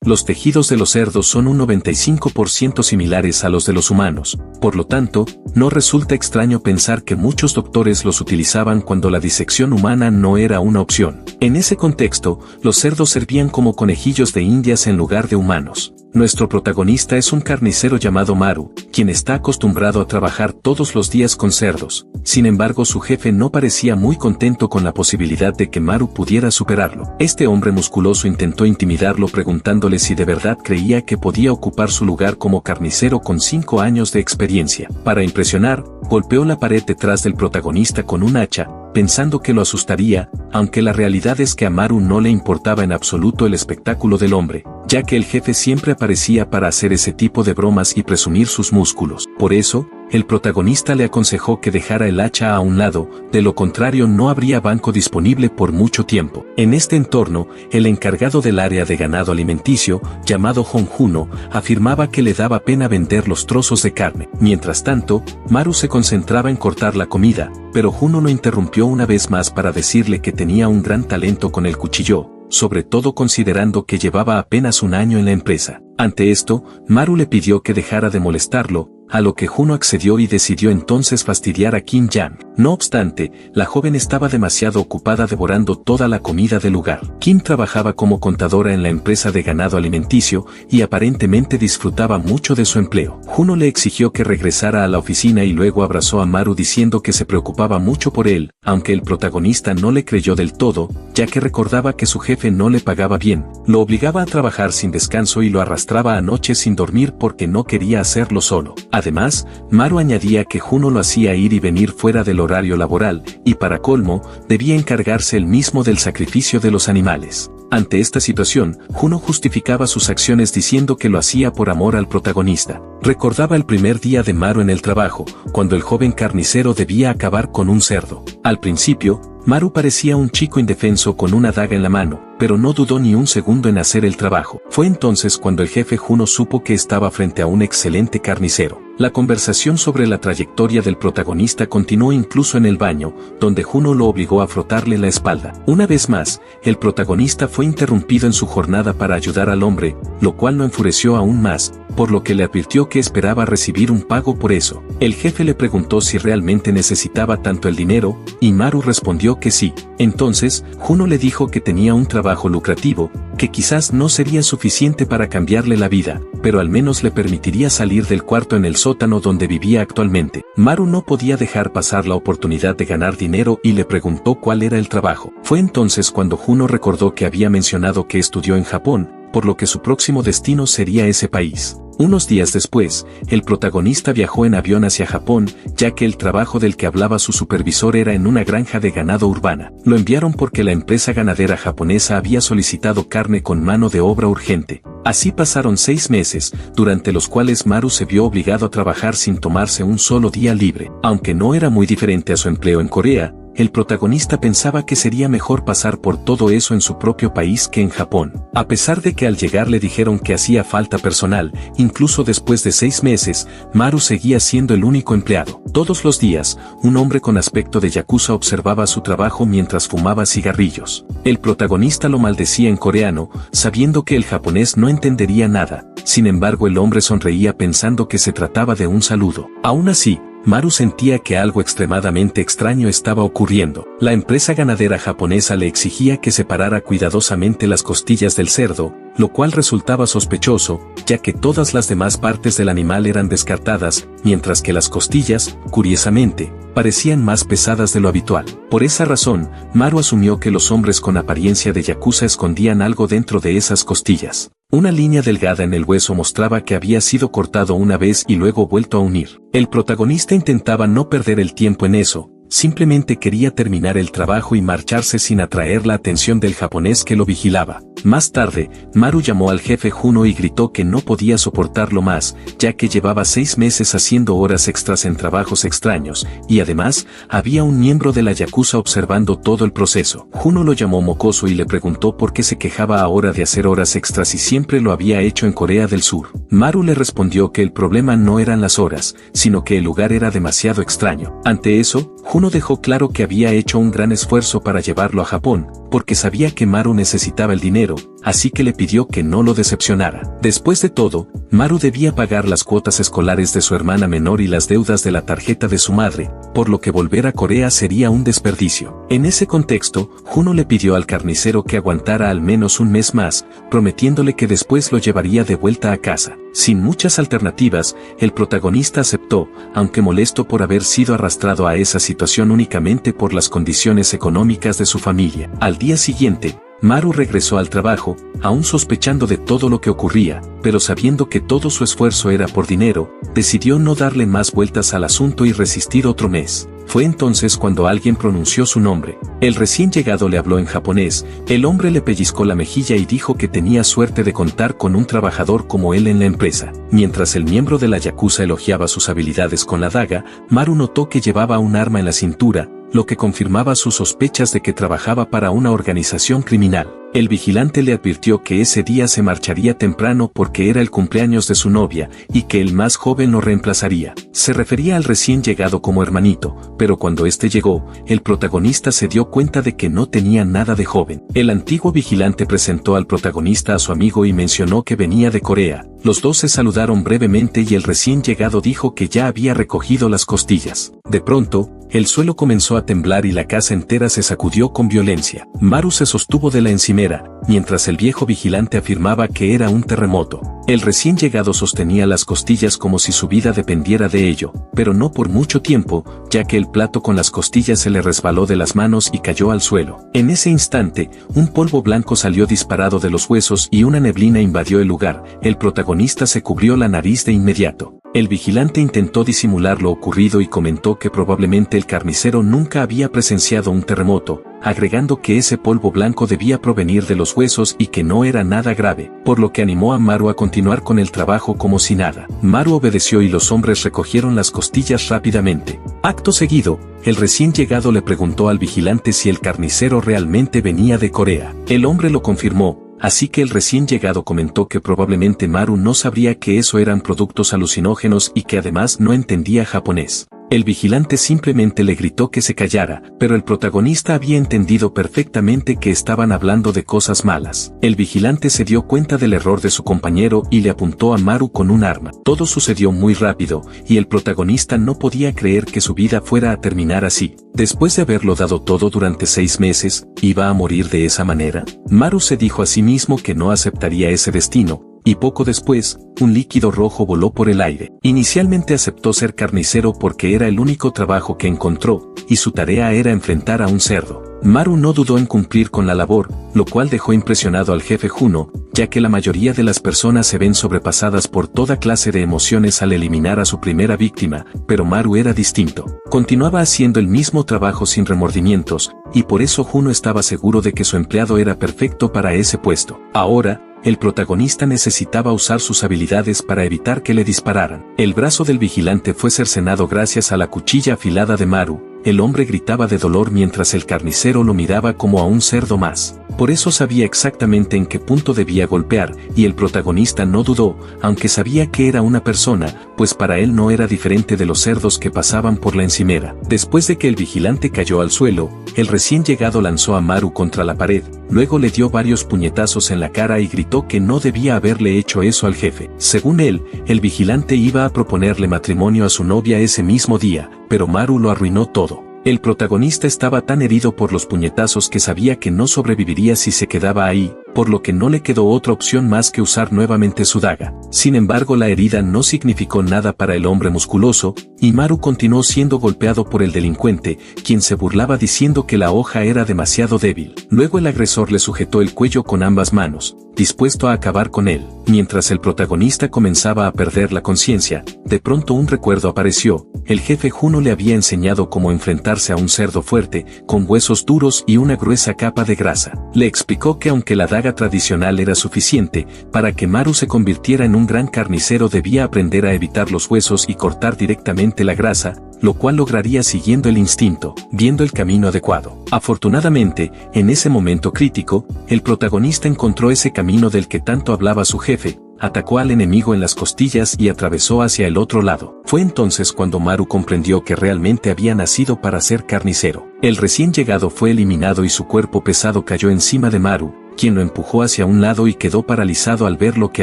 Los tejidos de los cerdos son un 95% similares a los de los humanos, por lo tanto, no resulta extraño pensar que muchos doctores los utilizaban cuando la disección humana no era una opción. En ese contexto, los cerdos servían como conejillos de indias en lugar de humanos. Nuestro protagonista es un carnicero llamado Maru, quien está acostumbrado a trabajar todos los días con cerdos. Sin embargo, su jefe no parecía muy contento con la posibilidad de que Maru pudiera superarlo. Este hombre musculoso intentó intimidarlo preguntándole si de verdad creía que podía ocupar su lugar como carnicero con 5 años de experiencia. Para impresionar, golpeó la pared detrás del protagonista con un hacha, pensando que lo asustaría, aunque la realidad es que a Maru no le importaba en absoluto el espectáculo del hombre, ya que el jefe siempre aparecía para hacer ese tipo de bromas y presumir sus músculos. Por eso, el protagonista le aconsejó que dejara el hacha a un lado, de lo contrario no habría banco disponible por mucho tiempo. En este entorno, el encargado del área de ganado alimenticio, llamado Honjuno, afirmaba que le daba pena vender los trozos de carne. Mientras tanto, Maru se concentraba en cortar la comida, pero Juno lo interrumpió una vez más para decirle que tenía un gran talento con el cuchillo, sobre todo considerando que llevaba apenas un año en la empresa. Ante esto, Maru le pidió que dejara de molestarlo, a lo que Juno accedió y decidió entonces fastidiar a Kim Yang. No obstante, la joven estaba demasiado ocupada devorando toda la comida del lugar. Kim trabajaba como contadora en la empresa de ganado alimenticio y aparentemente disfrutaba mucho de su empleo. Juno le exigió que regresara a la oficina y luego abrazó a Maru diciendo que se preocupaba mucho por él, aunque el protagonista no le creyó del todo, ya que recordaba que su jefe no le pagaba bien, lo obligaba a trabajar sin descanso y lo arrastraba a noches sin dormir porque no quería hacerlo solo. Además, Maru añadía que Juno lo hacía ir y venir fuera del horario laboral, y para colmo, debía encargarse él mismo del sacrificio de los animales. Ante esta situación, Juno justificaba sus acciones diciendo que lo hacía por amor al protagonista. Recordaba el primer día de Maru en el trabajo, cuando el joven carnicero debía acabar con un cerdo. Al principio, Maru parecía un chico indefenso con una daga en la mano, pero no dudó ni un segundo en hacer el trabajo. Fue entonces cuando el jefe Juno supo que estaba frente a un excelente carnicero. La conversación sobre la trayectoria del protagonista continuó incluso en el baño, donde Juno lo obligó a frotarle la espalda. Una vez más, el protagonista fue interrumpido en su jornada para ayudar al hombre, lo cual lo enfureció aún más, por lo que le advirtió que esperaba recibir un pago por eso. El jefe le preguntó si realmente necesitaba tanto el dinero, y Maru respondió que sí. Entonces, Juno le dijo que tenía un trabajo lucrativo, que quizás no sería suficiente para cambiarle la vida, pero al menos le permitiría salir del cuarto en el sótano donde vivía actualmente. Maru no podía dejar pasar la oportunidad de ganar dinero y le preguntó cuál era el trabajo. Fue entonces cuando Juno recordó que había mencionado que estudió en Japón, por lo que su próximo destino sería ese país. Unos días después, el protagonista viajó en avión hacia Japón, ya que el trabajo del que hablaba su supervisor era en una granja de ganado urbana. Lo enviaron porque la empresa ganadera japonesa había solicitado carne con mano de obra urgente. Así pasaron 6 meses, durante los cuales Maru se vio obligado a trabajar sin tomarse un solo día libre. Aunque no era muy diferente a su empleo en Corea, el protagonista pensaba que sería mejor pasar por todo eso en su propio país que en Japón. A pesar de que al llegar le dijeron que hacía falta personal, incluso después de 6 meses, Maru seguía siendo el único empleado. Todos los días, un hombre con aspecto de yakuza observaba su trabajo mientras fumaba cigarrillos. El protagonista lo maldecía en coreano, sabiendo que el japonés no entendería nada. Sin embargo, el hombre sonreía pensando que se trataba de un saludo. Aún así, Maru sentía que algo extremadamente extraño estaba ocurriendo. La empresa ganadera japonesa le exigía que separara cuidadosamente las costillas del cerdo, lo cual resultaba sospechoso, ya que todas las demás partes del animal eran descartadas, mientras que las costillas, curiosamente, parecían más pesadas de lo habitual. Por esa razón, Maru asumió que los hombres con apariencia de yakuza escondían algo dentro de esas costillas. Una línea delgada en el hueso mostraba que había sido cortado una vez y luego vuelto a unir. El protagonista intentaba no perder el tiempo en eso, simplemente quería terminar el trabajo y marcharse sin atraer la atención del japonés que lo vigilaba. Más tarde, Maru llamó al jefe Juno y gritó que no podía soportarlo más, ya que llevaba 6 meses haciendo horas extras en trabajos extraños, y además, había un miembro de la yakuza observando todo el proceso. Juno lo llamó mocoso y le preguntó por qué se quejaba ahora de hacer horas extras y siempre lo había hecho en Corea del Sur. Maru le respondió que el problema no eran las horas, sino que el lugar era demasiado extraño. Ante eso, Juno Juno dejó claro que había hecho un gran esfuerzo para llevarlo a Japón, porque sabía que Maru necesitaba el dinero, así que le pidió que no lo decepcionara. Después de todo, Maru debía pagar las cuotas escolares de su hermana menor y las deudas de la tarjeta de su madre, por lo que volver a Corea sería un desperdicio. En ese contexto, Juno le pidió al carnicero que aguantara al menos un mes más, prometiéndole que después lo llevaría de vuelta a casa. Sin muchas alternativas, el protagonista aceptó, aunque molesto por haber sido arrastrado a esa situación únicamente por las condiciones económicas de su familia. Al día siguiente, Maru regresó al trabajo, aún sospechando de todo lo que ocurría, pero sabiendo que todo su esfuerzo era por dinero, decidió no darle más vueltas al asunto y resistir otro mes. Fue entonces cuando alguien pronunció su nombre. El recién llegado le habló en japonés, el hombre le pellizcó la mejilla y dijo que tenía suerte de contar con un trabajador como él en la empresa. Mientras el miembro de la yakuza elogiaba sus habilidades con la daga, Maru notó que llevaba un arma en la cintura, lo que confirmaba sus sospechas de que trabajaba para una organización criminal. El vigilante le advirtió que ese día se marcharía temprano porque era el cumpleaños de su novia, y que el más joven lo reemplazaría. Se refería al recién llegado como hermanito, pero cuando este llegó, el protagonista se dio cuenta de que no tenía nada de joven. El antiguo vigilante presentó al protagonista a su amigo y mencionó que venía de Corea. Los dos se saludaron brevemente y el recién llegado dijo que ya había recogido las costillas. De pronto, el suelo comenzó a temblar y la casa entera se sacudió con violencia. Maru se sostuvo de la encimera, mientras el viejo vigilante afirmaba que era un terremoto. El recién llegado sostenía las costillas como si su vida dependiera de ello, pero no por mucho tiempo, ya que el plato con las costillas se le resbaló de las manos y cayó al suelo. En ese instante, un polvo blanco salió disparado de los huesos y una neblina invadió el lugar. El protagonista se cubrió la nariz de inmediato. El vigilante intentó disimular lo ocurrido y comentó que probablemente el carnicero nunca había presenciado un terremoto, agregando que ese polvo blanco debía provenir de los huesos y que no era nada grave, por lo que animó a Maru a continuar con el trabajo como si nada. Maru obedeció y los hombres recogieron las costillas rápidamente. Acto seguido, el recién llegado le preguntó al vigilante si el carnicero realmente venía de Corea. El hombre lo confirmó. Así que el recién llegado comentó que probablemente Maru no sabría que eso eran productos alucinógenos y que además no entendía japonés. El vigilante simplemente le gritó que se callara, pero el protagonista había entendido perfectamente que estaban hablando de cosas malas. El vigilante se dio cuenta del error de su compañero y le apuntó a Maru con un arma. Todo sucedió muy rápido, y el protagonista no podía creer que su vida fuera a terminar así. Después de haberlo dado todo durante 6 meses, ¿iba a morir de esa manera? Maru se dijo a sí mismo que no aceptaría ese destino. Y poco después, un líquido rojo voló por el aire. Inicialmente aceptó ser carnicero porque era el único trabajo que encontró, y su tarea era enfrentar a un cerdo. Maru no dudó en cumplir con la labor, lo cual dejó impresionado al jefe Juno, ya que la mayoría de las personas se ven sobrepasadas por toda clase de emociones al eliminar a su primera víctima, pero Maru era distinto. Continuaba haciendo el mismo trabajo sin remordimientos, y por eso Juno estaba seguro de que su empleado era perfecto para ese puesto. Ahora, el protagonista necesitaba usar sus habilidades para evitar que le dispararan. El brazo del vigilante fue cercenado gracias a la cuchilla afilada de Maru. El hombre gritaba de dolor mientras el carnicero lo miraba como a un cerdo más. Por eso sabía exactamente en qué punto debía golpear, y el protagonista no dudó, aunque sabía que era una persona, pues para él no era diferente de los cerdos que pasaban por la encimera. Después de que el vigilante cayó al suelo, el recién llegado lanzó a Maru contra la pared, luego le dio varios puñetazos en la cara y gritó que no debía haberle hecho eso al jefe. Según él, el vigilante iba a proponerle matrimonio a su novia ese mismo día, pero Maru lo arruinó todo. El protagonista estaba tan herido por los puñetazos que sabía que no sobreviviría si se quedaba ahí, por lo que no le quedó otra opción más que usar nuevamente su daga. Sin embargo, la herida no significó nada para el hombre musculoso, y Maru continuó siendo golpeado por el delincuente, quien se burlaba diciendo que la hoja era demasiado débil. Luego el agresor le sujetó el cuello con ambas manos, dispuesto a acabar con él. Mientras el protagonista comenzaba a perder la conciencia, de pronto un recuerdo apareció. El jefe Juno le había enseñado cómo enfrentarse a un cerdo fuerte, con huesos duros y una gruesa capa de grasa. Le explicó que aunque la daga tradicional era suficiente, para que Maru se convirtiera en un gran carnicero debía aprender a evitar los huesos y cortar directamente la grasa, lo cual lograría siguiendo el instinto, viendo el camino adecuado. Afortunadamente, en ese momento crítico, el protagonista encontró ese camino del que tanto hablaba su jefe, atacó al enemigo en las costillas y atravesó hacia el otro lado. Fue entonces cuando Maru comprendió que realmente había nacido para ser carnicero. El recién llegado fue eliminado y su cuerpo pesado cayó encima de Maru, quien lo empujó hacia un lado y quedó paralizado al ver lo que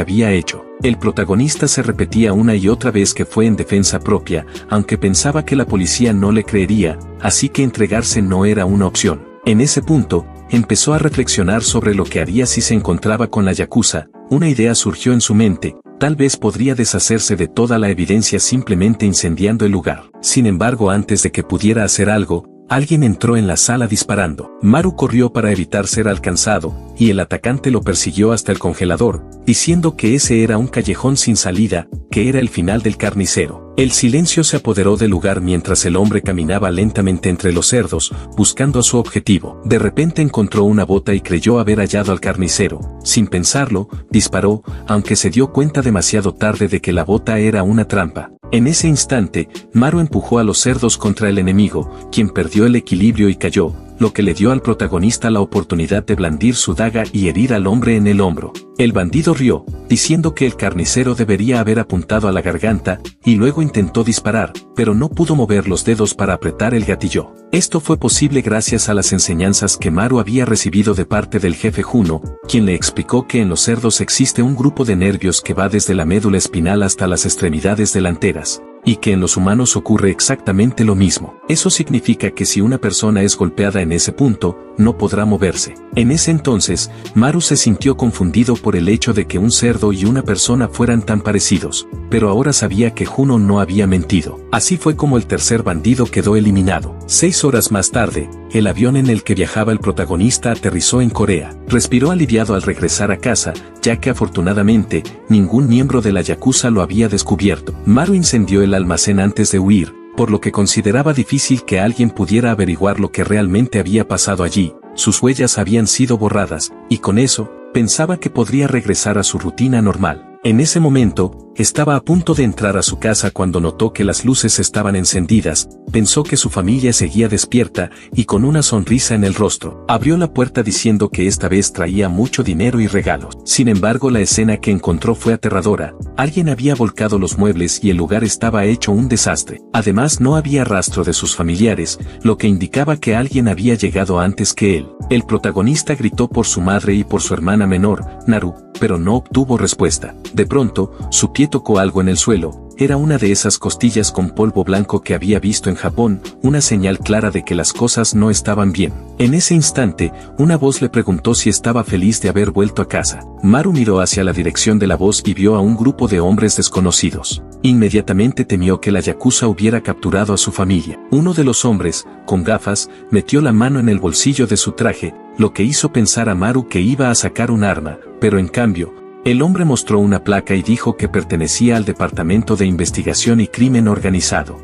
había hecho. El protagonista se repetía una y otra vez que fue en defensa propia, aunque pensaba que la policía no le creería, así que entregarse no era una opción. En ese punto, empezó a reflexionar sobre lo que haría si se encontraba con la yakuza. Una idea surgió en su mente: tal vez podría deshacerse de toda la evidencia simplemente incendiando el lugar. Sin embargo, antes de que pudiera hacer algo, alguien entró en la sala disparando. Maru corrió para evitar ser alcanzado, y el atacante lo persiguió hasta el congelador, diciendo que ese era un callejón sin salida, que era el final del carnicero. El silencio se apoderó del lugar mientras el hombre caminaba lentamente entre los cerdos, buscando a su objetivo. De repente encontró una bota y creyó haber hallado al carnicero. Sin pensarlo, disparó, aunque se dio cuenta demasiado tarde de que la bota era una trampa. En ese instante, Maru empujó a los cerdos contra el enemigo, quien perdió el equilibrio y cayó, lo que le dio al protagonista la oportunidad de blandir su daga y herir al hombre en el hombro. El bandido rió, diciendo que el carnicero debería haber apuntado a la garganta, y luego intentó disparar, pero no pudo mover los dedos para apretar el gatillo. Esto fue posible gracias a las enseñanzas que Maru había recibido de parte del jefe Juno, quien le explicó que en los cerdos existe un grupo de nervios que va desde la médula espinal hasta las extremidades delanteras, y que en los humanos ocurre exactamente lo mismo. Eso significa que si una persona es golpeada en ese punto, no podrá moverse. En ese entonces, Maru se sintió confundido por el hecho de que un cerdo y una persona fueran tan parecidos, pero ahora sabía que Juno no había mentido. Así fue como el tercer bandido quedó eliminado. 6 horas más tarde, el avión en el que viajaba el protagonista aterrizó en Corea. Respiró aliviado al regresar a casa, ya que afortunadamente, ningún miembro de la yakuza lo había descubierto. Maru incendió el almacén antes de huir, por lo que consideraba difícil que alguien pudiera averiguar lo que realmente había pasado allí. Sus huellas habían sido borradas, y con eso, pensaba que podría regresar a su rutina normal. En ese momento, estaba a punto de entrar a su casa cuando notó que las luces estaban encendidas, pensó que su familia seguía despierta y con una sonrisa en el rostro. Abrió la puerta diciendo que esta vez traía mucho dinero y regalos. Sin embargo, la escena que encontró fue aterradora. Alguien había volcado los muebles y el lugar estaba hecho un desastre. Además, no había rastro de sus familiares, lo que indicaba que alguien había llegado antes que él. El protagonista gritó por su madre y por su hermana menor, Naru, pero no obtuvo respuesta. De pronto, su pie tocó algo en el suelo. Era una de esas costillas con polvo blanco que había visto en Japón, una señal clara de que las cosas no estaban bien. En ese instante, una voz le preguntó si estaba feliz de haber vuelto a casa. Maru miró hacia la dirección de la voz y vio a un grupo de hombres desconocidos. Inmediatamente temió que la yakuza hubiera capturado a su familia. Uno de los hombres, con gafas, metió la mano en el bolsillo de su traje, lo que hizo pensar a Maru que iba a sacar un arma, pero en cambio, el hombre mostró una placa y dijo que pertenecía al Departamento de Investigación y Crimen Organizado.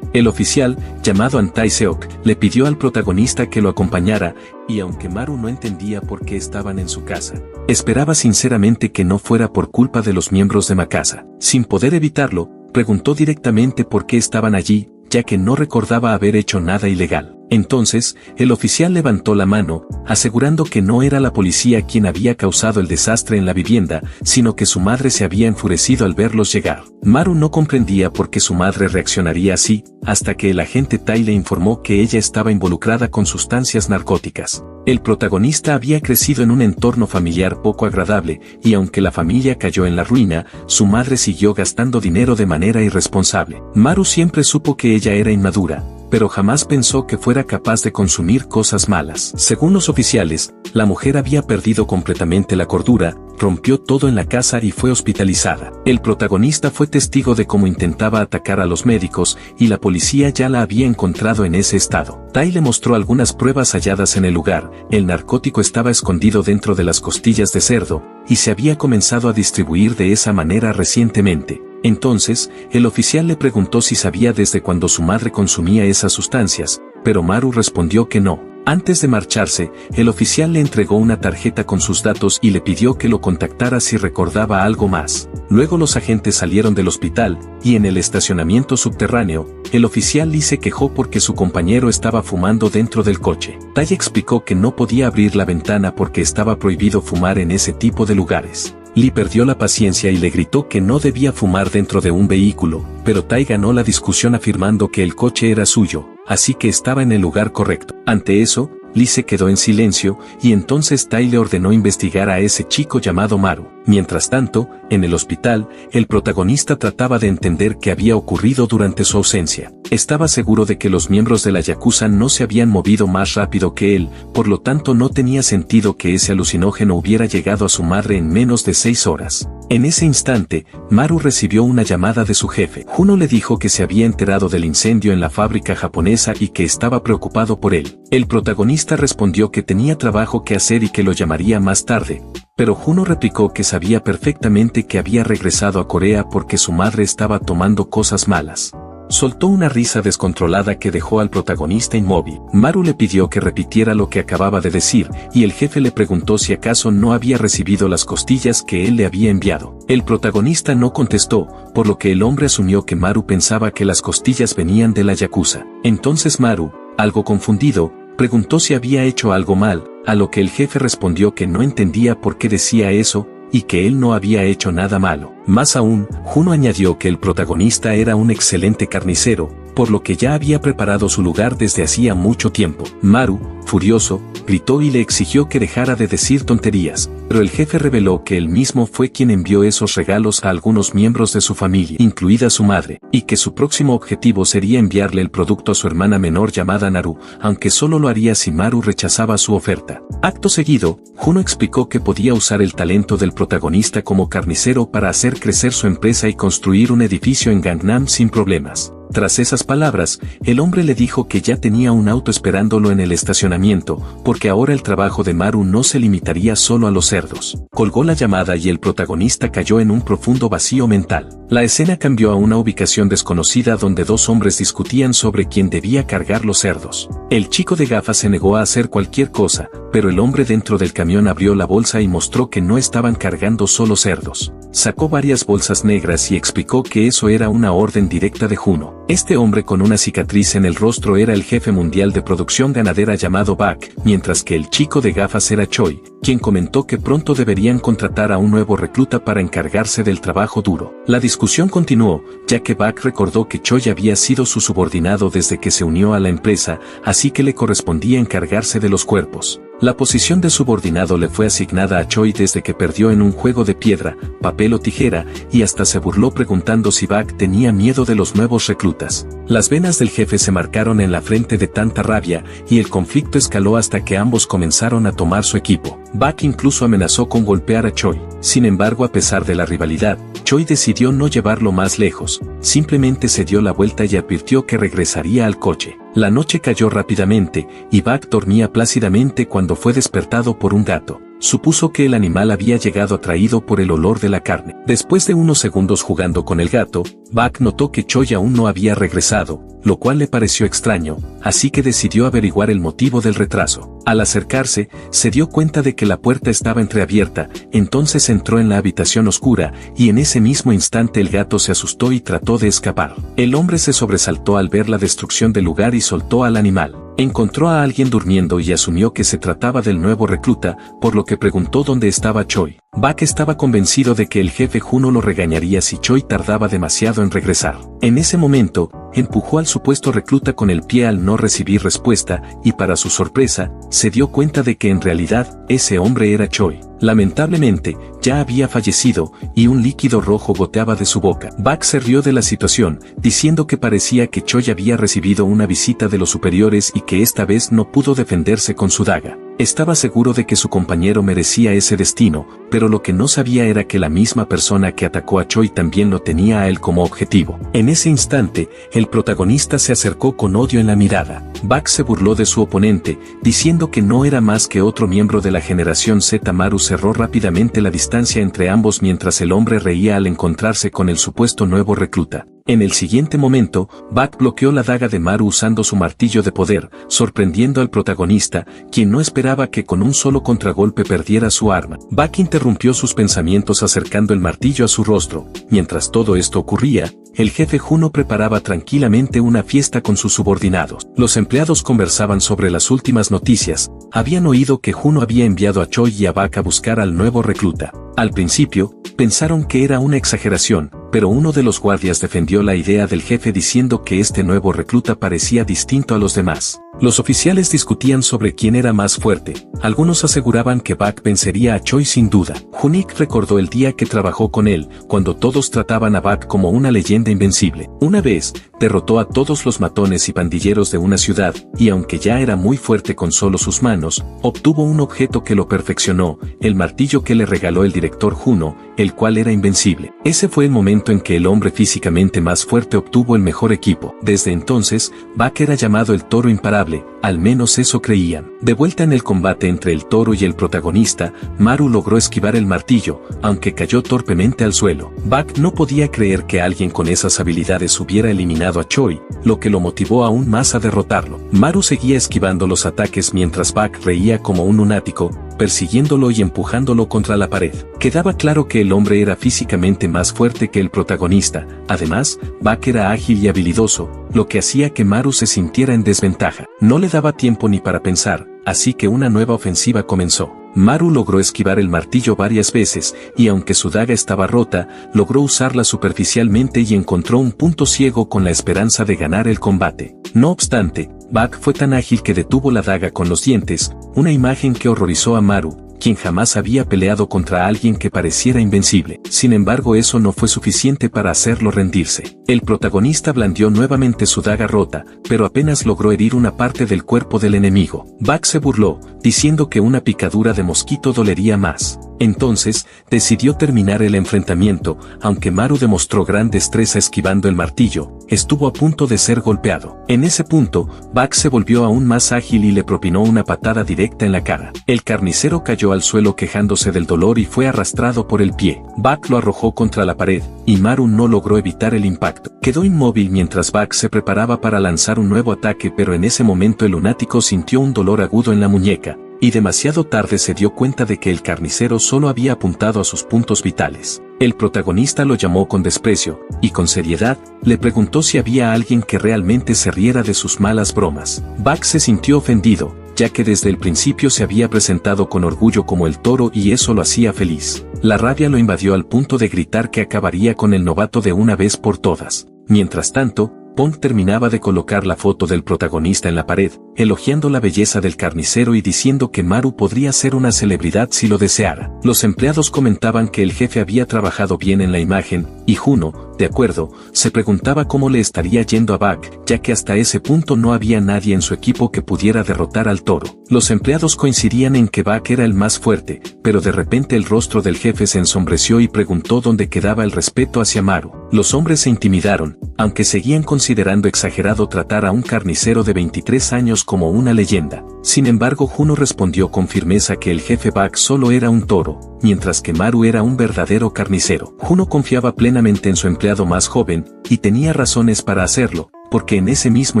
El oficial, llamado An Tae-seok, le pidió al protagonista que lo acompañara, y aunque Maru no entendía por qué estaban en su casa, esperaba sinceramente que no fuera por culpa de los miembros de Makasa. Sin poder evitarlo, preguntó directamente por qué estaban allí, ya que no recordaba haber hecho nada ilegal. Entonces, el oficial levantó la mano, asegurando que no era la policía quien había causado el desastre en la vivienda, sino que su madre se había enfurecido al verlos llegar. Maru no comprendía por qué su madre reaccionaría así, hasta que el agente Tai le informó que ella estaba involucrada con sustancias narcóticas. El protagonista había crecido en un entorno familiar poco agradable, y aunque la familia cayó en la ruina, su madre siguió gastando dinero de manera irresponsable. Maru siempre supo que ella era inmadura, pero jamás pensó que fuera capaz de consumir cosas malas. Según los oficiales, la mujer había perdido completamente la cordura, rompió todo en la casa y fue hospitalizada. El protagonista fue testigo de cómo intentaba atacar a los médicos, y la policía ya la había encontrado en ese estado. Tai le mostró algunas pruebas halladas en el lugar. El narcótico estaba escondido dentro de las costillas de cerdo, y se había comenzado a distribuir de esa manera recientemente. Entonces, el oficial le preguntó si sabía desde cuándo su madre consumía esas sustancias, pero Maru respondió que no. Antes de marcharse, el oficial le entregó una tarjeta con sus datos y le pidió que lo contactara si recordaba algo más. Luego los agentes salieron del hospital, y en el estacionamiento subterráneo, el oficial Lee se quejó porque su compañero estaba fumando dentro del coche. Tai explicó que no podía abrir la ventana porque estaba prohibido fumar en ese tipo de lugares. Lee perdió la paciencia y le gritó que no debía fumar dentro de un vehículo, pero Tai ganó la discusión afirmando que el coche era suyo, así que estaba en el lugar correcto. Ante eso, Lee se quedó en silencio, y entonces Tai le ordenó investigar a ese chico llamado Maru. Mientras tanto, en el hospital, el protagonista trataba de entender qué había ocurrido durante su ausencia. Estaba seguro de que los miembros de la Yakuza no se habían movido más rápido que él, por lo tanto no tenía sentido que ese alucinógeno hubiera llegado a su madre en menos de 6 horas. En ese instante, Maru recibió una llamada de su jefe. Juno le dijo que se había enterado del incendio en la fábrica japonesa y que estaba preocupado por él. El protagonista respondió que tenía trabajo que hacer y que lo llamaría más tarde, pero Juno replicó que sabía perfectamente que había regresado a Corea porque su madre estaba tomando cosas malas. Soltó una risa descontrolada que dejó al protagonista inmóvil. Maru le pidió que repitiera lo que acababa de decir, y el jefe le preguntó si acaso no había recibido las costillas que él le había enviado. El protagonista no contestó, por lo que el hombre asumió que Maru pensaba que las costillas venían de la Yakuza. Entonces Maru, algo confundido, preguntó si había hecho algo mal, a lo que el jefe respondió que no entendía por qué decía eso, y que él no había hecho nada malo. Más aún, Juno añadió que el protagonista era un excelente carnicero, por lo que ya había preparado su lugar desde hacía mucho tiempo. Maru, furioso, gritó y le exigió que dejara de decir tonterías, pero el jefe reveló que él mismo fue quien envió esos regalos a algunos miembros de su familia, incluida su madre, y que su próximo objetivo sería enviarle el producto a su hermana menor llamada Naru, aunque solo lo haría si Maru rechazaba su oferta. Acto seguido, Juno explicó que podía usar el talento del protagonista como carnicero para hacer crecer su empresa y construir un edificio en Gangnam sin problemas. Tras esas palabras, el hombre le dijo que ya tenía un auto esperándolo en el estacionamiento, porque ahora el trabajo de Maru no se limitaría solo a los cerdos. Colgó la llamada y el protagonista cayó en un profundo vacío mental. La escena cambió a una ubicación desconocida donde dos hombres discutían sobre quién debía cargar los cerdos. El chico de gafas se negó a hacer cualquier cosa, pero el hombre dentro del camión abrió la bolsa y mostró que no estaban cargando solo cerdos. Sacó varias bolsas negras y explicó que eso era una orden directa de Juno. Este hombre con una cicatriz en el rostro era el jefe mundial de producción ganadera llamado Bak, mientras que el chico de gafas era Choi, quien comentó que pronto deberían contratar a un nuevo recluta para encargarse del trabajo duro. La discusión continuó, ya que Bak recordó que Choi había sido su subordinado desde que se unió a la empresa, así que le correspondía encargarse de los cuerpos. La posición de subordinado le fue asignada a Choi desde que perdió en un juego de piedra, papel o tijera, y hasta se burló preguntando si Bak tenía miedo de los nuevos reclutas. Las venas del jefe se marcaron en la frente de tanta rabia, y el conflicto escaló hasta que ambos comenzaron a tomar su equipo. Bak incluso amenazó con golpear a Choi. Sin embargo, a pesar de la rivalidad, Choi decidió no llevarlo más lejos, simplemente se dio la vuelta y advirtió que regresaría al coche. La noche cayó rápidamente, y Bak dormía plácidamente cuando fue despertado por un gato. Supuso que el animal había llegado atraído por el olor de la carne. Después de unos segundos jugando con el gato, Bak notó que Choi aún no había regresado, lo cual le pareció extraño, así que decidió averiguar el motivo del retraso. Al acercarse, se dio cuenta de que la puerta estaba entreabierta, entonces entró en la habitación oscura, y en ese mismo instante el gato se asustó y trató de escapar. El hombre se sobresaltó al ver la destrucción del lugar y soltó al animal. Encontró a alguien durmiendo y asumió que se trataba del nuevo recluta, por lo que preguntó dónde estaba Choi. Bak estaba convencido de que el jefe Juno lo regañaría si Choi tardaba demasiado en regresar. En ese momento, empujó al supuesto recluta con el pie al no recibir respuesta, y para su sorpresa, se dio cuenta de que en realidad, ese hombre era Choi. Lamentablemente, ya había fallecido, y un líquido rojo goteaba de su boca. Bak se rió de la situación, diciendo que parecía que Choi había recibido una visita de los superiores y que esta vez no pudo defenderse con su daga. Estaba seguro de que su compañero merecía ese destino, pero lo que no sabía era que la misma persona que atacó a Choi también lo tenía a él como objetivo. En ese instante, el protagonista se acercó con odio en la mirada. Bak se burló de su oponente, diciendo que no era más que otro miembro de la generación Z. Maru cerró rápidamente la distancia entre ambos mientras el hombre reía al encontrarse con el supuesto nuevo recluta. En el siguiente momento, Bak bloqueó la daga de Maru usando su martillo de poder, sorprendiendo al protagonista, quien no esperaba que con un solo contragolpe perdiera su arma. Bak interrumpió sus pensamientos acercando el martillo a su rostro. Mientras todo esto ocurría, el jefe Juno preparaba tranquilamente una fiesta con sus subordinados. Los empleados conversaban sobre las últimas noticias. Habían oído que Juno había enviado a Choi y a Bak a buscar al nuevo recluta. Al principio, pensaron que era una exageración, pero uno de los guardias defendió la idea del jefe diciendo que este nuevo recluta parecía distinto a los demás. Los oficiales discutían sobre quién era más fuerte. Algunos aseguraban que Bak vencería a Choi sin duda. Junik recordó el día que trabajó con él, cuando todos trataban a Bak como una leyenda invencible. Una vez, derrotó a todos los matones y pandilleros de una ciudad, y aunque ya era muy fuerte con solo sus manos, obtuvo un objeto que lo perfeccionó, el martillo que le regaló el director Juno, el cual era invencible. Ese fue el momento en que el hombre físicamente más fuerte obtuvo el mejor equipo. Desde entonces, Bak era llamado el toro imparable, al menos eso creían. De vuelta en el combate entre el toro y el protagonista, Maru logró esquivar el martillo, aunque cayó torpemente al suelo. Bak no podía creer que alguien con esas habilidades hubiera eliminado a Choi, lo que lo motivó aún más a derrotarlo. Maru seguía esquivando los ataques mientras Bak reía como un lunático, persiguiéndolo y empujándolo contra la pared. Quedaba claro que el hombre era físicamente más fuerte que el protagonista. Además, Bak era ágil y habilidoso, lo que hacía que Maru se sintiera en desventaja. No le daba tiempo ni para pensar, así que una nueva ofensiva comenzó. Maru logró esquivar el martillo varias veces, y aunque su daga estaba rota, logró usarla superficialmente y encontró un punto ciego con la esperanza de ganar el combate. No obstante, Bak fue tan ágil que detuvo la daga con los dientes, una imagen que horrorizó a Maru, quien jamás había peleado contra alguien que pareciera invencible. Sin embargo, eso no fue suficiente para hacerlo rendirse. El protagonista blandió nuevamente su daga rota, pero apenas logró herir una parte del cuerpo del enemigo. Bak se burló, diciendo que una picadura de mosquito dolería más. Entonces, decidió terminar el enfrentamiento, aunque Maru demostró gran destreza esquivando el martillo, estuvo a punto de ser golpeado. En ese punto, Bak se volvió aún más ágil y le propinó una patada directa en la cara. El carnicero cayó al suelo quejándose del dolor y fue arrastrado por el pie. Bak lo arrojó contra la pared, y Maru no logró evitar el impacto. Quedó inmóvil mientras Bak se preparaba para lanzar un nuevo ataque, pero en ese momento el lunático sintió un dolor agudo en la muñeca, y demasiado tarde se dio cuenta de que el carnicero solo había apuntado a sus puntos vitales. El protagonista lo llamó con desprecio, y con seriedad, le preguntó si había alguien que realmente se riera de sus malas bromas. Bak se sintió ofendido, ya que desde el principio se había presentado con orgullo como el toro y eso lo hacía feliz. La rabia lo invadió al punto de gritar que acabaría con el novato de una vez por todas. Mientras tanto, Pong terminaba de colocar la foto del protagonista en la pared, elogiando la belleza del carnicero y diciendo que Maru podría ser una celebridad si lo deseara. Los empleados comentaban que el jefe había trabajado bien en la imagen, y Juno, de acuerdo, se preguntaba cómo le estaría yendo a Bak, ya que hasta ese punto no había nadie en su equipo que pudiera derrotar al toro. Los empleados coincidían en que Bak era el más fuerte, pero de repente el rostro del jefe se ensombreció y preguntó dónde quedaba el respeto hacia Maru. Los hombres se intimidaron, aunque seguían considerando exagerado tratar a un carnicero de 23 años como una leyenda. Sin embargo, Juno respondió con firmeza que el jefe Bak solo era un toro, mientras que Maru era un verdadero carnicero. Juno confiaba plenamente en su empleado más joven, y tenía razones para hacerlo, porque en ese mismo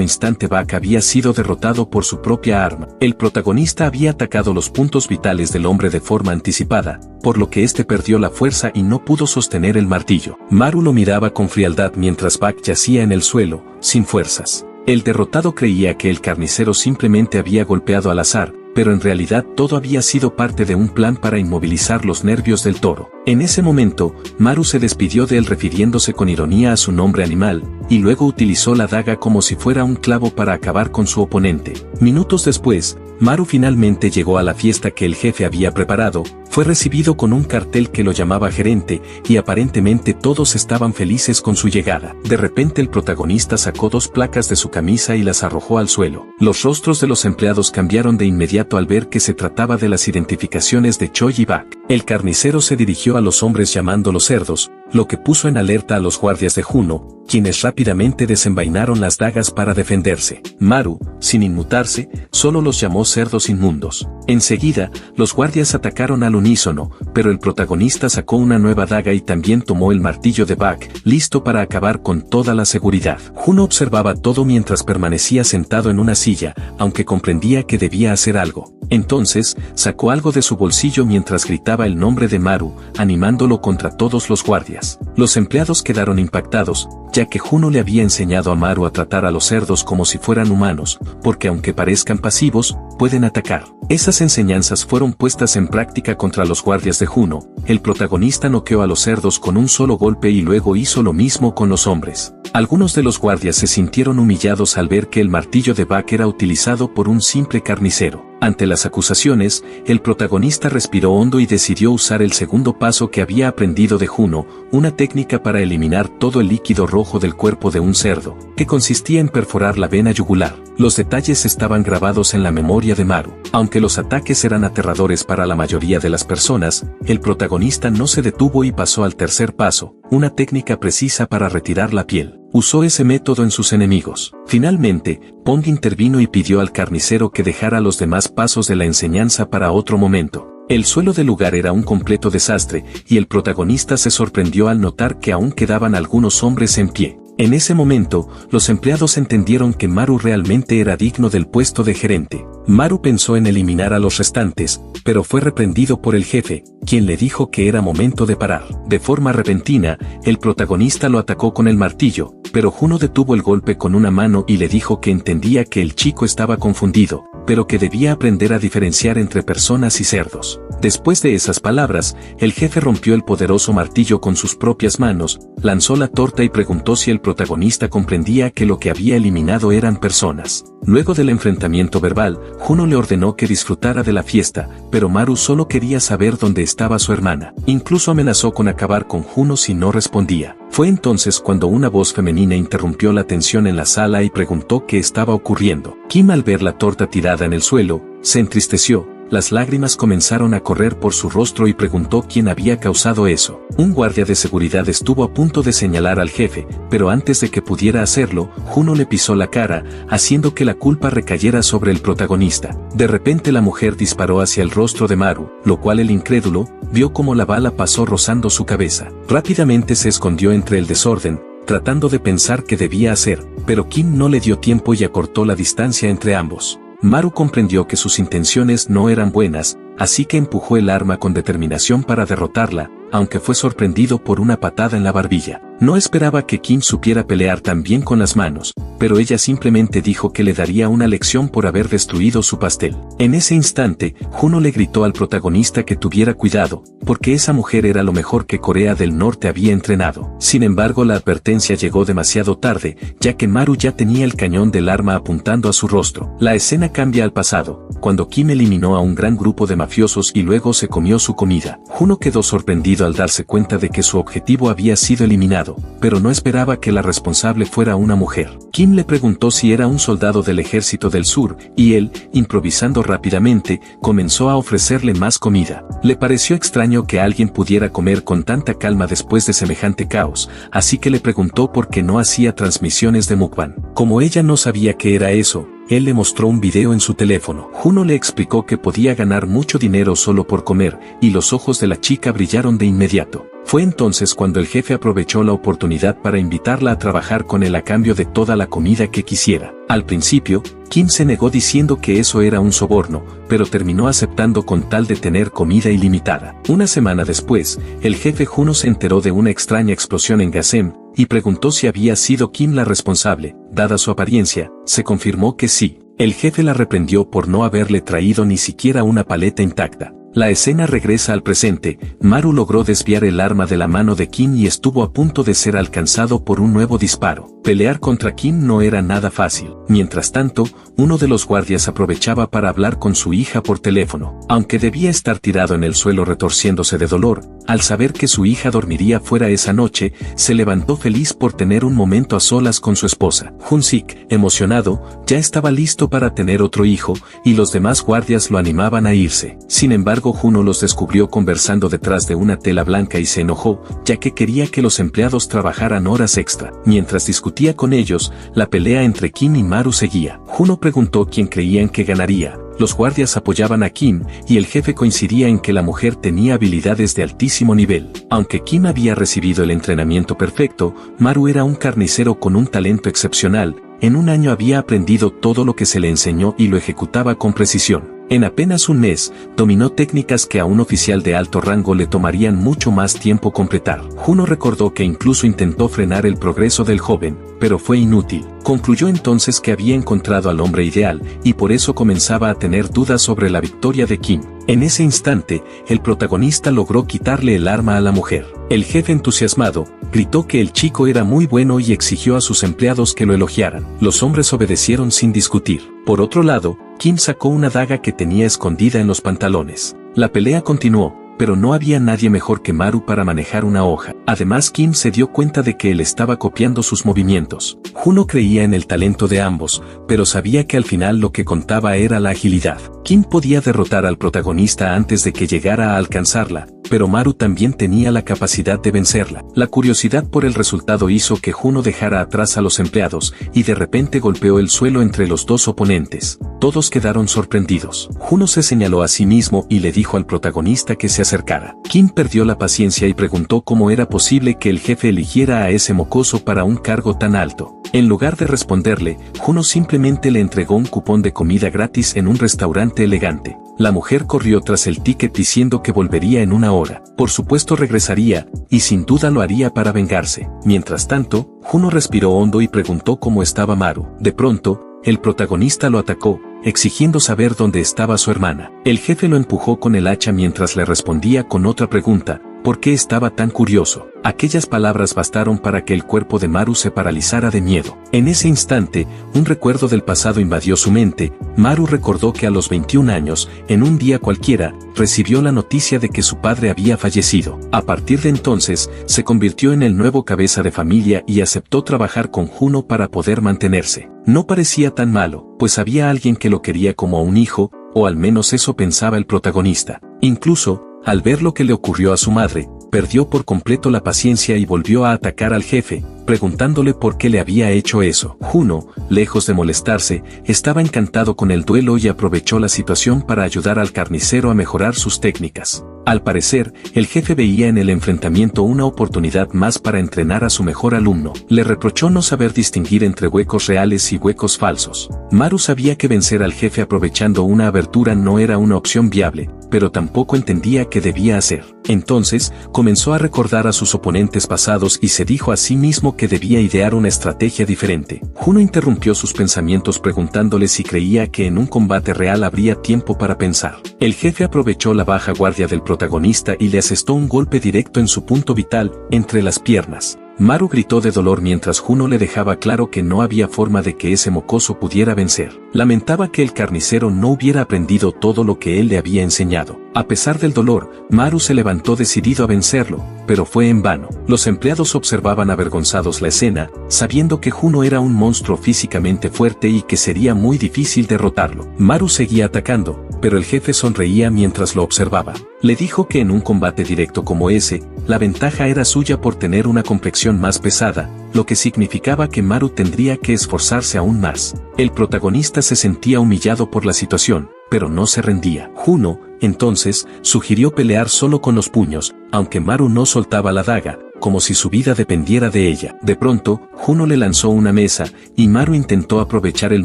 instante Bak había sido derrotado por su propia arma. El protagonista había atacado los puntos vitales del hombre de forma anticipada, por lo que éste perdió la fuerza y no pudo sostener el martillo. Maru lo miraba con frialdad mientras Bak yacía en el suelo, sin fuerzas. El derrotado creía que el carnicero simplemente había golpeado al azar, pero en realidad todo había sido parte de un plan para inmovilizar los nervios del toro. En ese momento, Maru se despidió de él refiriéndose con ironía a su nombre animal, y luego utilizó la daga como si fuera un clavo para acabar con su oponente. Minutos después, Maru finalmente llegó a la fiesta que el jefe había preparado, fue recibido con un cartel que lo llamaba gerente, y aparentemente todos estaban felices con su llegada. De repente el protagonista sacó 2 placas de su camisa y las arrojó al suelo. Los rostros de los empleados cambiaron de inmediato al ver que se trataba de las identificaciones de Choi y Bak. El carnicero se dirigió a los hombres llamándolos cerdos, lo que puso en alerta a los guardias de Juno, quienes rápidamente desenvainaron las dagas para defenderse. Maru, sin inmutarse, solo los llamó cerdos inmundos. Enseguida, los guardias atacaron al unísono, pero el protagonista sacó una nueva daga y también tomó el martillo de Bak, listo para acabar con toda la seguridad. Juno observaba todo mientras permanecía sentado en una silla, aunque comprendía que debía hacer algo. Entonces, sacó algo de su bolsillo mientras gritaba el nombre de Maru, animándolo contra todos los guardias. Los empleados quedaron impactados, ya que Juno le había enseñado a Maru a tratar a los cerdos como si fueran humanos, porque aunque parezcan pasivos, pueden atacar. Esas enseñanzas fueron puestas en práctica contra los guardias de Juno. El protagonista noqueó a los cerdos con un solo golpe y luego hizo lo mismo con los hombres. Algunos de los guardias se sintieron humillados al ver que el martillo de Buck era utilizado por un simple carnicero. Ante las acusaciones, el protagonista respiró hondo y decidió usar el segundo paso que había aprendido de Juno, una técnica para eliminar todo el líquido rojo del cuerpo de un cerdo, que consistía en perforar la vena yugular. Los detalles estaban grabados en la memoria de Maru. Aunque los ataques eran aterradores para la mayoría de las personas, el protagonista no se detuvo y pasó al tercer paso, una técnica precisa para retirar la piel. Usó ese método en sus enemigos. Finalmente, Pong intervino y pidió al carnicero que dejara los demás pasos de la enseñanza para otro momento. El suelo del lugar era un completo desastre, y el protagonista se sorprendió al notar que aún quedaban algunos hombres en pie. En ese momento, los empleados entendieron que Maru realmente era digno del puesto de gerente. Maru pensó en eliminar a los restantes, pero fue reprendido por el jefe, quien le dijo que era momento de parar. De forma repentina, el protagonista lo atacó con el martillo, pero Juno detuvo el golpe con una mano y le dijo que entendía que el chico estaba confundido, pero que debía aprender a diferenciar entre personas y cerdos. Después de esas palabras, el jefe rompió el poderoso martillo con sus propias manos, lanzó la torta y preguntó si el protagonista comprendía que lo que había eliminado eran personas. Luego del enfrentamiento verbal, Juno le ordenó que disfrutara de la fiesta, pero Maru solo quería saber dónde estaba su hermana. Incluso amenazó con acabar con Juno si no respondía. Fue entonces cuando una voz femenina interrumpió la tensión en la sala y preguntó qué estaba ocurriendo. Kim, al ver la torta tirada en el suelo, se entristeció. Las lágrimas comenzaron a correr por su rostro y preguntó quién había causado eso. Un guardia de seguridad estuvo a punto de señalar al jefe, pero antes de que pudiera hacerlo, Juno le pisó la cara, haciendo que la culpa recayera sobre el protagonista. De repente la mujer disparó hacia el rostro de Maru, lo cual el incrédulo vio como la bala pasó rozando su cabeza. Rápidamente se escondió entre el desorden, tratando de pensar qué debía hacer, pero Kim no le dio tiempo y acortó la distancia entre ambos. Maru comprendió que sus intenciones no eran buenas, así que empujó el arma con determinación para derrotarla, aunque fue sorprendido por una patada en la barbilla. No esperaba que Kim supiera pelear tan bien con las manos, pero ella simplemente dijo que le daría una lección por haber destruido su pastel. En ese instante, Juno le gritó al protagonista que tuviera cuidado, porque esa mujer era lo mejor que Corea del Norte había entrenado. Sin embargo, la advertencia llegó demasiado tarde, ya que Maru ya tenía el cañón del arma apuntando a su rostro. La escena cambia al pasado, cuando Kim eliminó a un gran grupo de mafiosos y luego se comió su comida. Juno quedó sorprendido al darse cuenta de que su objetivo había sido eliminado, pero no esperaba que la responsable fuera una mujer. Kim le preguntó si era un soldado del ejército del sur, y él, improvisando rápidamente, comenzó a ofrecerle más comida. Le pareció extraño que alguien pudiera comer con tanta calma después de semejante caos, así que le preguntó por qué no hacía transmisiones de mukbang. Como ella no sabía qué era eso, él le mostró un video en su teléfono. Juno le explicó que podía ganar mucho dinero solo por comer, y los ojos de la chica brillaron de inmediato. Fue entonces cuando el jefe aprovechó la oportunidad para invitarla a trabajar con él a cambio de toda la comida que quisiera. Al principio, Kim se negó diciendo que eso era un soborno, pero terminó aceptando con tal de tener comida ilimitada. Una semana después, el jefe Juno se enteró de una extraña explosión en Gasem, y preguntó si había sido Kim la responsable. Dada su apariencia, se confirmó que sí. El jefe la reprendió por no haberle traído ni siquiera una paleta intacta. La escena regresa al presente. Maru logró desviar el arma de la mano de Kim y estuvo a punto de ser alcanzado por un nuevo disparo. Pelear contra Kim no era nada fácil. Mientras tanto, uno de los guardias aprovechaba para hablar con su hija por teléfono. Aunque debía estar tirado en el suelo retorciéndose de dolor, al saber que su hija dormiría fuera esa noche, se levantó feliz por tener un momento a solas con su esposa. Jun-sik, emocionado, ya estaba listo para tener otro hijo, y los demás guardias lo animaban a irse. Sin embargo, Juno los descubrió conversando detrás de una tela blanca y se enojó, ya que quería que los empleados trabajaran horas extra. Mientras discutía con ellos, la pelea entre Kim y Maru seguía. Juno preguntó quién creían que ganaría. Los guardias apoyaban a Kim, y el jefe coincidía en que la mujer tenía habilidades de altísimo nivel. Aunque Kim había recibido el entrenamiento perfecto, Maru era un carnicero con un talento excepcional. En un año había aprendido todo lo que se le enseñó y lo ejecutaba con precisión. En apenas un mes, dominó técnicas que a un oficial de alto rango le tomarían mucho más tiempo completar. Juno recordó que incluso intentó frenar el progreso del joven, pero fue inútil. Concluyó entonces que había encontrado al hombre ideal, y por eso comenzaba a tener dudas sobre la victoria de Kim. En ese instante, el protagonista logró quitarle el arma a la mujer. El jefe entusiasmado, gritó que el chico era muy bueno y exigió a sus empleados que lo elogiaran. Los hombres obedecieron sin discutir. Por otro lado, Kim sacó una daga que tenía escondida en los pantalones. La pelea continuó, pero no había nadie mejor que Maru para manejar una hoja. Además, Kim se dio cuenta de que él estaba copiando sus movimientos. Juno creía en el talento de ambos, pero sabía que al final lo que contaba era la agilidad. Kim podía derrotar al protagonista antes de que llegara a alcanzarla, pero Maru también tenía la capacidad de vencerla. La curiosidad por el resultado hizo que Juno dejara atrás a los empleados, y de repente golpeó el suelo entre los dos oponentes. Todos quedaron sorprendidos. Juno se señaló a sí mismo y le dijo al protagonista que se acercara. Kim perdió la paciencia y preguntó cómo era posible que el jefe eligiera a ese mocoso para un cargo tan alto. En lugar de responderle, Juno simplemente le entregó un cupón de comida gratis en un restaurante elegante. La mujer corrió tras el ticket diciendo que volvería en una hora. Por supuesto regresaría, y sin duda lo haría para vengarse. Mientras tanto, Juno respiró hondo y preguntó cómo estaba Maru. De pronto, el protagonista lo atacó, exigiendo saber dónde estaba su hermana. El jefe lo empujó con el hacha mientras le respondía con otra pregunta: ¿por qué estaba tan curioso? Aquellas palabras bastaron para que el cuerpo de Maru se paralizara de miedo. En ese instante, un recuerdo del pasado invadió su mente. Maru recordó que a los 21 años, en un día cualquiera, recibió la noticia de que su padre había fallecido. A partir de entonces, se convirtió en el nuevo cabeza de familia y aceptó trabajar con Juno para poder mantenerse. No parecía tan malo, pues había alguien que lo quería como a un hijo, o al menos eso pensaba el protagonista. Incluso, al ver lo que le ocurrió a su madre, perdió por completo la paciencia y volvió a atacar al jefe, preguntándole por qué le había hecho eso. Juno, lejos de molestarse, estaba encantado con el duelo y aprovechó la situación para ayudar al carnicero a mejorar sus técnicas. Al parecer, el jefe veía en el enfrentamiento una oportunidad más para entrenar a su mejor alumno. Le reprochó no saber distinguir entre huecos reales y huecos falsos. Maru sabía que vencer al jefe aprovechando una abertura no era una opción viable, pero tampoco entendía qué debía hacer. Entonces, comenzó a recordar a sus oponentes pasados y se dijo a sí mismo que debía idear una estrategia diferente. Juno interrumpió sus pensamientos preguntándole si creía que en un combate real habría tiempo para pensar. El jefe aprovechó la baja guardia del protagonista y le asestó un golpe directo en su punto vital, entre las piernas. Maru gritó de dolor mientras Juno le dejaba claro que no había forma de que ese mocoso pudiera vencer. Lamentaba que el carnicero no hubiera aprendido todo lo que él le había enseñado. A pesar del dolor, Maru se levantó decidido a vencerlo, pero fue en vano. Los empleados observaban avergonzados la escena, sabiendo que Juno era un monstruo físicamente fuerte y que sería muy difícil derrotarlo. Maru seguía atacando, pero el jefe sonreía mientras lo observaba. Le dijo que en un combate directo como ese, la ventaja era suya por tener una complexión más pesada, lo que significaba que Maru tendría que esforzarse aún más. El protagonista se sentía humillado por la situación, pero no se rendía. Juno, entonces, sugirió pelear solo con los puños, aunque Maru no soltaba la daga, como si su vida dependiera de ella. De pronto, Juno le lanzó una mesa, y Maru intentó aprovechar el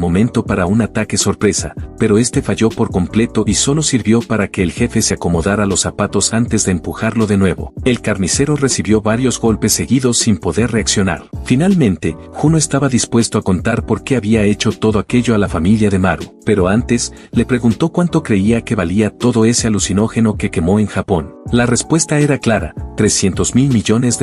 momento para un ataque sorpresa, pero este falló por completo y solo sirvió para que el jefe se acomodara los zapatos antes de empujarlo de nuevo. El carnicero recibió varios golpes seguidos sin poder reaccionar. Finalmente, Juno estaba dispuesto a contar por qué había hecho todo aquello a la familia de Maru, pero antes, le preguntó cuánto creía que valía todo ese alucinógeno que quemó en Japón. La respuesta era clara: $300.000 millones.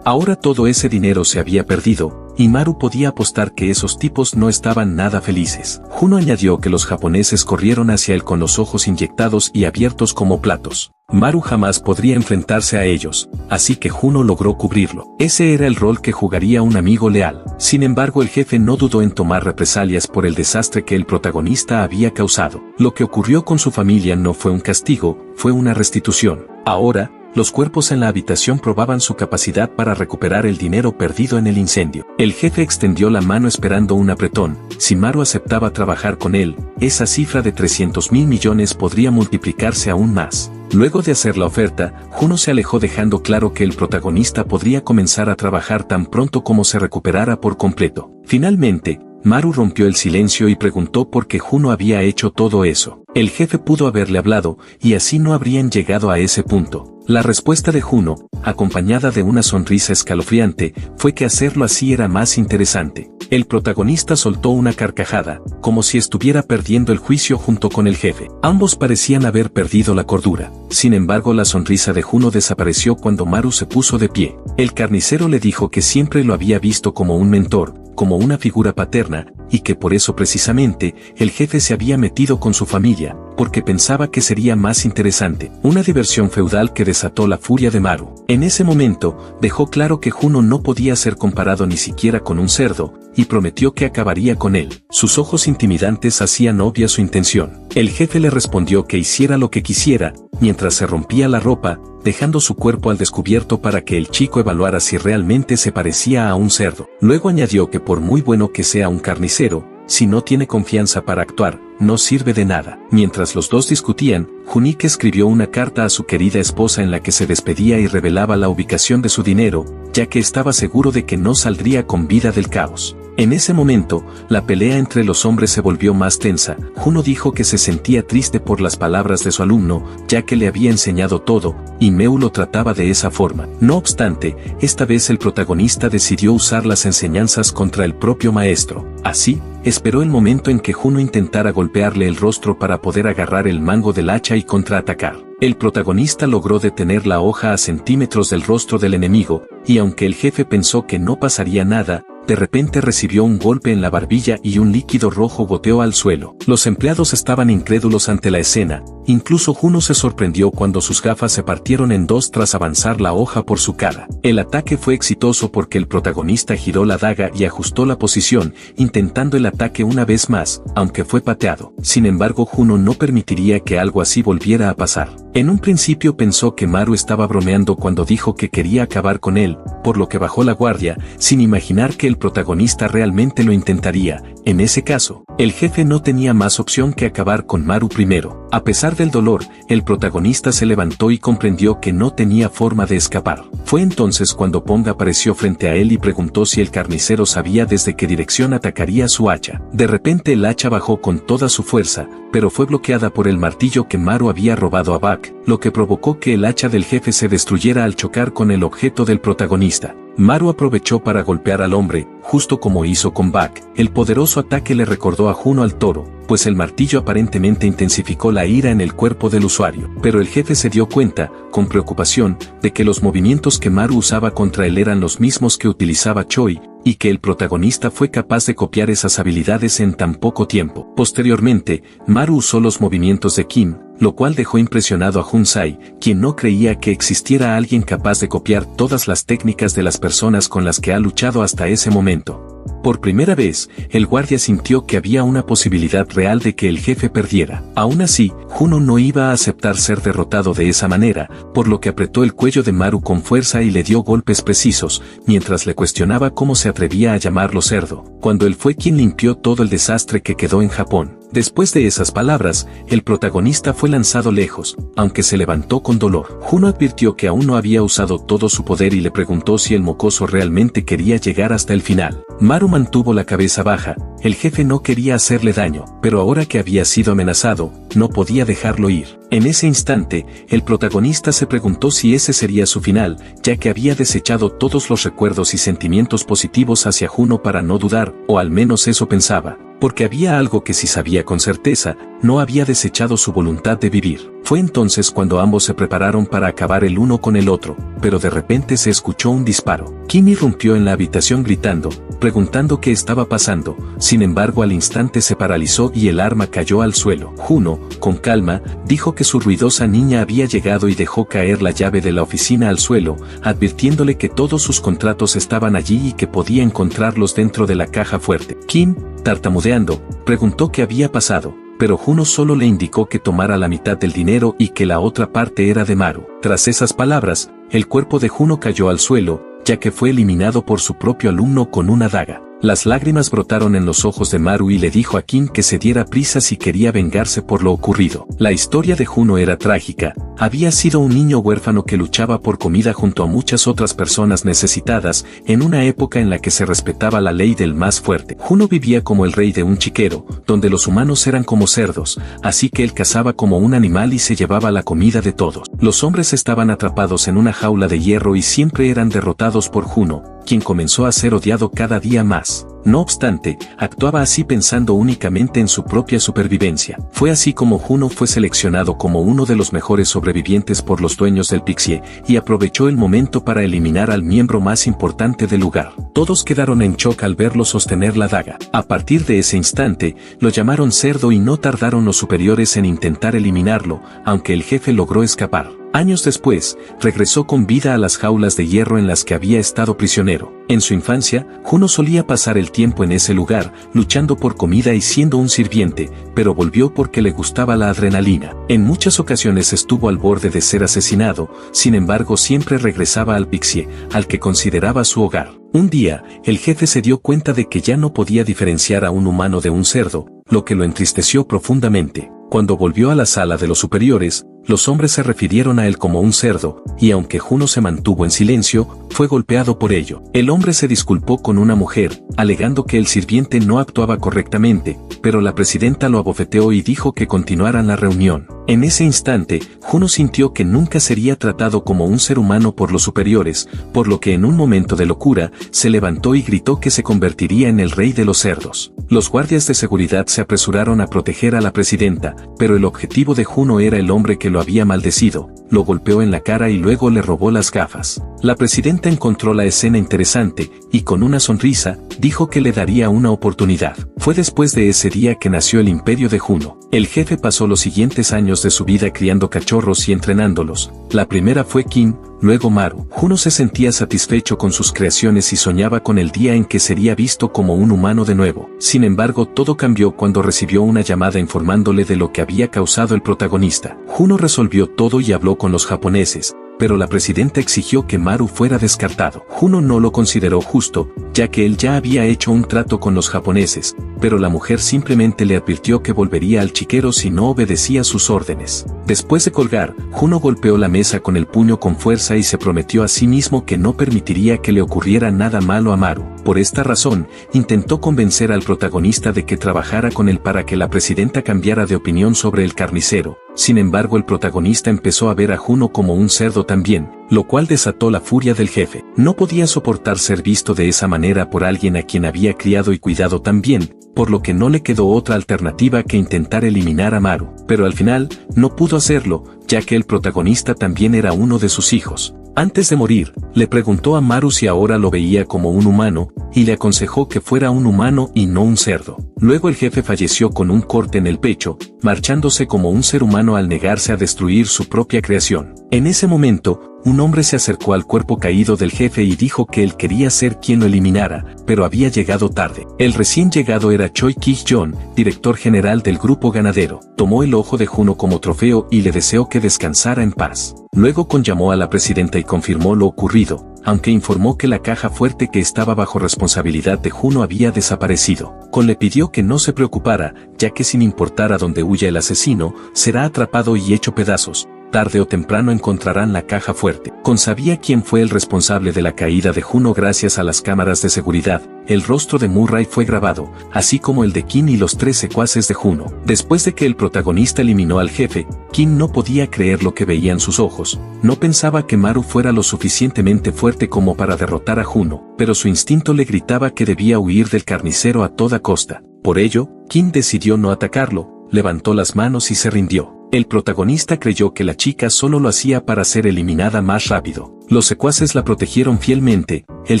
Ahora todo ese dinero se había perdido, y Maru podía apostar que esos tipos no estaban nada felices. Juno añadió que los japoneses corrieron hacia él con los ojos inyectados y abiertos como platos. Maru jamás podría enfrentarse a ellos, así que Juno logró cubrirlo. Ese era el rol que jugaría un amigo leal. Sin embargo, el jefe no dudó en tomar represalias por el desastre que el protagonista había causado. Lo que ocurrió con su familia no fue un castigo, fue una restitución. Ahora, los cuerpos en la habitación probaban su capacidad para recuperar el dinero perdido en el incendio. El jefe extendió la mano esperando un apretón. Si Maru aceptaba trabajar con él, esa cifra de $300.000 millones podría multiplicarse aún más. Luego de hacer la oferta, Juno se alejó dejando claro que el protagonista podría comenzar a trabajar tan pronto como se recuperara por completo. Finalmente, Maru rompió el silencio y preguntó por qué Juno había hecho todo eso. El jefe pudo haberle hablado, y así no habrían llegado a ese punto. La respuesta de Juno, acompañada de una sonrisa escalofriante, fue que hacerlo así era más interesante. El protagonista soltó una carcajada, como si estuviera perdiendo el juicio junto con el jefe. Ambos parecían haber perdido la cordura. Sin embargo, la sonrisa de Juno desapareció cuando Maru se puso de pie. El carnicero le dijo que siempre lo había visto como un mentor, como una figura paterna, y que por eso precisamente, el jefe se había metido con su familia, porque pensaba que sería más interesante. Una diversión feudal que desató la furia de Maru. En ese momento, dejó claro que Juno no podía ser comparado ni siquiera con un cerdo, y prometió que acabaría con él. Sus ojos intimidantes hacían obvia su intención. El jefe le respondió que hiciera lo que quisiera, mientras se rompía la ropa, dejando su cuerpo al descubierto para que el chico evaluara si realmente se parecía a un cerdo. Luego añadió que por muy bueno que sea un carnicero, si no tiene confianza para actuar, no sirve de nada. Mientras los dos discutían, Junique escribió una carta a su querida esposa en la que se despedía y revelaba la ubicación de su dinero, ya que estaba seguro de que no saldría con vida del caos. En ese momento, la pelea entre los hombres se volvió más tensa. Juno dijo que se sentía triste por las palabras de su alumno, ya que le había enseñado todo, y Meu lo trataba de esa forma. No obstante, esta vez el protagonista decidió usar las enseñanzas contra el propio maestro. Así, esperó el momento en que Juno intentara golpearle el rostro para poder agarrar el mango del hacha y contraatacar. El protagonista logró detener la hoja a centímetros del rostro del enemigo, y aunque el jefe pensó que no pasaría nada, de repente recibió un golpe en la barbilla y un líquido rojo goteó al suelo. Los empleados estaban incrédulos ante la escena, incluso Juno se sorprendió cuando sus gafas se partieron en dos tras avanzar la hoja por su cara. El ataque fue exitoso porque el protagonista giró la daga y ajustó la posición, intentando el ataque una vez más, aunque fue pateado. Sin embargo, Juno no permitiría que algo así volviera a pasar. En un principio pensó que Maru estaba bromeando cuando dijo que quería acabar con él, por lo que bajó la guardia, sin imaginar que el protagonista realmente lo intentaría. En ese caso, el jefe no tenía más opción que acabar con Maru primero. A pesar del dolor, el protagonista se levantó y comprendió que no tenía forma de escapar. Fue entonces cuando Pong apareció frente a él y preguntó si el carnicero sabía desde qué dirección atacaría su hacha. De repente el hacha bajó con toda su fuerza, pero fue bloqueada por el martillo que Maru había robado a Buck, lo que provocó que el hacha del jefe se destruyera al chocar con el objeto del protagonista. Maru aprovechó para golpear al hombre, justo como hizo con Buck. El poderoso ataque le recordó a Juno al toro, pues el martillo aparentemente intensificó la ira en el cuerpo del usuario. Pero el jefe se dio cuenta, con preocupación, de que los movimientos que Maru usaba contra él eran los mismos que utilizaba Choi, y que el protagonista fue capaz de copiar esas habilidades en tan poco tiempo. Posteriormente, Maru usó los movimientos de Kim, lo cual dejó impresionado a Junsai, quien no creía que existiera alguien capaz de copiar todas las técnicas de las personas con las que ha luchado hasta ese momento. Por primera vez, el guardia sintió que había una posibilidad real de que el jefe perdiera. Aún así, Juno no iba a aceptar ser derrotado de esa manera, por lo que apretó el cuello de Maru con fuerza y le dio golpes precisos, mientras le cuestionaba cómo se atrevía a llamarlo cerdo, cuando él fue quien limpió todo el desastre que quedó en Japón. Después de esas palabras, el protagonista fue lanzado lejos, aunque se levantó con dolor. Juno advirtió que aún no había usado todo su poder y le preguntó si el mocoso realmente quería llegar hasta el final. Maru mantuvo la cabeza baja. El jefe no quería hacerle daño, pero ahora que había sido amenazado, no podía dejarlo ir. En ese instante, el protagonista se preguntó si ese sería su final, ya que había desechado todos los recuerdos y sentimientos positivos hacia Juno para no dudar, o al menos eso pensaba. Porque había algo que sí sabía con certeza, no había desechado su voluntad de vivir. Fue entonces cuando ambos se prepararon para acabar el uno con el otro, pero de repente se escuchó un disparo. Kim irrumpió en la habitación gritando, preguntando qué estaba pasando. Sin embargo, al instante se paralizó y el arma cayó al suelo. Juno, con calma, dijo que su ruidosa niña había llegado y dejó caer la llave de la oficina al suelo, advirtiéndole que todos sus contratos estaban allí y que podía encontrarlos dentro de la caja fuerte. Kim, tartamudeando, preguntó qué había pasado, pero Juno solo le indicó que tomara la mitad del dinero y que la otra parte era de Maru. Tras esas palabras, el cuerpo de Juno cayó al suelo, ya que fue eliminado por su propio alumno con una daga. Las lágrimas brotaron en los ojos de Maru y le dijo a Kim que se diera prisa si quería vengarse por lo ocurrido. La historia de Juno era trágica. Había sido un niño huérfano que luchaba por comida junto a muchas otras personas necesitadas, en una época en la que se respetaba la ley del más fuerte. Juno vivía como el rey de un chiquero, donde los humanos eran como cerdos, así que él cazaba como un animal y se llevaba la comida de todos. Los hombres estaban atrapados en una jaula de hierro y siempre eran derrotados por Juno, quien comenzó a ser odiado cada día más. No obstante, actuaba así pensando únicamente en su propia supervivencia. Fue así como Juno fue seleccionado como uno de los mejores sobrevivientes por los dueños del Pixie, y aprovechó el momento para eliminar al miembro más importante del lugar. Todos quedaron en shock al verlo sostener la daga. A partir de ese instante, lo llamaron cerdo y no tardaron los superiores en intentar eliminarlo, aunque el jefe logró escapar. Años después, regresó con vida a las jaulas de hierro en las que había estado prisionero. En su infancia, Juno solía pasar el tiempo en ese lugar, luchando por comida y siendo un sirviente, pero volvió porque le gustaba la adrenalina. En muchas ocasiones estuvo al borde de ser asesinado, sin embargo siempre regresaba al Pixie, al que consideraba su hogar. Un día, el jefe se dio cuenta de que ya no podía diferenciar a un humano de un cerdo, lo que lo entristeció profundamente. Cuando volvió a la sala de los superiores, los hombres se refirieron a él como un cerdo, y aunque Juno se mantuvo en silencio, fue golpeado por ello. El hombre se disculpó con una mujer, alegando que el sirviente no actuaba correctamente, pero la presidenta lo abofeteó y dijo que continuaran la reunión. En ese instante, Juno sintió que nunca sería tratado como un ser humano por los superiores, por lo que en un momento de locura, se levantó y gritó que se convertiría en el rey de los cerdos. Los guardias de seguridad se apresuraron a proteger a la presidenta, pero el objetivo de Juno era el hombre que lo había maldecido, lo golpeó en la cara y luego le robó las gafas. La presidenta encontró la escena interesante, y con una sonrisa, dijo que le daría una oportunidad. Fue después de ese día que nació el imperio de Juno. El jefe pasó los siguientes años de su vida criando cachorros y entrenándolos. La primera fue Kim, luego Maru. Juno se sentía satisfecho con sus creaciones y soñaba con el día en que sería visto como un humano de nuevo. Sin embargo, todo cambió cuando recibió una llamada informándole de lo que había causado el protagonista. Juno resolvió todo y habló con los japoneses, pero la presidenta exigió que Maru fuera descartado. Juno no lo consideró justo, ya que él ya había hecho un trato con los japoneses, pero la mujer simplemente le advirtió que volvería al chiquero si no obedecía sus órdenes. Después de colgar, Juno golpeó la mesa con el puño con fuerza y se prometió a sí mismo que no permitiría que le ocurriera nada malo a Maru. Por esta razón, intentó convencer al protagonista de que trabajara con él para que la presidenta cambiara de opinión sobre el carnicero. Sin embargo, el protagonista empezó a ver a Juno como un cerdo también, lo cual desató la furia del jefe. No podía soportar ser visto de esa manera por alguien a quien había criado y cuidado tan bien, por lo que no le quedó otra alternativa que intentar eliminar a Maru. Pero al final, no pudo hacerlo, ya que el protagonista también era uno de sus hijos. Antes de morir, le preguntó a Maru si ahora lo veía como un humano, y le aconsejó que fuera un humano y no un cerdo. Luego el jefe falleció con un corte en el pecho, marchándose como un ser humano al negarse a destruir su propia creación. En ese momento, un hombre se acercó al cuerpo caído del jefe y dijo que él quería ser quien lo eliminara, pero había llegado tarde. El recién llegado era Choi Kik-jong, director general del grupo ganadero. Tomó el ojo de Juno como trofeo y le deseó que descansara en paz. Luego llamó a la presidenta y confirmó lo ocurrido, aunque informó que la caja fuerte que estaba bajo responsabilidad de Juno había desaparecido. Con le pidió que no se preocupara, ya que sin importar a dónde huya el asesino, será atrapado y hecho pedazos. Tarde o temprano encontrarán la caja fuerte. Con sabía quién fue el responsable de la caída de Juno gracias a las cámaras de seguridad. El rostro de Murray fue grabado, así como el de Kim y los 3 secuaces de Juno. Después de que el protagonista eliminó al jefe, Kim no podía creer lo que veían sus ojos. No pensaba que Maru fuera lo suficientemente fuerte como para derrotar a Juno, pero su instinto le gritaba que debía huir del carnicero a toda costa. Por ello, Kim decidió no atacarlo, levantó las manos y se rindió. El protagonista creyó que la chica solo lo hacía para ser eliminada más rápido. Los secuaces la protegieron fielmente. El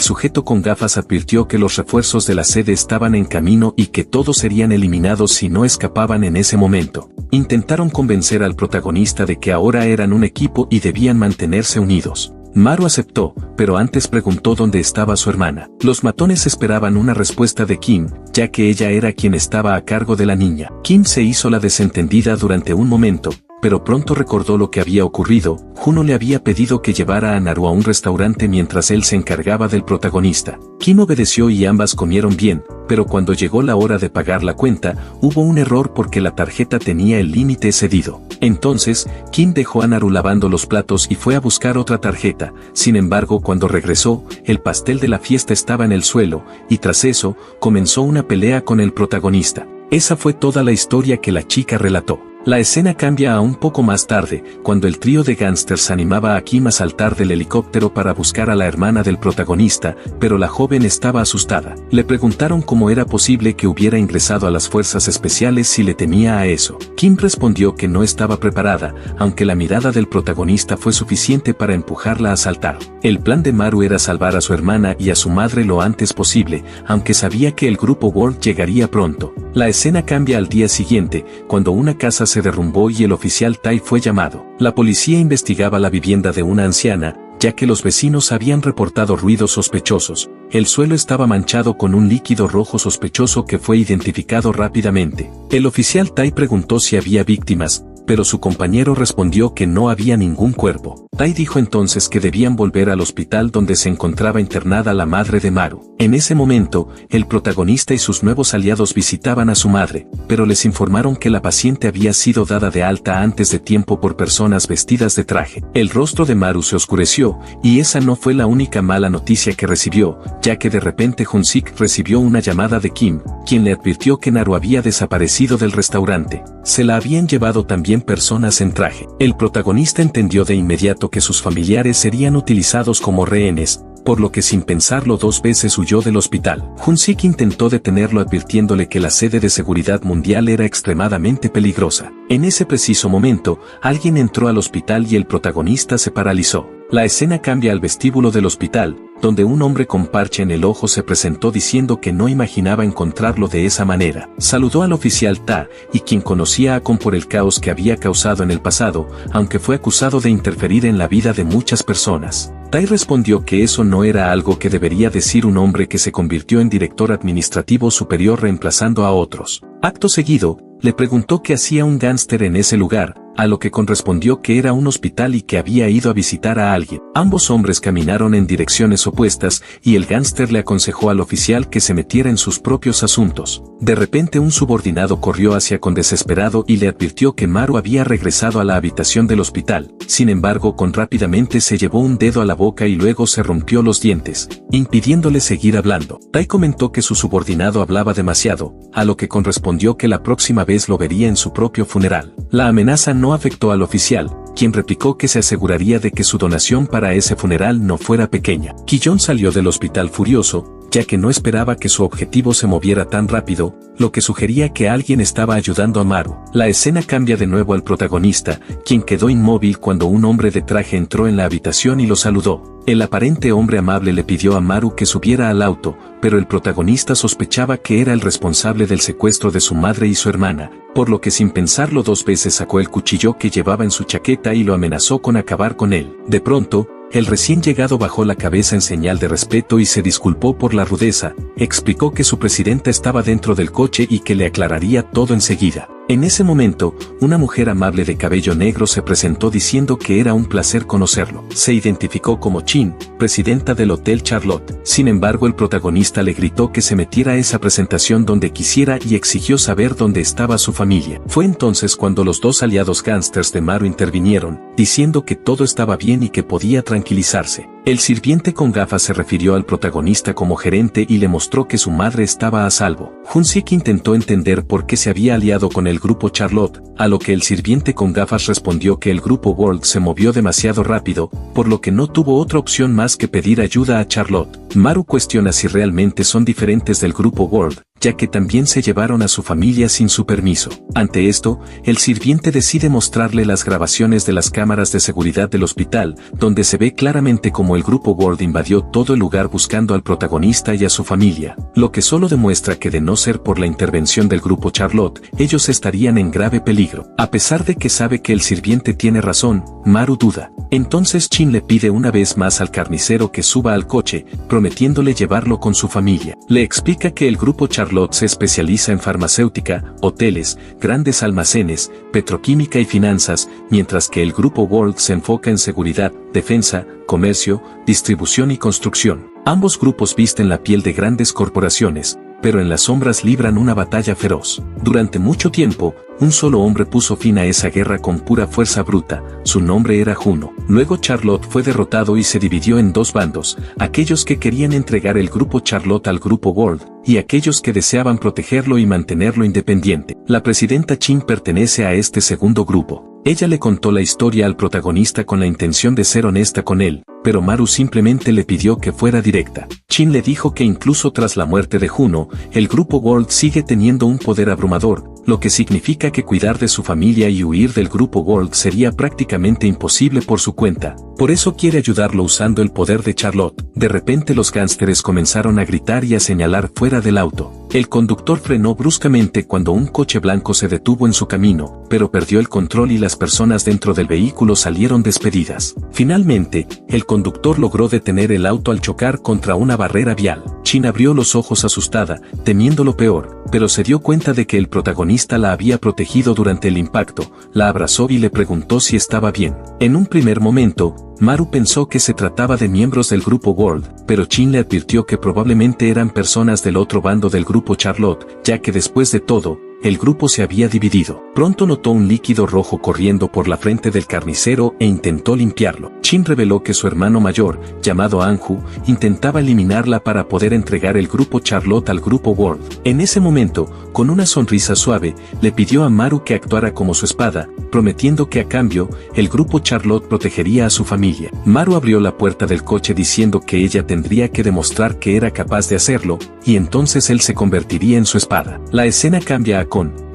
sujeto con gafas advirtió que los refuerzos de la sede estaban en camino y que todos serían eliminados si no escapaban en ese momento. Intentaron convencer al protagonista de que ahora eran un equipo y debían mantenerse unidos. Maru aceptó, pero antes preguntó dónde estaba su hermana. Los matones esperaban una respuesta de Kim, ya que ella era quien estaba a cargo de la niña. Kim se hizo la desentendida durante un momento, pero pronto recordó lo que había ocurrido. Juno le había pedido que llevara a Naru a un restaurante mientras él se encargaba del protagonista. Kim obedeció y ambas comieron bien, pero cuando llegó la hora de pagar la cuenta, hubo un error porque la tarjeta tenía el límite excedido. Entonces, Kim dejó a Naru lavando los platos y fue a buscar otra tarjeta. Sin embargo, cuando regresó, el pastel de la fiesta estaba en el suelo, y tras eso, comenzó una pelea con el protagonista. Esa fue toda la historia que la chica relató. La escena cambia a un poco más tarde, cuando el trío de gángsters animaba a Kim a saltar del helicóptero para buscar a la hermana del protagonista, pero la joven estaba asustada. Le preguntaron cómo era posible que hubiera ingresado a las fuerzas especiales si le temía a eso. Kim respondió que no estaba preparada, aunque la mirada del protagonista fue suficiente para empujarla a saltar. El plan de Maru era salvar a su hermana y a su madre lo antes posible, aunque sabía que el grupo World llegaría pronto. La escena cambia al día siguiente, cuando una casa se derrumbó y el oficial Tai fue llamado. La policía investigaba la vivienda de una anciana, ya que los vecinos habían reportado ruidos sospechosos. El suelo estaba manchado con un líquido rojo sospechoso que fue identificado rápidamente. El oficial Tai preguntó si había víctimas, pero su compañero respondió que no había ningún cuerpo. Tai dijo entonces que debían volver al hospital donde se encontraba internada la madre de Maru. En ese momento, el protagonista y sus nuevos aliados visitaban a su madre, pero les informaron que la paciente había sido dada de alta antes de tiempo por personas vestidas de traje. El rostro de Maru se oscureció, y esa no fue la única mala noticia que recibió, ya que de repente Jun-sik recibió una llamada de Kim, quien le advirtió que Naru había desaparecido del restaurante. Se la habían llevado también personas en traje. El protagonista entendió de inmediato que sus familiares serían utilizados como rehenes, por lo que sin pensarlo dos veces huyó del hospital. Jun-sik intentó detenerlo advirtiéndole que la sede de seguridad mundial era extremadamente peligrosa. En ese preciso momento, alguien entró al hospital y el protagonista se paralizó. La escena cambia al vestíbulo del hospital, donde un hombre con parche en el ojo se presentó diciendo que no imaginaba encontrarlo de esa manera. Saludó al oficial Ta, y quien conocía a Kon por el caos que había causado en el pasado, aunque fue acusado de interferir en la vida de muchas personas. Tai respondió que eso no era algo que debería decir un hombre que se convirtió en director administrativo superior reemplazando a otros. Acto seguido, le preguntó qué hacía un gángster en ese lugar, a lo que Kon respondió que era un hospital y que había ido a visitar a alguien. Ambos hombres caminaron en direcciones opuestas y el gángster le aconsejó al oficial que se metiera en sus propios asuntos. De repente un subordinado corrió hacia Kon desesperado y le advirtió que Maru había regresado a la habitación del hospital. Sin embargo, Kon rápidamente se llevó un dedo a la boca y luego se rompió los dientes, impidiéndole seguir hablando. Tai comentó que su subordinado hablaba demasiado, a lo que Kon respondió que la próxima vez lo vería en su propio funeral. La amenaza no afectó al oficial, quien replicó que se aseguraría de que su donación para ese funeral no fuera pequeña. Ki-yeon salió del hospital furioso, ya que no esperaba que su objetivo se moviera tan rápido, lo que sugería que alguien estaba ayudando a Maru. La escena cambia de nuevo al protagonista, quien quedó inmóvil cuando un hombre de traje entró en la habitación y lo saludó. El aparente hombre amable le pidió a Maru que subiera al auto, pero el protagonista sospechaba que era el responsable del secuestro de su madre y su hermana, por lo que sin pensarlo dos veces sacó el cuchillo que llevaba en su chaqueta y lo amenazó con acabar con él. De pronto, el recién llegado bajó la cabeza en señal de respeto y se disculpó por la rudeza, explicó que su presidenta estaba dentro del coche y que le aclararía todo enseguida. En ese momento, una mujer amable de cabello negro se presentó diciendo que era un placer conocerlo. Se identificó como Chin, presidenta del Hotel Charlotte. Sin embargo, el protagonista le gritó que se metiera a esa presentación donde quisiera y exigió saber dónde estaba su familia. Fue entonces cuando los dos aliados gángsters de Maru intervinieron, diciendo que todo estaba bien y que podía tranquilizarse. El sirviente con gafas se refirió al protagonista como gerente y le mostró que su madre estaba a salvo. Jun-sik intentó entender por qué se había aliado con el grupo Charlotte, a lo que el sirviente con gafas respondió que el grupo World se movió demasiado rápido, por lo que no tuvo otra opción más que pedir ayuda a Charlotte. Maru cuestiona si realmente son diferentes del grupo World, ya que también se llevaron a su familia sin su permiso. Ante esto, el sirviente decide mostrarle las grabaciones de las cámaras de seguridad del hospital, donde se ve claramente cómo el grupo World invadió todo el lugar buscando al protagonista y a su familia, lo que solo demuestra que de no ser por la intervención del grupo Charlotte, ellos estarían en grave peligro. A pesar de que sabe que el sirviente tiene razón, Maru duda. Entonces Chin le pide una vez más al carnicero que suba al coche, prometiéndole llevarlo con su familia. Le explica que el grupo Charlotte Charlotte se especializa en farmacéutica, hoteles, grandes almacenes, petroquímica y finanzas, mientras que el grupo World se enfoca en seguridad, defensa, comercio, distribución y construcción. Ambos grupos visten la piel de grandes corporaciones, pero en las sombras libran una batalla feroz. Durante mucho tiempo, un solo hombre puso fin a esa guerra con pura fuerza bruta, su nombre era Juno. Luego Charlotte fue derrotado y se dividió en dos bandos, aquellos que querían entregar el grupo Charlotte al grupo World, y aquellos que deseaban protegerlo y mantenerlo independiente. La presidenta Chin pertenece a este segundo grupo. Ella le contó la historia al protagonista con la intención de ser honesta con él, pero Maru simplemente le pidió que fuera directa. Chin le dijo que incluso tras la muerte de Juno, el grupo World sigue teniendo un poder abrumador, lo que significa que cuidar de su familia y huir del grupo World sería prácticamente imposible por su cuenta. Por eso quiere ayudarlo usando el poder de Charlotte. De repente los gánsteres comenzaron a gritar y a señalar fuera del auto. El conductor frenó bruscamente cuando un coche blanco se detuvo en su camino, pero perdió el control y las personas dentro del vehículo salieron despedidas. Finalmente, el conductor logró detener el auto al chocar contra una barrera vial. Chin abrió los ojos asustada, temiendo lo peor, pero se dio cuenta de que el protagonista la había protegido durante el impacto, la abrazó y le preguntó si estaba bien. En un primer momento, Maru pensó que se trataba de miembros del grupo World, pero Chin le advirtió que probablemente eran personas del otro bando del grupo Charlotte, ya que después de todo, el grupo se había dividido. Pronto notó un líquido rojo corriendo por la frente del carnicero e intentó limpiarlo. Chin reveló que su hermano mayor, llamado Anju, intentaba eliminarla para poder entregar el grupo Charlotte al grupo World. En ese momento, con una sonrisa suave, le pidió a Maru que actuara como su espada, prometiendo que a cambio, el grupo Charlotte protegería a su familia. Maru abrió la puerta del coche diciendo que ella tendría que demostrar que era capaz de hacerlo, y entonces él se convertiría en su espada. La escena cambia a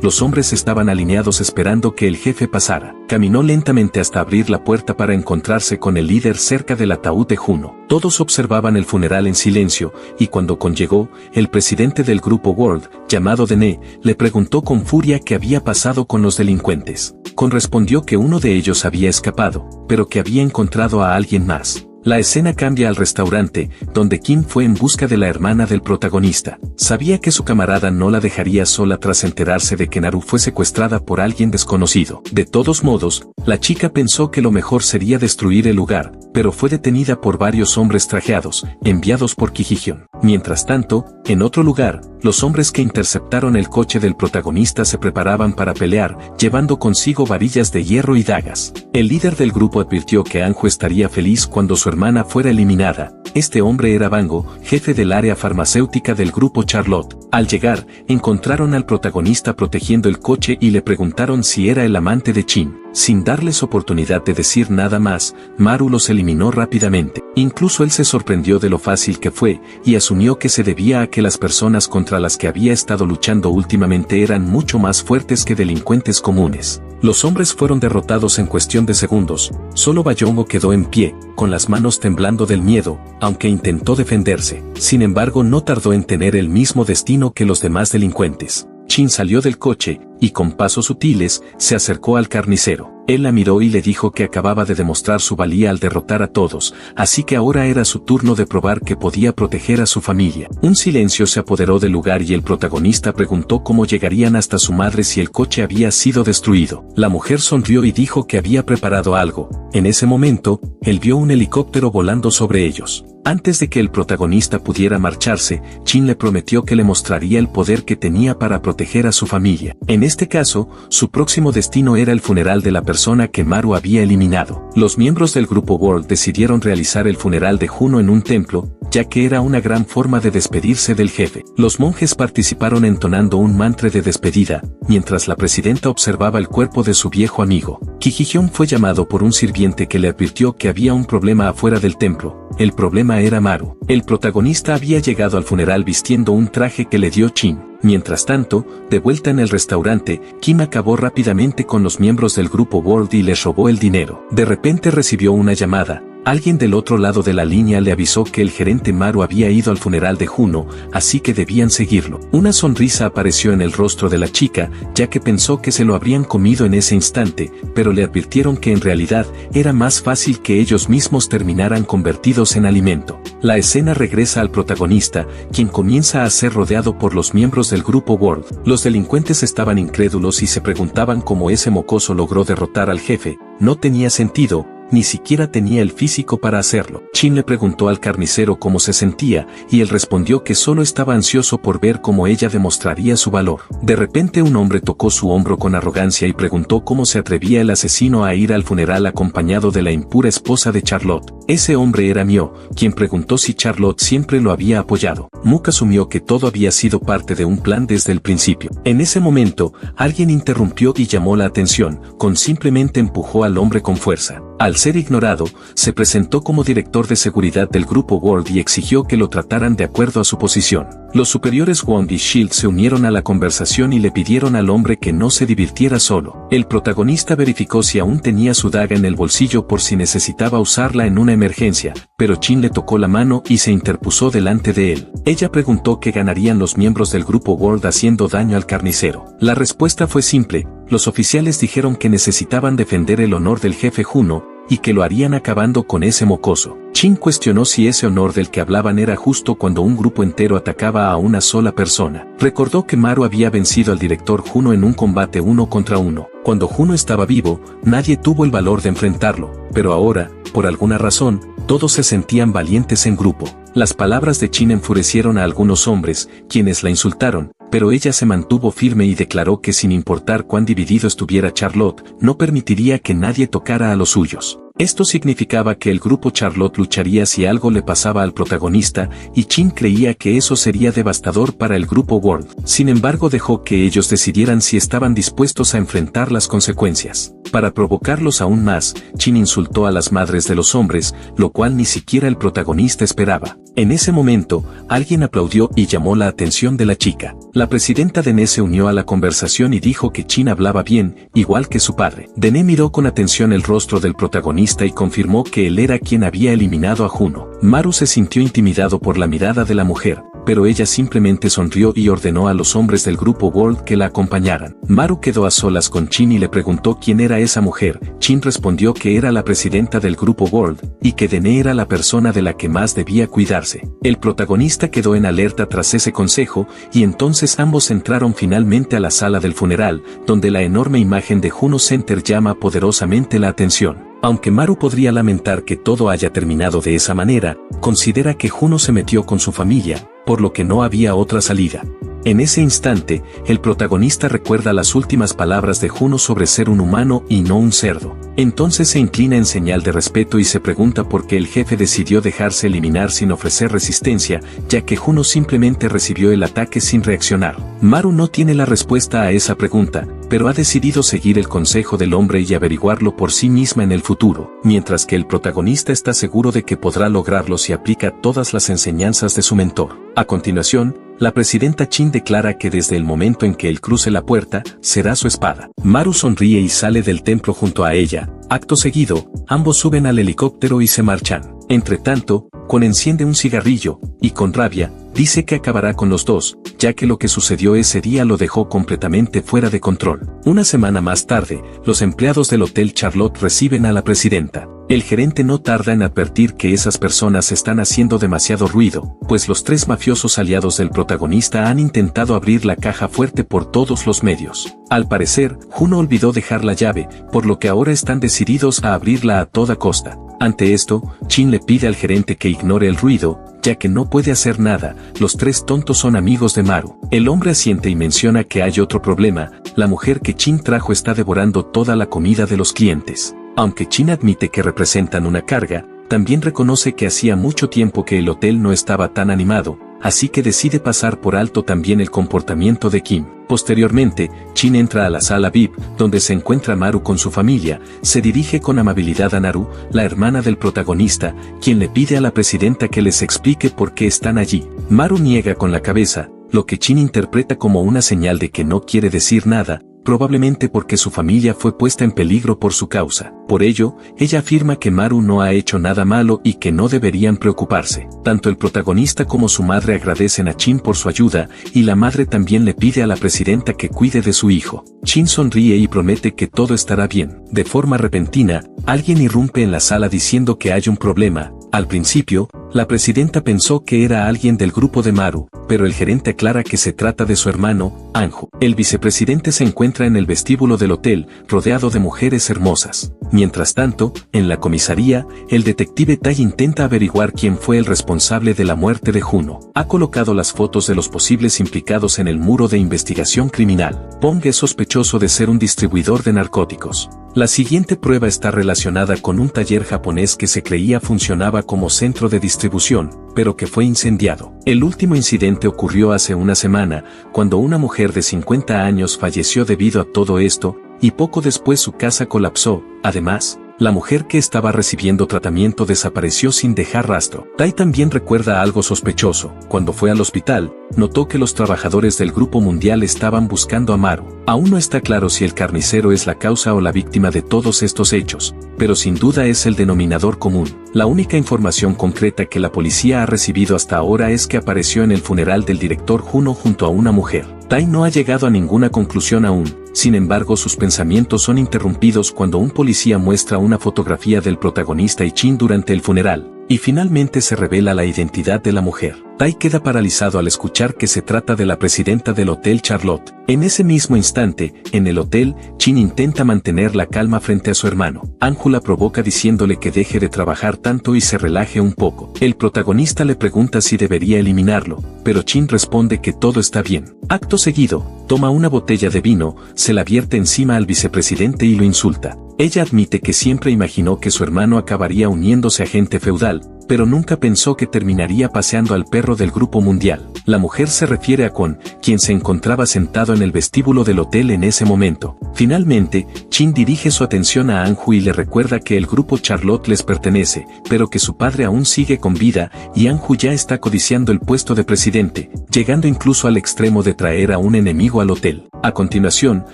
los hombres estaban alineados esperando que el jefe pasara. Caminó lentamente hasta abrir la puerta para encontrarse con el líder cerca del ataúd de Juno. Todos observaban el funeral en silencio, y cuando llegó, el presidente del grupo World, llamado Dene, le preguntó con furia qué había pasado con los delincuentes. Con respondió que uno de ellos había escapado, pero que había encontrado a alguien más. La escena cambia al restaurante, donde Kim fue en busca de la hermana del protagonista. Sabía que su camarada no la dejaría sola tras enterarse de que Naru fue secuestrada por alguien desconocido. De todos modos, la chica pensó que lo mejor sería destruir el lugar, pero fue detenida por varios hombres trajeados, enviados por Kijihyun. Mientras tanto, en otro lugar, los hombres que interceptaron el coche del protagonista se preparaban para pelear, llevando consigo varillas de hierro y dagas. El líder del grupo advirtió que Anju estaría feliz cuando su hermana fuera eliminada. Este hombre era Bango, jefe del área farmacéutica del grupo Charlotte. Al llegar, encontraron al protagonista protegiendo el coche y le preguntaron si era el amante de Chin. Sin darles oportunidad de decir nada más, Maru los eliminó rápidamente. Incluso él se sorprendió de lo fácil que fue, y asumió que se debía a que las personas contra las que había estado luchando últimamente eran mucho más fuertes que delincuentes comunes. Los hombres fueron derrotados en cuestión de segundos. Solo Bayongo quedó en pie, con las manos temblando del miedo, aunque intentó defenderse. Sin embargo, no tardó en tener el mismo destino que los demás delincuentes. Chin salió del coche, y con pasos sutiles, se acercó al carnicero. Él la miró y le dijo que acababa de demostrar su valía al derrotar a todos, así que ahora era su turno de probar que podía proteger a su familia. Un silencio se apoderó del lugar y el protagonista preguntó cómo llegarían hasta su madre si el coche había sido destruido. La mujer sonrió y dijo que había preparado algo. En ese momento, él vio un helicóptero volando sobre ellos. Antes de que el protagonista pudiera marcharse, Chin le prometió que le mostraría el poder que tenía para proteger a su familia. En este caso, su próximo destino era el funeral de la persona que Maru había eliminado. Los miembros del grupo World decidieron realizar el funeral de Juno en un templo, ya que era una gran forma de despedirse del jefe. Los monjes participaron entonando un mantra de despedida, mientras la presidenta observaba el cuerpo de su viejo amigo. Kijihyun fue llamado por un sirviente que le advirtió que había un problema afuera del templo. El problema era Maru. El protagonista había llegado al funeral vistiendo un traje que le dio Chin. Mientras tanto, de vuelta en el restaurante, Kim acabó rápidamente con los miembros del grupo World y les robó el dinero. De repente recibió una llamada. Alguien del otro lado de la línea le avisó que el gerente Maru había ido al funeral de Juno, así que debían seguirlo. Una sonrisa apareció en el rostro de la chica, ya que pensó que se lo habrían comido en ese instante, pero le advirtieron que en realidad era más fácil que ellos mismos terminaran convertidos en alimento. La escena regresa al protagonista, quien comienza a ser rodeado por los miembros del grupo World. Los delincuentes estaban incrédulos y se preguntaban cómo ese mocoso logró derrotar al jefe. No tenía sentido, ni siquiera tenía el físico para hacerlo. Chin le preguntó al carnicero cómo se sentía, y él respondió que solo estaba ansioso por ver cómo ella demostraría su valor. De repente un hombre tocó su hombro con arrogancia y preguntó cómo se atrevía el asesino a ir al funeral acompañado de la impura esposa de Charlotte. Ese hombre era Mio, quien preguntó si Charlotte siempre lo había apoyado. Mook asumió que todo había sido parte de un plan desde el principio. En ese momento, alguien interrumpió y llamó la atención, simplemente empujó al hombre con fuerza. Al ser ignorado, se presentó como director de seguridad del grupo World y exigió que lo trataran de acuerdo a su posición. Los superiores Wong y Shield se unieron a la conversación y le pidieron al hombre que no se divirtiera solo. El protagonista verificó si aún tenía su daga en el bolsillo por si necesitaba usarla en una emergencia, pero Chin le tocó la mano y se interpuso delante de él. Ella preguntó qué ganarían los miembros del grupo World haciendo daño al carnicero. La respuesta fue simple: los oficiales dijeron que necesitaban defender el honor del jefe Juno, y que lo harían acabando con ese mocoso. Chin cuestionó si ese honor del que hablaban era justo cuando un grupo entero atacaba a una sola persona. Recordó que Maru había vencido al director Juno en un combate 1 contra 1. Cuando Juno estaba vivo, nadie tuvo el valor de enfrentarlo, pero ahora, por alguna razón, todos se sentían valientes en grupo. Las palabras de Chin enfurecieron a algunos hombres, quienes la insultaron, pero ella se mantuvo firme y declaró que sin importar cuán dividido estuviera Charlotte, no permitiría que nadie tocara a los suyos. Esto significaba que el grupo Charlotte lucharía si algo le pasaba al protagonista, y Chin creía que eso sería devastador para el grupo World. Sin embargo, dejó que ellos decidieran si estaban dispuestos a enfrentar las consecuencias. Para provocarlos aún más, Chin insultó a las madres de los hombres, lo cual ni siquiera el protagonista esperaba. En ese momento, alguien aplaudió y llamó la atención de la chica. La presidenta Dene se unió a la conversación y dijo que Chin hablaba bien, igual que su padre. Dene miró con atención el rostro del protagonista y confirmó que él era quien había eliminado a Juno. Maru se sintió intimidado por la mirada de la mujer, pero ella simplemente sonrió y ordenó a los hombres del grupo World que la acompañaran. Maru quedó a solas con Chin y le preguntó quién era esa mujer. Chin respondió que era la presidenta del grupo World, y que Dene era la persona de la que más debía cuidarse. El protagonista quedó en alerta tras ese consejo, y entonces ambos entraron finalmente a la sala del funeral, donde la enorme imagen de Juno Center llama poderosamente la atención. Aunque Maru podría lamentar que todo haya terminado de esa manera, considera que Juno se metió con su familia, por lo que no había otra salida. En ese instante, el protagonista recuerda las últimas palabras de Juno sobre ser un humano y no un cerdo. Entonces se inclina en señal de respeto y se pregunta por qué el jefe decidió dejarse eliminar sin ofrecer resistencia, ya que Juno simplemente recibió el ataque sin reaccionar. Maru no tiene la respuesta a esa pregunta, pero ha decidido seguir el consejo del hombre y averiguarlo por sí misma en el futuro, mientras que el protagonista está seguro de que podrá lograrlo si aplica todas las enseñanzas de su mentor. A continuación, la presidenta Chin declara que desde el momento en que él cruce la puerta, será su espada. Maru sonríe y sale del templo junto a ella. Acto seguido, ambos suben al helicóptero y se marchan. Entretanto, Kwon enciende un cigarrillo, y con rabia, dice que acabará con los dos, ya que lo que sucedió ese día lo dejó completamente fuera de control. Una semana más tarde, los empleados del Hotel Charlotte reciben a la presidenta. El gerente no tarda en advertir que esas personas están haciendo demasiado ruido, pues los tres mafiosos aliados del protagonista han intentado abrir la caja fuerte por todos los medios. Al parecer, Juno olvidó dejar la llave, por lo que ahora están decididos a abrirla a toda costa. Ante esto, Chin le pide al gerente que ignore el ruido, ya que no puede hacer nada. Los tres tontos son amigos de Maru. El hombre asiente y menciona que hay otro problema: la mujer que Chin trajo está devorando toda la comida de los clientes. Aunque Chin admite que representan una carga, también reconoce que hacía mucho tiempo que el hotel no estaba tan animado, así que decide pasar por alto también el comportamiento de Kim. Posteriormente, Chin entra a la sala VIP, donde se encuentra Maru con su familia. Se dirige con amabilidad a Naru, la hermana del protagonista, quien le pide a la presidenta que les explique por qué están allí. Maru niega con la cabeza, lo que Chin interpreta como una señal de que no quiere decir nada, probablemente porque su familia fue puesta en peligro por su causa. Por ello, ella afirma que Maru no ha hecho nada malo y que no deberían preocuparse. Tanto el protagonista como su madre agradecen a Chin por su ayuda, y la madre también le pide a la presidenta que cuide de su hijo. Chin sonríe y promete que todo estará bien. De forma repentina, alguien irrumpe en la sala diciendo que hay un problema. Al principio, la presidenta pensó que era alguien del grupo de Maru, pero el gerente aclara que se trata de su hermano, Anju. El vicepresidente se encuentra en el vestíbulo del hotel, rodeado de mujeres hermosas. Mientras tanto, en la comisaría, el detective Tai intenta averiguar quién fue el responsable de la muerte de Juno. Ha colocado las fotos de los posibles implicados en el muro de investigación criminal. Pong es sospechoso de ser un distribuidor de narcóticos. La siguiente prueba está relacionada con un taller japonés que se creía funcionaba como centro de distribución, pero que fue incendiado. El último incidente ocurrió hace una semana, cuando una mujer de 50 años falleció debido a todo esto, y poco después su casa colapsó. Además, la mujer que estaba recibiendo tratamiento desapareció sin dejar rastro. Tai también recuerda algo sospechoso. Cuando fue al hospital, notó que los trabajadores del Grupo Mundial estaban buscando a Maru. Aún no está claro si el carnicero es la causa o la víctima de todos estos hechos, pero sin duda es el denominador común. La única información concreta que la policía ha recibido hasta ahora es que apareció en el funeral del director Juno junto a una mujer. Tai no ha llegado a ninguna conclusión aún. Sin embargo, sus pensamientos son interrumpidos cuando un policía muestra una fotografía del protagonista y Chin durante el funeral, y finalmente se revela la identidad de la mujer. Tai queda paralizado al escuchar que se trata de la presidenta del Hotel Charlotte. En ese mismo instante, en el hotel, Chin intenta mantener la calma frente a su hermano. Anju la provoca diciéndole que deje de trabajar tanto y se relaje un poco. El protagonista le pregunta si debería eliminarlo, pero Chin responde que todo está bien. Acto seguido, toma una botella de vino, se la vierte encima al vicepresidente y lo insulta. Ella admite que siempre imaginó que su hermano acabaría uniéndose a gente feudal, pero nunca pensó que terminaría paseando al perro del Grupo Mundial. La mujer se refiere a Kon, quien se encontraba sentado en el vestíbulo del hotel en ese momento. Finalmente, Chin dirige su atención a Anju y le recuerda que el Grupo Charlotte les pertenece, pero que su padre aún sigue con vida, y Anju ya está codiciando el puesto de presidente, llegando incluso al extremo de traer a un enemigo al hotel. A continuación,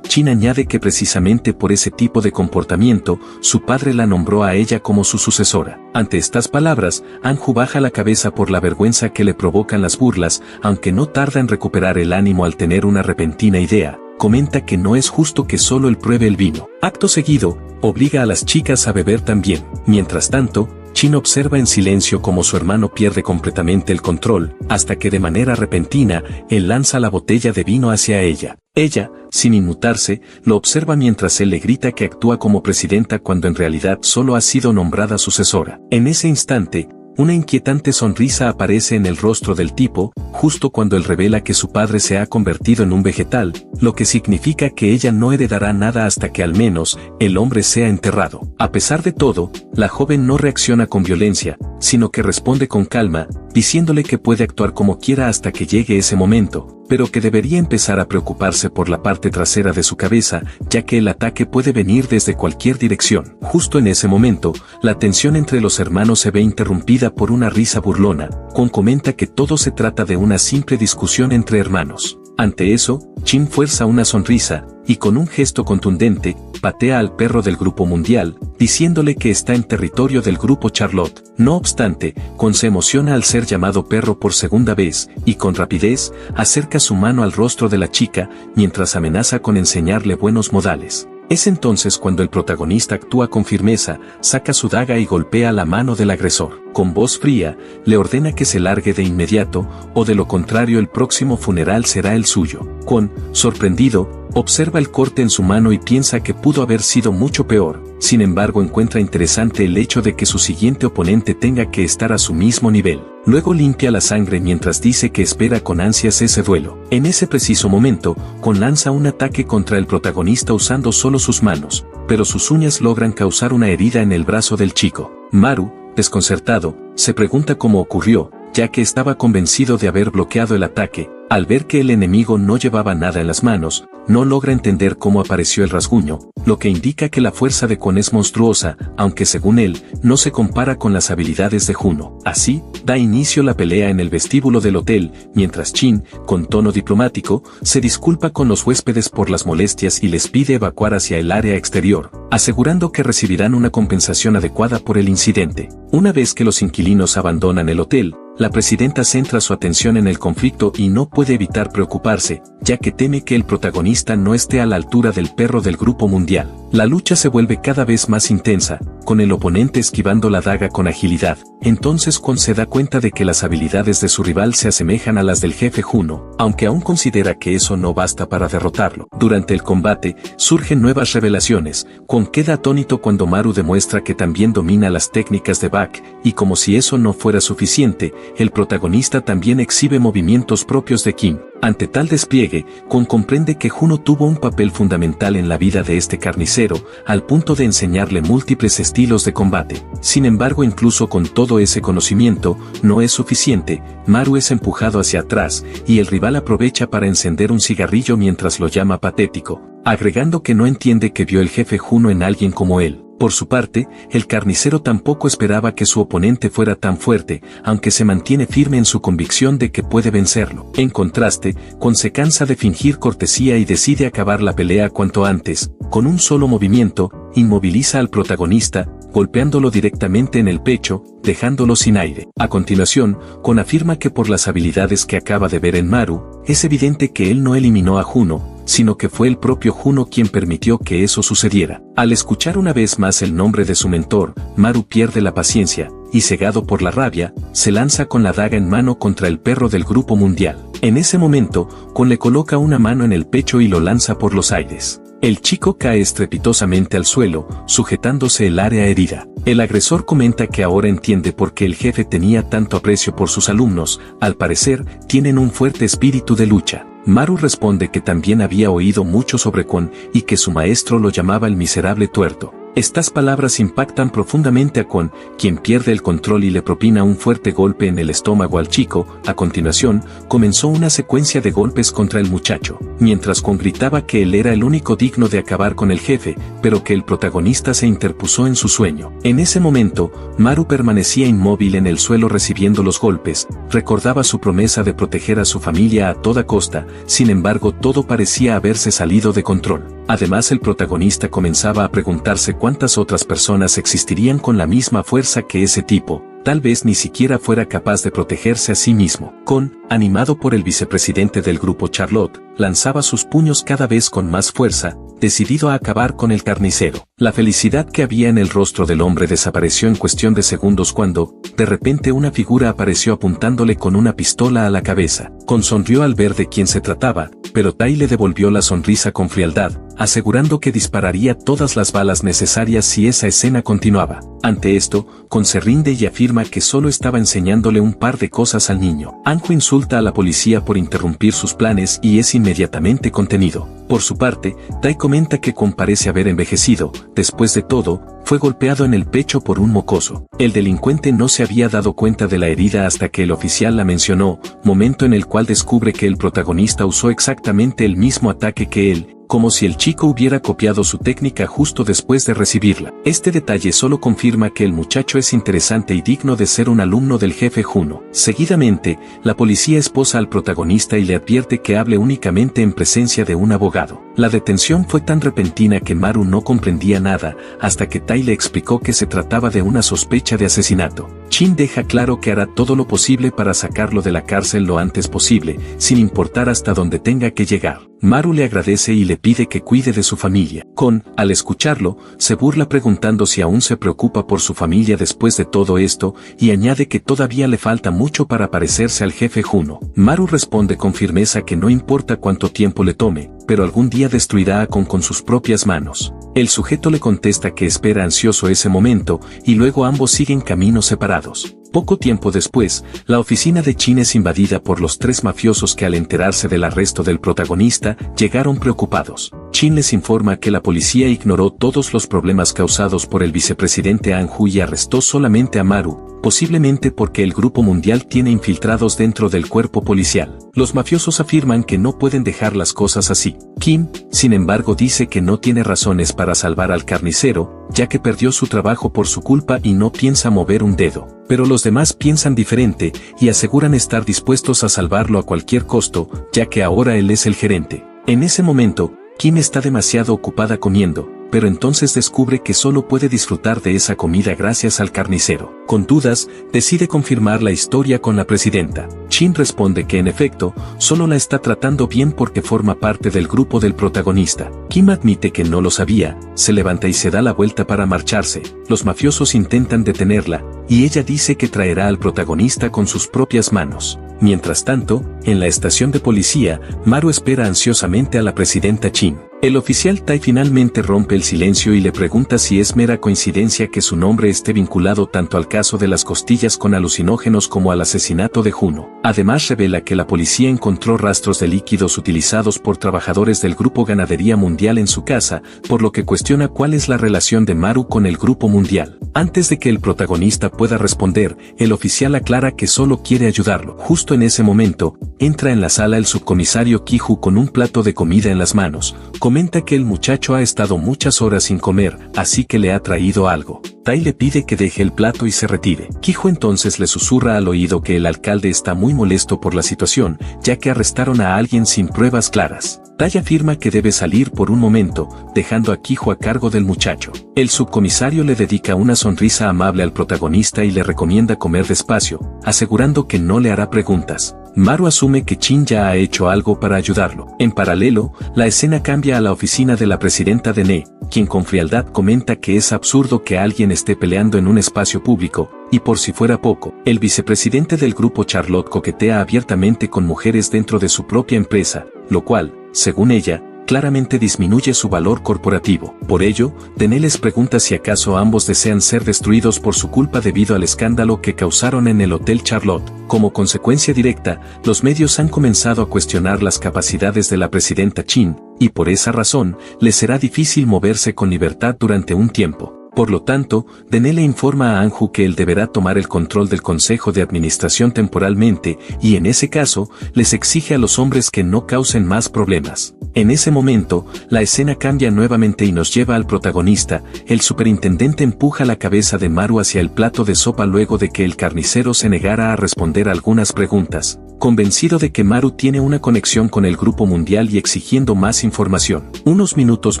Chin añade que precisamente por ese tipo de comportamiento, su padre la nombró a ella como su sucesora. Ante estas palabras, Anju baja la cabeza por la vergüenza que le provocan las burlas, aunque no tarda en recuperar el ánimo al tener una repentina idea. Comenta que no es justo que solo él pruebe el vino. Acto seguido, obliga a las chicas a beber también. Mientras tanto, Chin observa en silencio cómo su hermano pierde completamente el control, hasta que de manera repentina, él lanza la botella de vino hacia ella. Ella, sin inmutarse, lo observa mientras él le grita que actúa como presidenta cuando en realidad solo ha sido nombrada sucesora. En ese instante, una inquietante sonrisa aparece en el rostro del tipo, justo cuando él revela que su padre se ha convertido en un vegetal, lo que significa que ella no heredará nada hasta que al menos el hombre sea enterrado. A pesar de todo, la joven no reacciona con violencia, sino que responde con calma, diciéndole que puede actuar como quiera hasta que llegue ese momento, pero que debería empezar a preocuparse por la parte trasera de su cabeza, ya que el ataque puede venir desde cualquier dirección. Justo en ese momento, la tensión entre los hermanos se ve interrumpida por una risa burlona. Kon comenta que todo se trata de una simple discusión entre hermanos. Ante eso, Chin fuerza una sonrisa, y con un gesto contundente, patea al perro del Grupo Mundial, diciéndole que está en territorio del Grupo Charlotte. No obstante, Kon se emociona al ser llamado perro por segunda vez, y con rapidez, acerca su mano al rostro de la chica, mientras amenaza con enseñarle buenos modales. Es entonces cuando el protagonista actúa con firmeza, saca su daga y golpea la mano del agresor. Con voz fría, le ordena que se largue de inmediato, o de lo contrario el próximo funeral será el suyo. Kon, sorprendido, observa el corte en su mano y piensa que pudo haber sido mucho peor. Sin embargo, encuentra interesante el hecho de que su siguiente oponente tenga que estar a su mismo nivel. Luego limpia la sangre mientras dice que espera con ansias ese duelo. En ese preciso momento, Kon lanza un ataque contra el protagonista usando solo sus manos, pero sus uñas logran causar una herida en el brazo del chico. Maru, desconcertado, se pregunta cómo ocurrió, ya que estaba convencido de haber bloqueado el ataque. Al ver que el enemigo no llevaba nada en las manos, no logra entender cómo apareció el rasguño, lo que indica que la fuerza de Kwon es monstruosa, aunque según él, no se compara con las habilidades de Juno. Así, da inicio la pelea en el vestíbulo del hotel, mientras Chin, con tono diplomático, se disculpa con los huéspedes por las molestias y les pide evacuar hacia el área exterior, asegurando que recibirán una compensación adecuada por el incidente. Una vez que los inquilinos abandonan el hotel, la presidenta centra su atención en el conflicto y no puede evitar preocuparse, ya que teme que el protagonista no esté a la altura del perro del grupo mundial. La lucha se vuelve cada vez más intensa, con el oponente esquivando la daga con agilidad. Entonces Kwon se da cuenta de que las habilidades de su rival se asemejan a las del jefe Juno, aunque aún considera que eso no basta para derrotarlo. Durante el combate, surgen nuevas revelaciones. Kwon queda atónito cuando Maru demuestra que también domina las técnicas de back, y como si eso no fuera suficiente, el protagonista también exhibe movimientos propios de Kim. Ante tal despliegue, Kwon comprende que Juno tuvo un papel fundamental en la vida de este carnicero, al punto de enseñarle múltiples estilos de combate. Sin embargo, incluso con todo ese conocimiento, no es suficiente. Maru es empujado hacia atrás, y el rival aprovecha para encender un cigarrillo mientras lo llama patético, agregando que no entiende que vio el jefe Juno en alguien como él. Por su parte, el carnicero tampoco esperaba que su oponente fuera tan fuerte, aunque se mantiene firme en su convicción de que puede vencerlo. En contraste, Kwon se cansa de fingir cortesía y decide acabar la pelea cuanto antes. Con un solo movimiento, inmoviliza al protagonista, golpeándolo directamente en el pecho, dejándolo sin aire. A continuación, Kwon afirma que por las habilidades que acaba de ver en Maru, es evidente que él no eliminó a Juno, sino que fue el propio Juno quien permitió que eso sucediera. Al escuchar una vez más el nombre de su mentor, Maru pierde la paciencia, y cegado por la rabia, se lanza con la daga en mano contra el perro del grupo mundial. En ese momento, Kwon le coloca una mano en el pecho y lo lanza por los aires. El chico cae estrepitosamente al suelo, sujetándose el área herida. El agresor comenta que ahora entiende por qué el jefe tenía tanto aprecio por sus alumnos. Al parecer, tienen un fuerte espíritu de lucha. Maru responde que también había oído mucho sobre Kwon y que su maestro lo llamaba el miserable tuerto. Estas palabras impactan profundamente a Kwon, quien pierde el control y le propina un fuerte golpe en el estómago al chico. A continuación, comenzó una secuencia de golpes contra el muchacho, mientras Kwon gritaba que él era el único digno de acabar con el jefe, pero que el protagonista se interpuso en su sueño. En ese momento, Maru permanecía inmóvil en el suelo recibiendo los golpes, recordaba su promesa de proteger a su familia a toda costa. Sin embargo, todo parecía haberse salido de control. Además, el protagonista comenzaba a preguntarse cuántas otras personas existirían con la misma fuerza que ese tipo. Tal vez ni siquiera fuera capaz de protegerse a sí mismo. Kwon, animado por el vicepresidente del grupo Charlotte, lanzaba sus puños cada vez con más fuerza, decidido a acabar con el carnicero. La felicidad que había en el rostro del hombre desapareció en cuestión de segundos cuando, de repente, una figura apareció apuntándole con una pistola a la cabeza. Kwon sonrió al ver de quién se trataba, pero Tai le devolvió la sonrisa con frialdad, asegurando que dispararía todas las balas necesarias si esa escena continuaba. Ante esto, Kwon se rinde y afirma que solo estaba enseñándole un par de cosas al niño. Anjo insulta a la policía por interrumpir sus planes y es inmediatamente contenido. Por su parte, Tai comenta que Kwon parece haber envejecido. Después de todo, fue golpeado en el pecho por un mocoso. El delincuente no se había dado cuenta de la herida hasta que el oficial la mencionó, momento en el cual descubre que el protagonista usó exactamente el mismo ataque que él, como si el chico hubiera copiado su técnica justo después de recibirla. Este detalle solo confirma que el muchacho es interesante y digno de ser un alumno del jefe Juno. Seguidamente, la policía esposa al protagonista y le advierte que hable únicamente en presencia de un abogado. La detención fue tan repentina que Maru no comprendía nada, hasta que Tai le explicó que se trataba de una sospecha de asesinato. Chin deja claro que hará todo lo posible para sacarlo de la cárcel lo antes posible, sin importar hasta dónde tenga que llegar. Maru le agradece y le pide que cuide de su familia. Kwon, al escucharlo, se burla preguntando si aún se preocupa por su familia después de todo esto, y añade que todavía le falta mucho para parecerse al jefe Juno. Maru responde con firmeza que no importa cuánto tiempo le tome, pero algún día destruirá a Kwon con sus propias manos. El sujeto le contesta que espera ansioso ese momento, y luego ambos siguen caminos separados. Poco tiempo después, la oficina de Chin es invadida por los tres mafiosos que al enterarse del arresto del protagonista, llegaron preocupados. Chin les informa que la policía ignoró todos los problemas causados por el vicepresidente Anju y arrestó solamente a Maru, posiblemente porque el Grupo Mundial tiene infiltrados dentro del cuerpo policial. Los mafiosos afirman que no pueden dejar las cosas así. Kim, sin embargo, dice que no tiene razones para salvar al carnicero, ya que perdió su trabajo por su culpa y no piensa mover un dedo. Pero los demás piensan diferente y aseguran estar dispuestos a salvarlo a cualquier costo, ya que ahora él es el gerente. En ese momento, Kim está demasiado ocupada comiendo, pero entonces descubre que solo puede disfrutar de esa comida gracias al carnicero. Con dudas, decide confirmar la historia con la presidenta. Chin responde que en efecto, solo la está tratando bien porque forma parte del grupo del protagonista. Kim admite que no lo sabía, se levanta y se da la vuelta para marcharse. Los mafiosos intentan detenerla, y ella dice que traerá al protagonista con sus propias manos. Mientras tanto, en la estación de policía, Maru espera ansiosamente a la presidenta Chin. El oficial Tai finalmente rompe el silencio y le pregunta si es mera coincidencia que su nombre esté vinculado tanto al caso de las costillas con alucinógenos como al asesinato de Juno. Además revela que la policía encontró rastros de líquidos utilizados por trabajadores del Grupo Ganadería Mundial en su casa, por lo que cuestiona cuál es la relación de Maru con el Grupo Mundial. Antes de que el protagonista pueda responder, el oficial aclara que solo quiere ayudarlo. Justo en ese momento, entra en la sala el subcomisario Kiju con un plato de comida en las manos. Comenta que el muchacho ha estado muchas horas sin comer, así que le ha traído algo. Tai le pide que deje el plato y se retire. Kiju entonces le susurra al oído que el alcalde está muy molesto por la situación, ya que arrestaron a alguien sin pruebas claras. Tai afirma que debe salir por un momento, dejando a Kiju a cargo del muchacho. El subcomisario le dedica una sonrisa amable al protagonista y le recomienda comer despacio, asegurando que no le hará preguntas. Maru asume que Chin ya ha hecho algo para ayudarlo. En paralelo, la escena cambia a la oficina de la presidenta de Ne, quien con frialdad comenta que es absurdo que alguien esté peleando en un espacio público, y por si fuera poco, el vicepresidente del grupo Charlotte coquetea abiertamente con mujeres dentro de su propia empresa, lo cual, según ella, claramente disminuye su valor corporativo. Por ello, Dene les pregunta si acaso ambos desean ser destruidos por su culpa debido al escándalo que causaron en el Hotel Charlotte. Como consecuencia directa, los medios han comenzado a cuestionar las capacidades de la presidenta Chin, y por esa razón, les será difícil moverse con libertad durante un tiempo. Por lo tanto, Dene le informa a Anju que él deberá tomar el control del Consejo de Administración temporalmente, y en ese caso, les exige a los hombres que no causen más problemas. En ese momento, la escena cambia nuevamente y nos lleva al protagonista. El superintendente empuja la cabeza de Maru hacia el plato de sopa luego de que el carnicero se negara a responder algunas preguntas, convencido de que Maru tiene una conexión con el Grupo Mundial y exigiendo más información. Unos minutos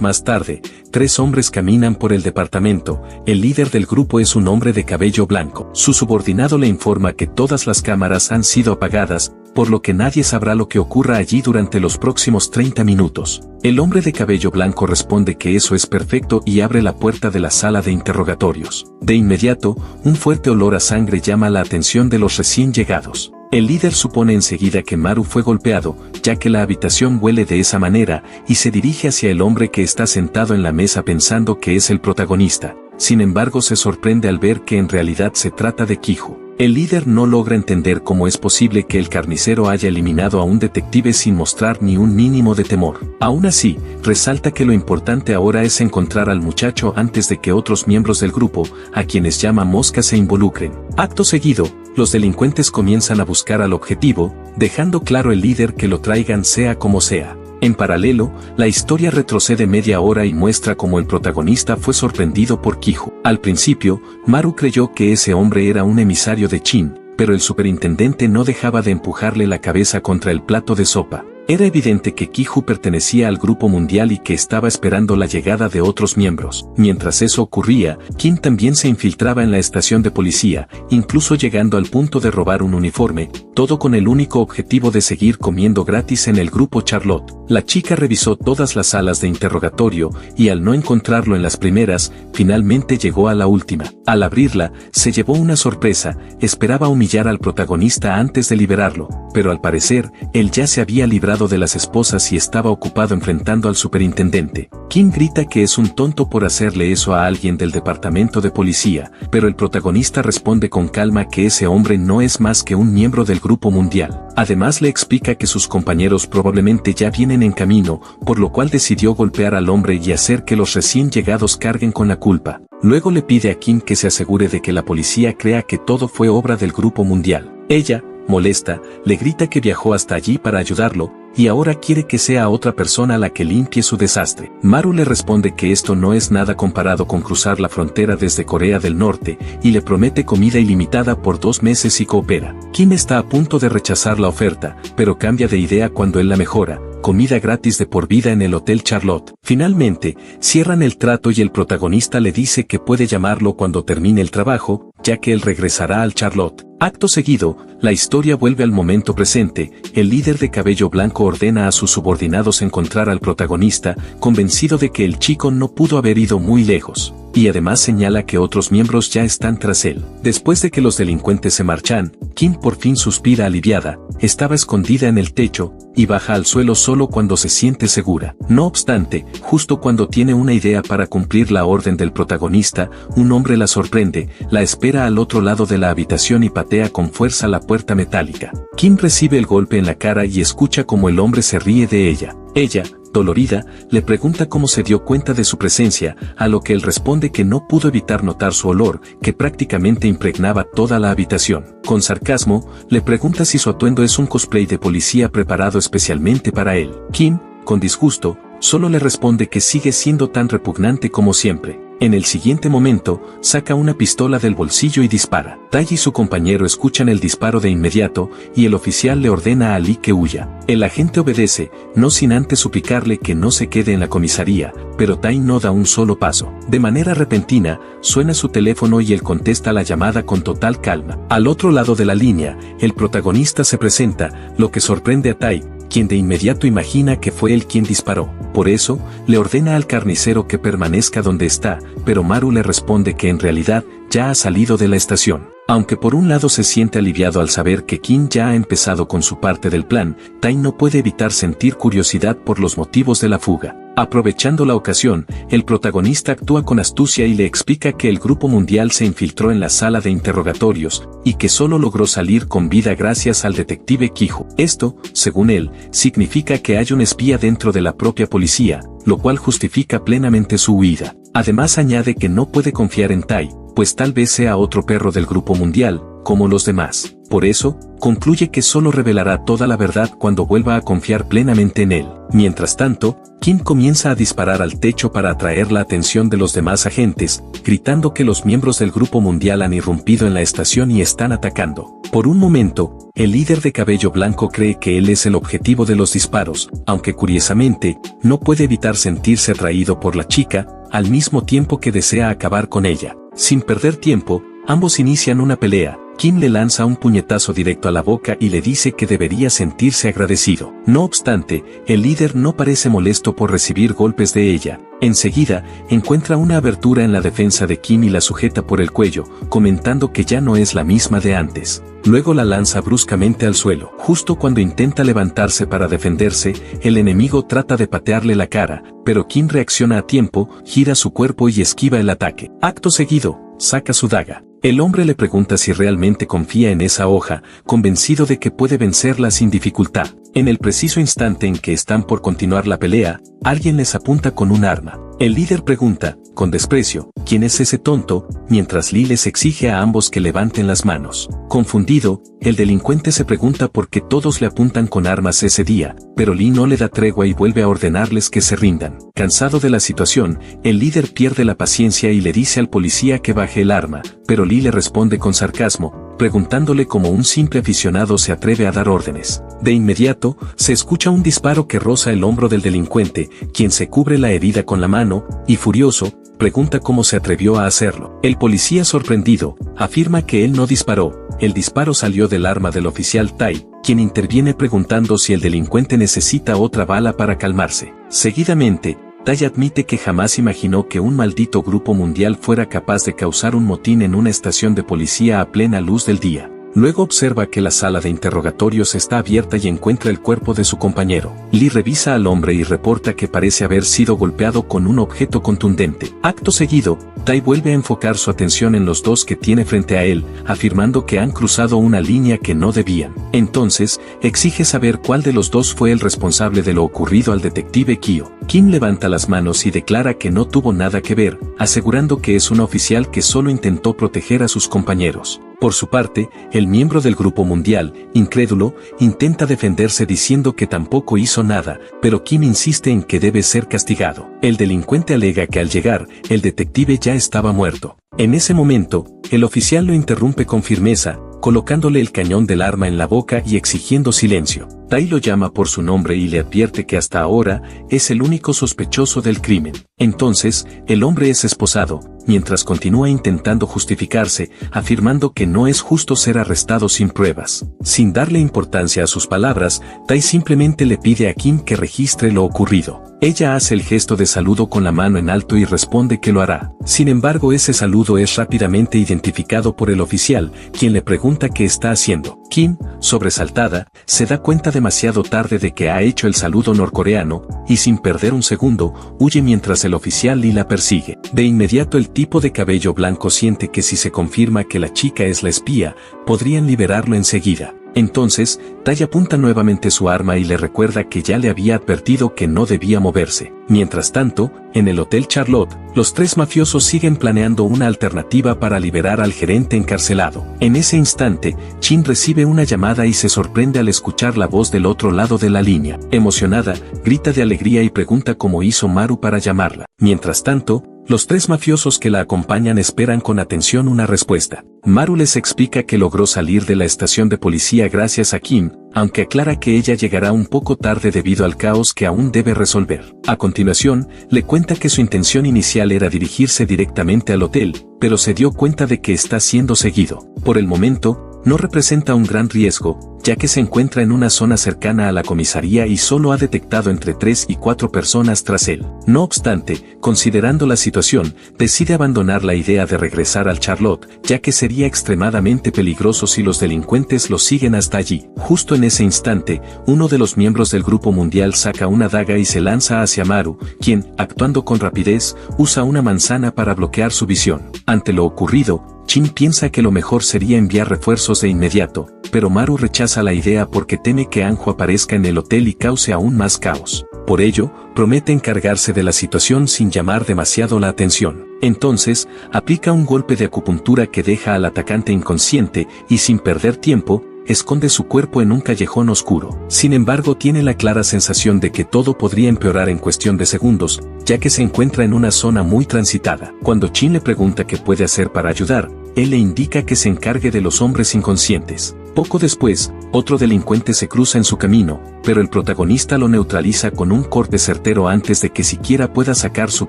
más tarde, 3 hombres caminan por el departamento. El líder del grupo es un hombre de cabello blanco. Su subordinado le informa que todas las cámaras han sido apagadas, por lo que nadie sabrá lo que ocurra allí durante los próximos 30 minutos. El hombre de cabello blanco responde que eso es perfecto y abre la puerta de la sala de interrogatorios. De inmediato, un fuerte olor a sangre llama la atención de los recién llegados. El líder supone enseguida que Maru fue golpeado, ya que la habitación huele de esa manera, y se dirige hacia el hombre que está sentado en la mesa pensando que es el protagonista. Sin embargo, se sorprende al ver que en realidad se trata de Kiju. El líder no logra entender cómo es posible que el carnicero haya eliminado a un detective sin mostrar ni un mínimo de temor. Aún así, resalta que lo importante ahora es encontrar al muchacho antes de que otros miembros del grupo, a quienes llama moscas, se involucren. Acto seguido, los delincuentes comienzan a buscar al objetivo, dejando claro el líder que lo traigan sea como sea. En paralelo, la historia retrocede media hora y muestra cómo el protagonista fue sorprendido por Kiju. Al principio, Maru creyó que ese hombre era un emisario de Chin, pero el superintendente no dejaba de empujarle la cabeza contra el plato de sopa. Era evidente que Kiju pertenecía al Grupo Mundial y que estaba esperando la llegada de otros miembros. Mientras eso ocurría, Kim también se infiltraba en la estación de policía, incluso llegando al punto de robar un uniforme, todo con el único objetivo de seguir comiendo gratis en el Grupo Charlotte. La chica revisó todas las salas de interrogatorio, y al no encontrarlo en las primeras, finalmente llegó a la última. Al abrirla, se llevó una sorpresa. Esperaba humillar al protagonista antes de liberarlo, pero al parecer, él ya se había librado lado de las esposas y estaba ocupado enfrentando al superintendente. Kim grita que es un tonto por hacerle eso a alguien del departamento de policía, pero el protagonista responde con calma que ese hombre no es más que un miembro del Grupo Mundial. Además le explica que sus compañeros probablemente ya vienen en camino, por lo cual decidió golpear al hombre y hacer que los recién llegados carguen con la culpa. Luego le pide a Kim que se asegure de que la policía crea que todo fue obra del Grupo Mundial. Ella, molesta, le grita que viajó hasta allí para ayudarlo, y ahora quiere que sea otra persona la que limpie su desastre. Maru le responde que esto no es nada comparado con cruzar la frontera desde Corea del Norte, y le promete comida ilimitada por 2 meses y coopera. Kim está a punto de rechazar la oferta, pero cambia de idea cuando él la mejora: comida gratis de por vida en el Hotel Charlotte. Finalmente, cierran el trato y el protagonista le dice que puede llamarlo cuando termine el trabajo, ya que él regresará al Charlotte. Acto seguido, la historia vuelve al momento presente. El líder de cabello blanco ordena a sus subordinados encontrar al protagonista, convencido de que el chico no pudo haber ido muy lejos, y además señala que otros miembros ya están tras él. Después de que los delincuentes se marchan, Kim por fin suspira aliviada. Estaba escondida en el techo, y baja al suelo solo cuando se siente segura. No obstante, justo cuando tiene una idea para cumplir la orden del protagonista, un hombre la sorprende, la espera al otro lado de la habitación y patea con fuerza la puerta metálica. Kim recibe el golpe en la cara y escucha como el hombre se ríe de ella. Ella, dolorida, le pregunta cómo se dio cuenta de su presencia, a lo que él responde que no pudo evitar notar su olor, que prácticamente impregnaba toda la habitación. Con sarcasmo, le pregunta si su atuendo es un cosplay de policía preparado especialmente para él. Kim, con disgusto, solo le responde que sigue siendo tan repugnante como siempre. En el siguiente momento, saca una pistola del bolsillo y dispara. Tai y su compañero escuchan el disparo de inmediato, y el oficial le ordena a Lee que huya. El agente obedece, no sin antes suplicarle que no se quede en la comisaría, pero Tai no da un solo paso. De manera repentina, suena su teléfono y él contesta la llamada con total calma. Al otro lado de la línea, el protagonista se presenta, lo que sorprende a Tai, quien de inmediato imagina que fue él quien disparó. Por eso, le ordena al carnicero que permanezca donde está, pero Maru le responde que en realidad ya ha salido de la estación. Aunque por un lado se siente aliviado al saber que Kim ya ha empezado con su parte del plan, Tai no puede evitar sentir curiosidad por los motivos de la fuga. Aprovechando la ocasión, el protagonista actúa con astucia y le explica que el Grupo Mundial se infiltró en la sala de interrogatorios, y que solo logró salir con vida gracias al detective Kijo. Esto, según él, significa que hay un espía dentro de la propia policía, lo cual justifica plenamente su huida. Además añade que no puede confiar en Tai, pues tal vez sea otro perro del Grupo Mundial, como los demás. Por eso, concluye que solo revelará toda la verdad cuando vuelva a confiar plenamente en él. Mientras tanto, Kim comienza a disparar al techo para atraer la atención de los demás agentes, gritando que los miembros del Grupo Mundial han irrumpido en la estación y están atacando. Por un momento, el líder de cabello blanco cree que él es el objetivo de los disparos, aunque curiosamente, no puede evitar sentirse atraído por la chica, al mismo tiempo que desea acabar con ella. Sin perder tiempo, ambos inician una pelea. Kim le lanza un puñetazo directo a la boca y le dice que debería sentirse agradecido. No obstante, el líder no parece molesto por recibir golpes de ella. Enseguida, encuentra una abertura en la defensa de Kim y la sujeta por el cuello, comentando que ya no es la misma de antes. Luego la lanza bruscamente al suelo. Justo cuando intenta levantarse para defenderse, el enemigo trata de patearle la cara, pero Kim reacciona a tiempo, gira su cuerpo y esquiva el ataque. Acto seguido, saca su daga. El hombre le pregunta si realmente confía en esa hoja, convencido de que puede vencerla sin dificultad. En el preciso instante en que están por continuar la pelea, alguien les apunta con un arma. El líder pregunta, con desprecio, ¿quién es ese tonto?, mientras Lee les exige a ambos que levanten las manos. Confundido, el delincuente se pregunta por qué todos le apuntan con armas ese día, pero Lee no le da tregua y vuelve a ordenarles que se rindan. Cansado de la situación, el líder pierde la paciencia y le dice al policía que baje el arma, pero Lee le responde con sarcasmo, preguntándole cómo un simple aficionado se atreve a dar órdenes. De inmediato, se escucha un disparo que roza el hombro del delincuente, quien se cubre la herida con la mano, y furioso, pregunta cómo se atrevió a hacerlo. El policía, sorprendido, afirma que él no disparó. El disparo salió del arma del oficial Tai, quien interviene preguntando si el delincuente necesita otra bala para calmarse. Seguidamente, Tai admite que jamás imaginó que un maldito Grupo Mundial fuera capaz de causar un motín en una estación de policía a plena luz del día. Luego observa que la sala de interrogatorios está abierta y encuentra el cuerpo de su compañero. Lee revisa al hombre y reporta que parece haber sido golpeado con un objeto contundente. Acto seguido, Tai vuelve a enfocar su atención en los dos que tiene frente a él, afirmando que han cruzado una línea que no debían. Entonces, exige saber cuál de los dos fue el responsable de lo ocurrido al detective Kyo. Kim levanta las manos y declara que no tuvo nada que ver, asegurando que es un oficial que solo intentó proteger a sus compañeros. Por su parte, el miembro del Grupo Mundial, incrédulo, intenta defenderse diciendo que tampoco hizo nada, pero Kim insiste en que debe ser castigado. El delincuente alega que al llegar, el detective ya estaba muerto. En ese momento, el oficial lo interrumpe con firmeza, colocándole el cañón del arma en la boca y exigiendo silencio. Tai lo llama por su nombre y le advierte que hasta ahora es el único sospechoso del crimen. Entonces, el hombre es esposado, mientras continúa intentando justificarse, afirmando que no es justo ser arrestado sin pruebas. Sin darle importancia a sus palabras, Tai simplemente le pide a Kim que registre lo ocurrido. Ella hace el gesto de saludo con la mano en alto y responde que lo hará. Sin embargo, ese saludo es rápidamente identificado por el oficial, quien le pregunta qué está haciendo. Kim, sobresaltada, se da cuenta demasiado tarde de que ha hecho el saludo norcoreano, y sin perder un segundo, huye mientras el oficial Lee la persigue. De inmediato el tipo de cabello blanco siente que si se confirma que la chica es la espía, podrían liberarlo enseguida. Entonces, Tai apunta nuevamente su arma y le recuerda que ya le había advertido que no debía moverse. Mientras tanto, en el Hotel Charlotte, los tres mafiosos siguen planeando una alternativa para liberar al gerente encarcelado. En ese instante, Chin recibe una llamada y se sorprende al escuchar la voz del otro lado de la línea. Emocionada, grita de alegría y pregunta cómo hizo Maru para llamarla. Mientras tanto, los tres mafiosos que la acompañan esperan con atención una respuesta. Maru les explica que logró salir de la estación de policía gracias a Kim, aunque aclara que ella llegará un poco tarde debido al caos que aún debe resolver. A continuación, le cuenta que su intención inicial era dirigirse directamente al hotel, pero se dio cuenta de que está siendo seguido. Por el momento, no representa un gran riesgo, ya que se encuentra en una zona cercana a la comisaría y solo ha detectado entre 3 y 4 personas tras él. No obstante, considerando la situación, decide abandonar la idea de regresar al Charlotte, ya que sería extremadamente peligroso si los delincuentes lo siguen hasta allí. Justo en ese instante, uno de los miembros del Grupo Mundial saca una daga y se lanza hacia Maru, quien, actuando con rapidez, usa una manzana para bloquear su visión. Ante lo ocurrido, Chin piensa que lo mejor sería enviar refuerzos de inmediato, pero Maru rechaza la idea porque teme que Anjo aparezca en el hotel y cause aún más caos. Por ello, promete encargarse de la situación sin llamar demasiado la atención. Entonces, aplica un golpe de acupuntura que deja al atacante inconsciente y sin perder tiempo, esconde su cuerpo en un callejón oscuro. Sin embargo, tiene la clara sensación de que todo podría empeorar en cuestión de segundos, ya que se encuentra en una zona muy transitada. Cuando Chin le pregunta qué puede hacer para ayudar, él le indica que se encargue de los hombres inconscientes. Poco después, otro delincuente se cruza en su camino, pero el protagonista lo neutraliza con un corte certero antes de que siquiera pueda sacar su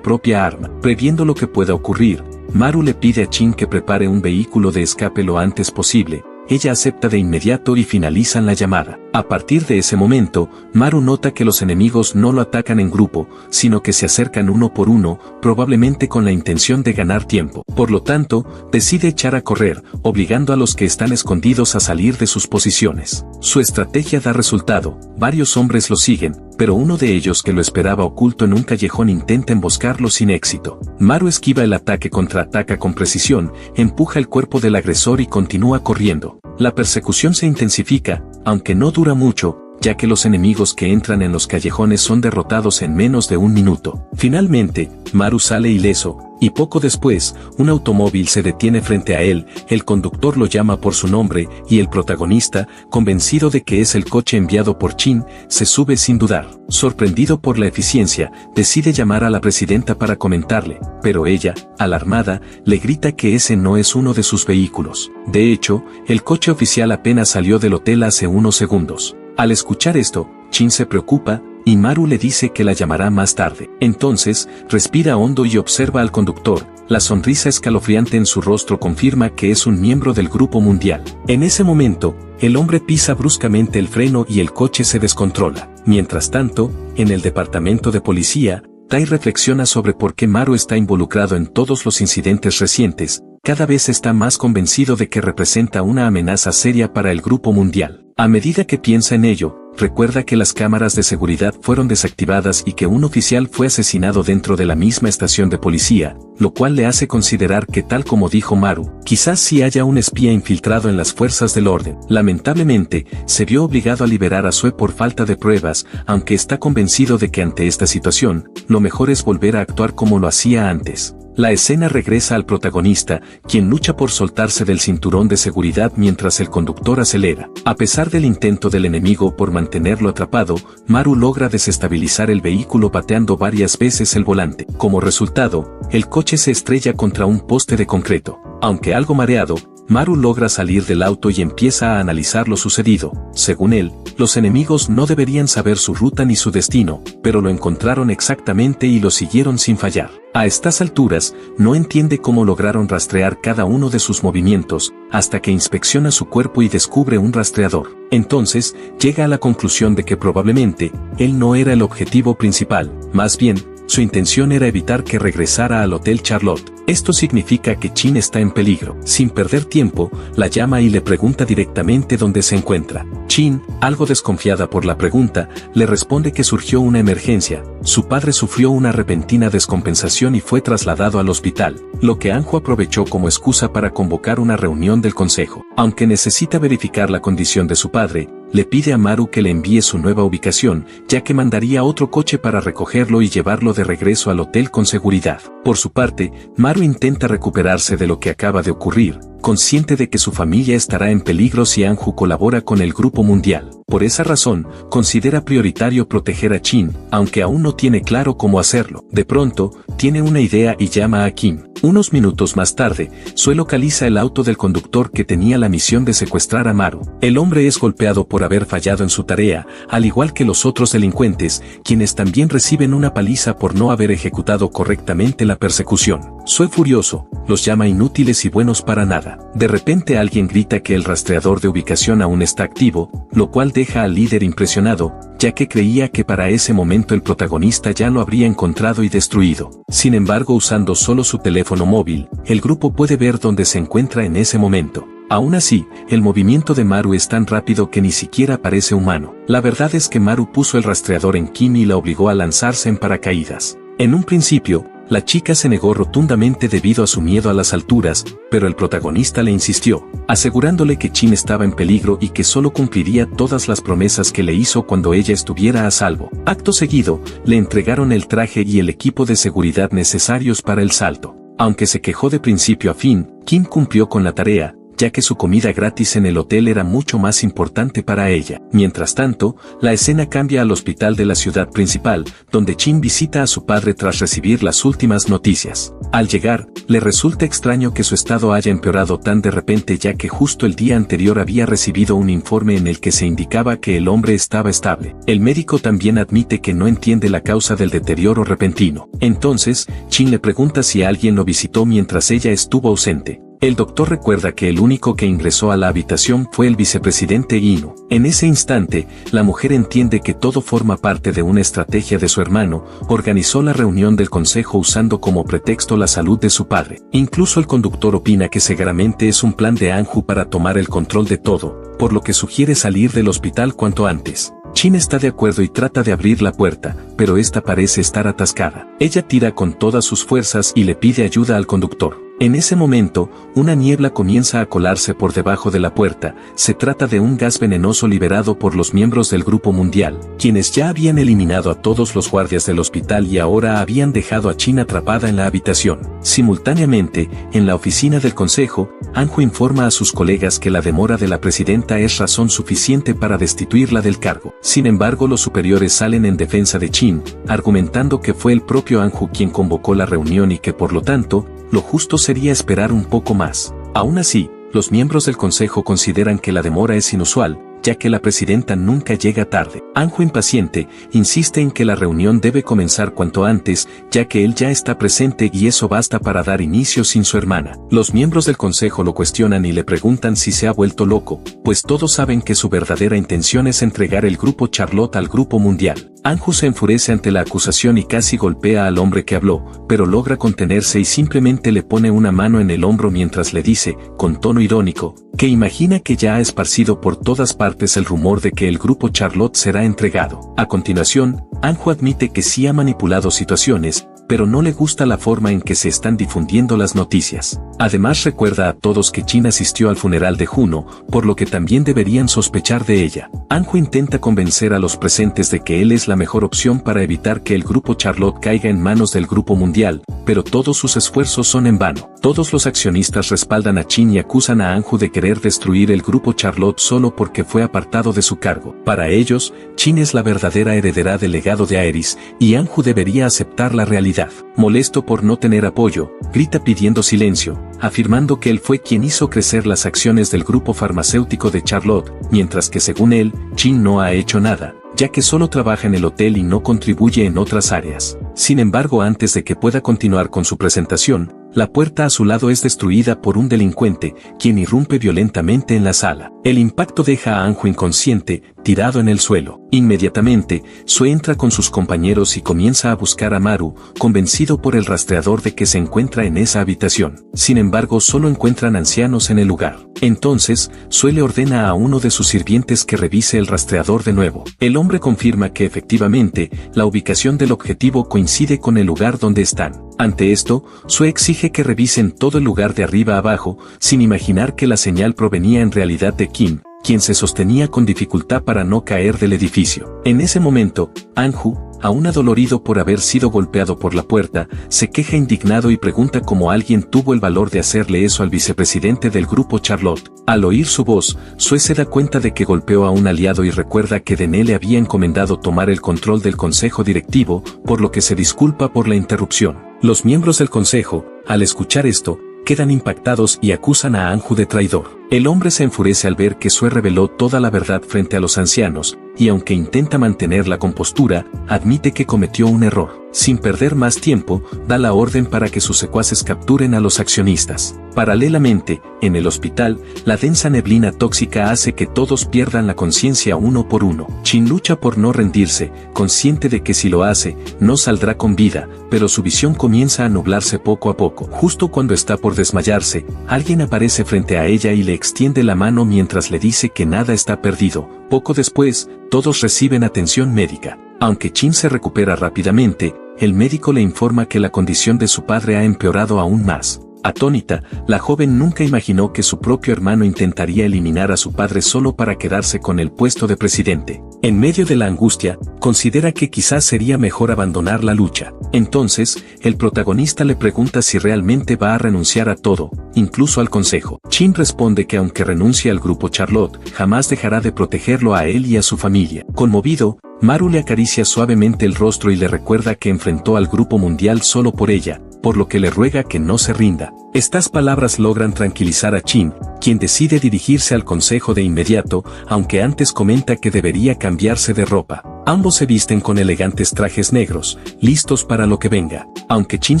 propia arma. Previendo lo que pueda ocurrir, Maru le pide a Chin que prepare un vehículo de escape lo antes posible. Ella acepta de inmediato y finalizan la llamada. A partir de ese momento, Maru nota que los enemigos no lo atacan en grupo, sino que se acercan uno por uno, probablemente con la intención de ganar tiempo. Por lo tanto, decide echar a correr, obligando a los que están escondidos a salir de sus posiciones. Su estrategia da resultado, varios hombres lo siguen, pero uno de ellos que lo esperaba oculto en un callejón intenta emboscarlo sin éxito. Maru esquiva el ataque, contraataca con precisión, empuja el cuerpo del agresor y continúa corriendo. La persecución se intensifica, aunque no dura mucho, ya que los enemigos que entran en los callejones son derrotados en menos de un minuto. Finalmente, Maru sale ileso, y poco después, un automóvil se detiene frente a él, el conductor lo llama por su nombre, y el protagonista, convencido de que es el coche enviado por Chin, se sube sin dudar. Sorprendido por la eficiencia, decide llamar a la presidenta para comentarle, pero ella, alarmada, le grita que ese no es uno de sus vehículos. De hecho, el coche oficial apenas salió del hotel hace unos segundos. Al escuchar esto, Chin se preocupa, y Maru le dice que la llamará más tarde. Entonces, respira hondo y observa al conductor. La sonrisa escalofriante en su rostro confirma que es un miembro del Grupo Mundial. En ese momento, el hombre pisa bruscamente el freno y el coche se descontrola. Mientras tanto, en el departamento de policía, Tai reflexiona sobre por qué Maru está involucrado en todos los incidentes recientes, cada vez está más convencido de que representa una amenaza seria para el grupo mundial. A medida que piensa en ello, recuerda que las cámaras de seguridad fueron desactivadas y que un oficial fue asesinado dentro de la misma estación de policía, lo cual le hace considerar que, tal como dijo Maru, quizás sí haya un espía infiltrado en las fuerzas del orden. Lamentablemente, se vio obligado a liberar a Sue por falta de pruebas, aunque está convencido de que ante esta situación, lo mejor es volver a actuar como lo hacía antes. La escena regresa al protagonista, quien lucha por soltarse del cinturón de seguridad mientras el conductor acelera. A pesar del intento del enemigo por mantenerlo atrapado, Maru logra desestabilizar el vehículo pateando varias veces el volante. Como resultado, el coche se estrella contra un poste de concreto. Aunque algo mareado, Maru logra salir del auto y empieza a analizar lo sucedido. Según él, los enemigos no deberían saber su ruta ni su destino, pero lo encontraron exactamente y lo siguieron sin fallar. A estas alturas, no entiende cómo lograron rastrear cada uno de sus movimientos, hasta que inspecciona su cuerpo y descubre un rastreador. Entonces, llega a la conclusión de que probablemente, él no era el objetivo principal, más bien, su intención era evitar que regresara al Hotel Charlotte. Esto significa que Chin está en peligro. Sin perder tiempo, la llama y le pregunta directamente dónde se encuentra. Chin, algo desconfiada por la pregunta, le responde que surgió una emergencia. Su padre sufrió una repentina descompensación y fue trasladado al hospital, lo que Anju aprovechó como excusa para convocar una reunión del consejo. Aunque necesita verificar la condición de su padre, le pide a Maru que le envíe su nueva ubicación, ya que mandaría otro coche para recogerlo y llevarlo de regreso al hotel con seguridad. Por su parte, Maru intenta recuperarse de lo que acaba de ocurrir, consciente de que su familia estará en peligro si Anju colabora con el grupo mundial. Por esa razón, considera prioritario proteger a Chin, aunque aún no tiene claro cómo hacerlo. De pronto, tiene una idea y llama a Kim. Unos minutos más tarde, Sue localiza el auto del conductor que tenía la misión de secuestrar a Maru. El hombre es golpeado por haber fallado en su tarea, al igual que los otros delincuentes, quienes también reciben una paliza por no haber ejecutado correctamente la persecución. Sue, furioso, los llama inútiles y buenos para nada. De repente alguien grita que el rastreador de ubicación aún está activo, lo cual deja al líder impresionado, ya que creía que para ese momento el protagonista ya lo habría encontrado y destruido. Sin embargo, usando solo su teléfono móvil, el grupo puede ver dónde se encuentra en ese momento. Aún así, el movimiento de Maru es tan rápido que ni siquiera parece humano. La verdad es que Maru puso el rastreador en Kim y la obligó a lanzarse en paracaídas. En un principio, la chica se negó rotundamente debido a su miedo a las alturas, pero el protagonista le insistió, asegurándole que Chin estaba en peligro y que solo cumpliría todas las promesas que le hizo cuando ella estuviera a salvo. Acto seguido, le entregaron el traje y el equipo de seguridad necesarios para el salto. Aunque se quejó de principio a fin, Kim cumplió con la tarea, ya que su comida gratis en el hotel era mucho más importante para ella. Mientras tanto, la escena cambia al hospital de la ciudad principal, donde Chin visita a su padre tras recibir las últimas noticias. Al llegar, le resulta extraño que su estado haya empeorado tan de repente, ya que justo el día anterior había recibido un informe en el que se indicaba que el hombre estaba estable. El médico también admite que no entiende la causa del deterioro repentino. Entonces, Chin le pregunta si alguien lo visitó mientras ella estuvo ausente. El doctor recuerda que el único que ingresó a la habitación fue el vicepresidente Inu. En ese instante, la mujer entiende que todo forma parte de una estrategia de su hermano. Organizó la reunión del consejo usando como pretexto la salud de su padre. Incluso el conductor opina que seguramente es un plan de Anju para tomar el control de todo, por lo que sugiere salir del hospital cuanto antes. Chin está de acuerdo y trata de abrir la puerta, pero esta parece estar atascada. Ella tira con todas sus fuerzas y le pide ayuda al conductor. En ese momento, una niebla comienza a colarse por debajo de la puerta. Se trata de un gas venenoso liberado por los miembros del Grupo Mundial, quienes ya habían eliminado a todos los guardias del hospital y ahora habían dejado a Chin atrapada en la habitación. Simultáneamente, en la oficina del consejo, Anju informa a sus colegas que la demora de la presidenta es razón suficiente para destituirla del cargo. Sin embargo, los superiores salen en defensa de Chin, argumentando que fue el propio Anju quien convocó la reunión y que por lo tanto, lo justo sería esperar un poco más. Aún así, los miembros del consejo consideran que la demora es inusual, ya que la presidenta nunca llega tarde. Anju, impaciente, insiste en que la reunión debe comenzar cuanto antes, ya que él ya está presente y eso basta para dar inicio sin su hermana. Los miembros del consejo lo cuestionan y le preguntan si se ha vuelto loco, pues todos saben que su verdadera intención es entregar el Grupo Charlotte al Grupo Mundial. Anju se enfurece ante la acusación y casi golpea al hombre que habló, pero logra contenerse y simplemente le pone una mano en el hombro mientras le dice, con tono irónico, que imagina que ya ha esparcido por todas partes el rumor de que el grupo Charlotte será entregado. A continuación, Anju admite que sí ha manipulado situaciones, pero no le gusta la forma en que se están difundiendo las noticias. Además recuerda a todos que Jin asistió al funeral de Juno, por lo que también deberían sospechar de ella. Anju intenta convencer a los presentes de que él es la mejor opción para evitar que el grupo Charlotte caiga en manos del grupo mundial, pero todos sus esfuerzos son en vano. Todos los accionistas respaldan a Jin y acusan a Anju de querer destruir el grupo Charlotte solo porque fue apartado de su cargo. Para ellos, Jin es la verdadera heredera del legado de Aerys, y Anju debería aceptar la realidad. Molesto por no tener apoyo, grita pidiendo silencio, afirmando que él fue quien hizo crecer las acciones del grupo farmacéutico de Charlotte, mientras que según él, Jin no ha hecho nada, ya que solo trabaja en el hotel y no contribuye en otras áreas. Sin embargo, antes de que pueda continuar con su presentación, la puerta a su lado es destruida por un delincuente, quien irrumpe violentamente en la sala. El impacto deja a Anju inconsciente, tirado en el suelo. Inmediatamente, Sue entra con sus compañeros y comienza a buscar a Maru, convencido por el rastreador de que se encuentra en esa habitación. Sin embargo, solo encuentran ancianos en el lugar. Entonces, Sue le ordena a uno de sus sirvientes que revise el rastreador de nuevo. El hombre confirma que efectivamente, la ubicación del objetivo coincide con el lugar donde están. Ante esto, Sue exige que revisen todo el lugar de arriba a abajo, sin imaginar que la señal provenía en realidad de Kim, quien se sostenía con dificultad para no caer del edificio. En ese momento, Anju, aún adolorido por haber sido golpeado por la puerta, se queja indignado y pregunta cómo alguien tuvo el valor de hacerle eso al vicepresidente del grupo Charlotte. Al oír su voz, Sue se da cuenta de que golpeó a un aliado y recuerda que Dene le había encomendado tomar el control del consejo directivo, por lo que se disculpa por la interrupción. Los miembros del consejo, al escuchar esto, quedan impactados y acusan a Anju de traidor. El hombre se enfurece al ver que Sue reveló toda la verdad frente a los ancianos, y aunque intenta mantener la compostura, admite que cometió un error. Sin perder más tiempo, da la orden para que sus secuaces capturen a los accionistas. Paralelamente, en el hospital, la densa neblina tóxica hace que todos pierdan la conciencia uno por uno. Jin lucha por no rendirse, consciente de que si lo hace, no saldrá con vida, pero su visión comienza a nublarse poco a poco. Justo cuando está por desmayarse, alguien aparece frente a ella y le extiende la mano mientras le dice que nada está perdido. Poco después, todos reciben atención médica. Aunque Jin se recupera rápidamente, el médico le informa que la condición de su padre ha empeorado aún más. Atónita, la joven nunca imaginó que su propio hermano intentaría eliminar a su padre solo para quedarse con el puesto de presidente. En medio de la angustia, considera que quizás sería mejor abandonar la lucha. Entonces, el protagonista le pregunta si realmente va a renunciar a todo, incluso al consejo. Jin responde que aunque renuncie al grupo Charlotte, jamás dejará de protegerlo a él y a su familia. Conmovido, Maru le acaricia suavemente el rostro y le recuerda que enfrentó al grupo mundial solo por ella, por lo que le ruega que no se rinda. Estas palabras logran tranquilizar a Jin, quien decide dirigirse al consejo de inmediato, aunque antes comenta que debería cambiarse de ropa. Ambos se visten con elegantes trajes negros, listos para lo que venga. Aunque Jin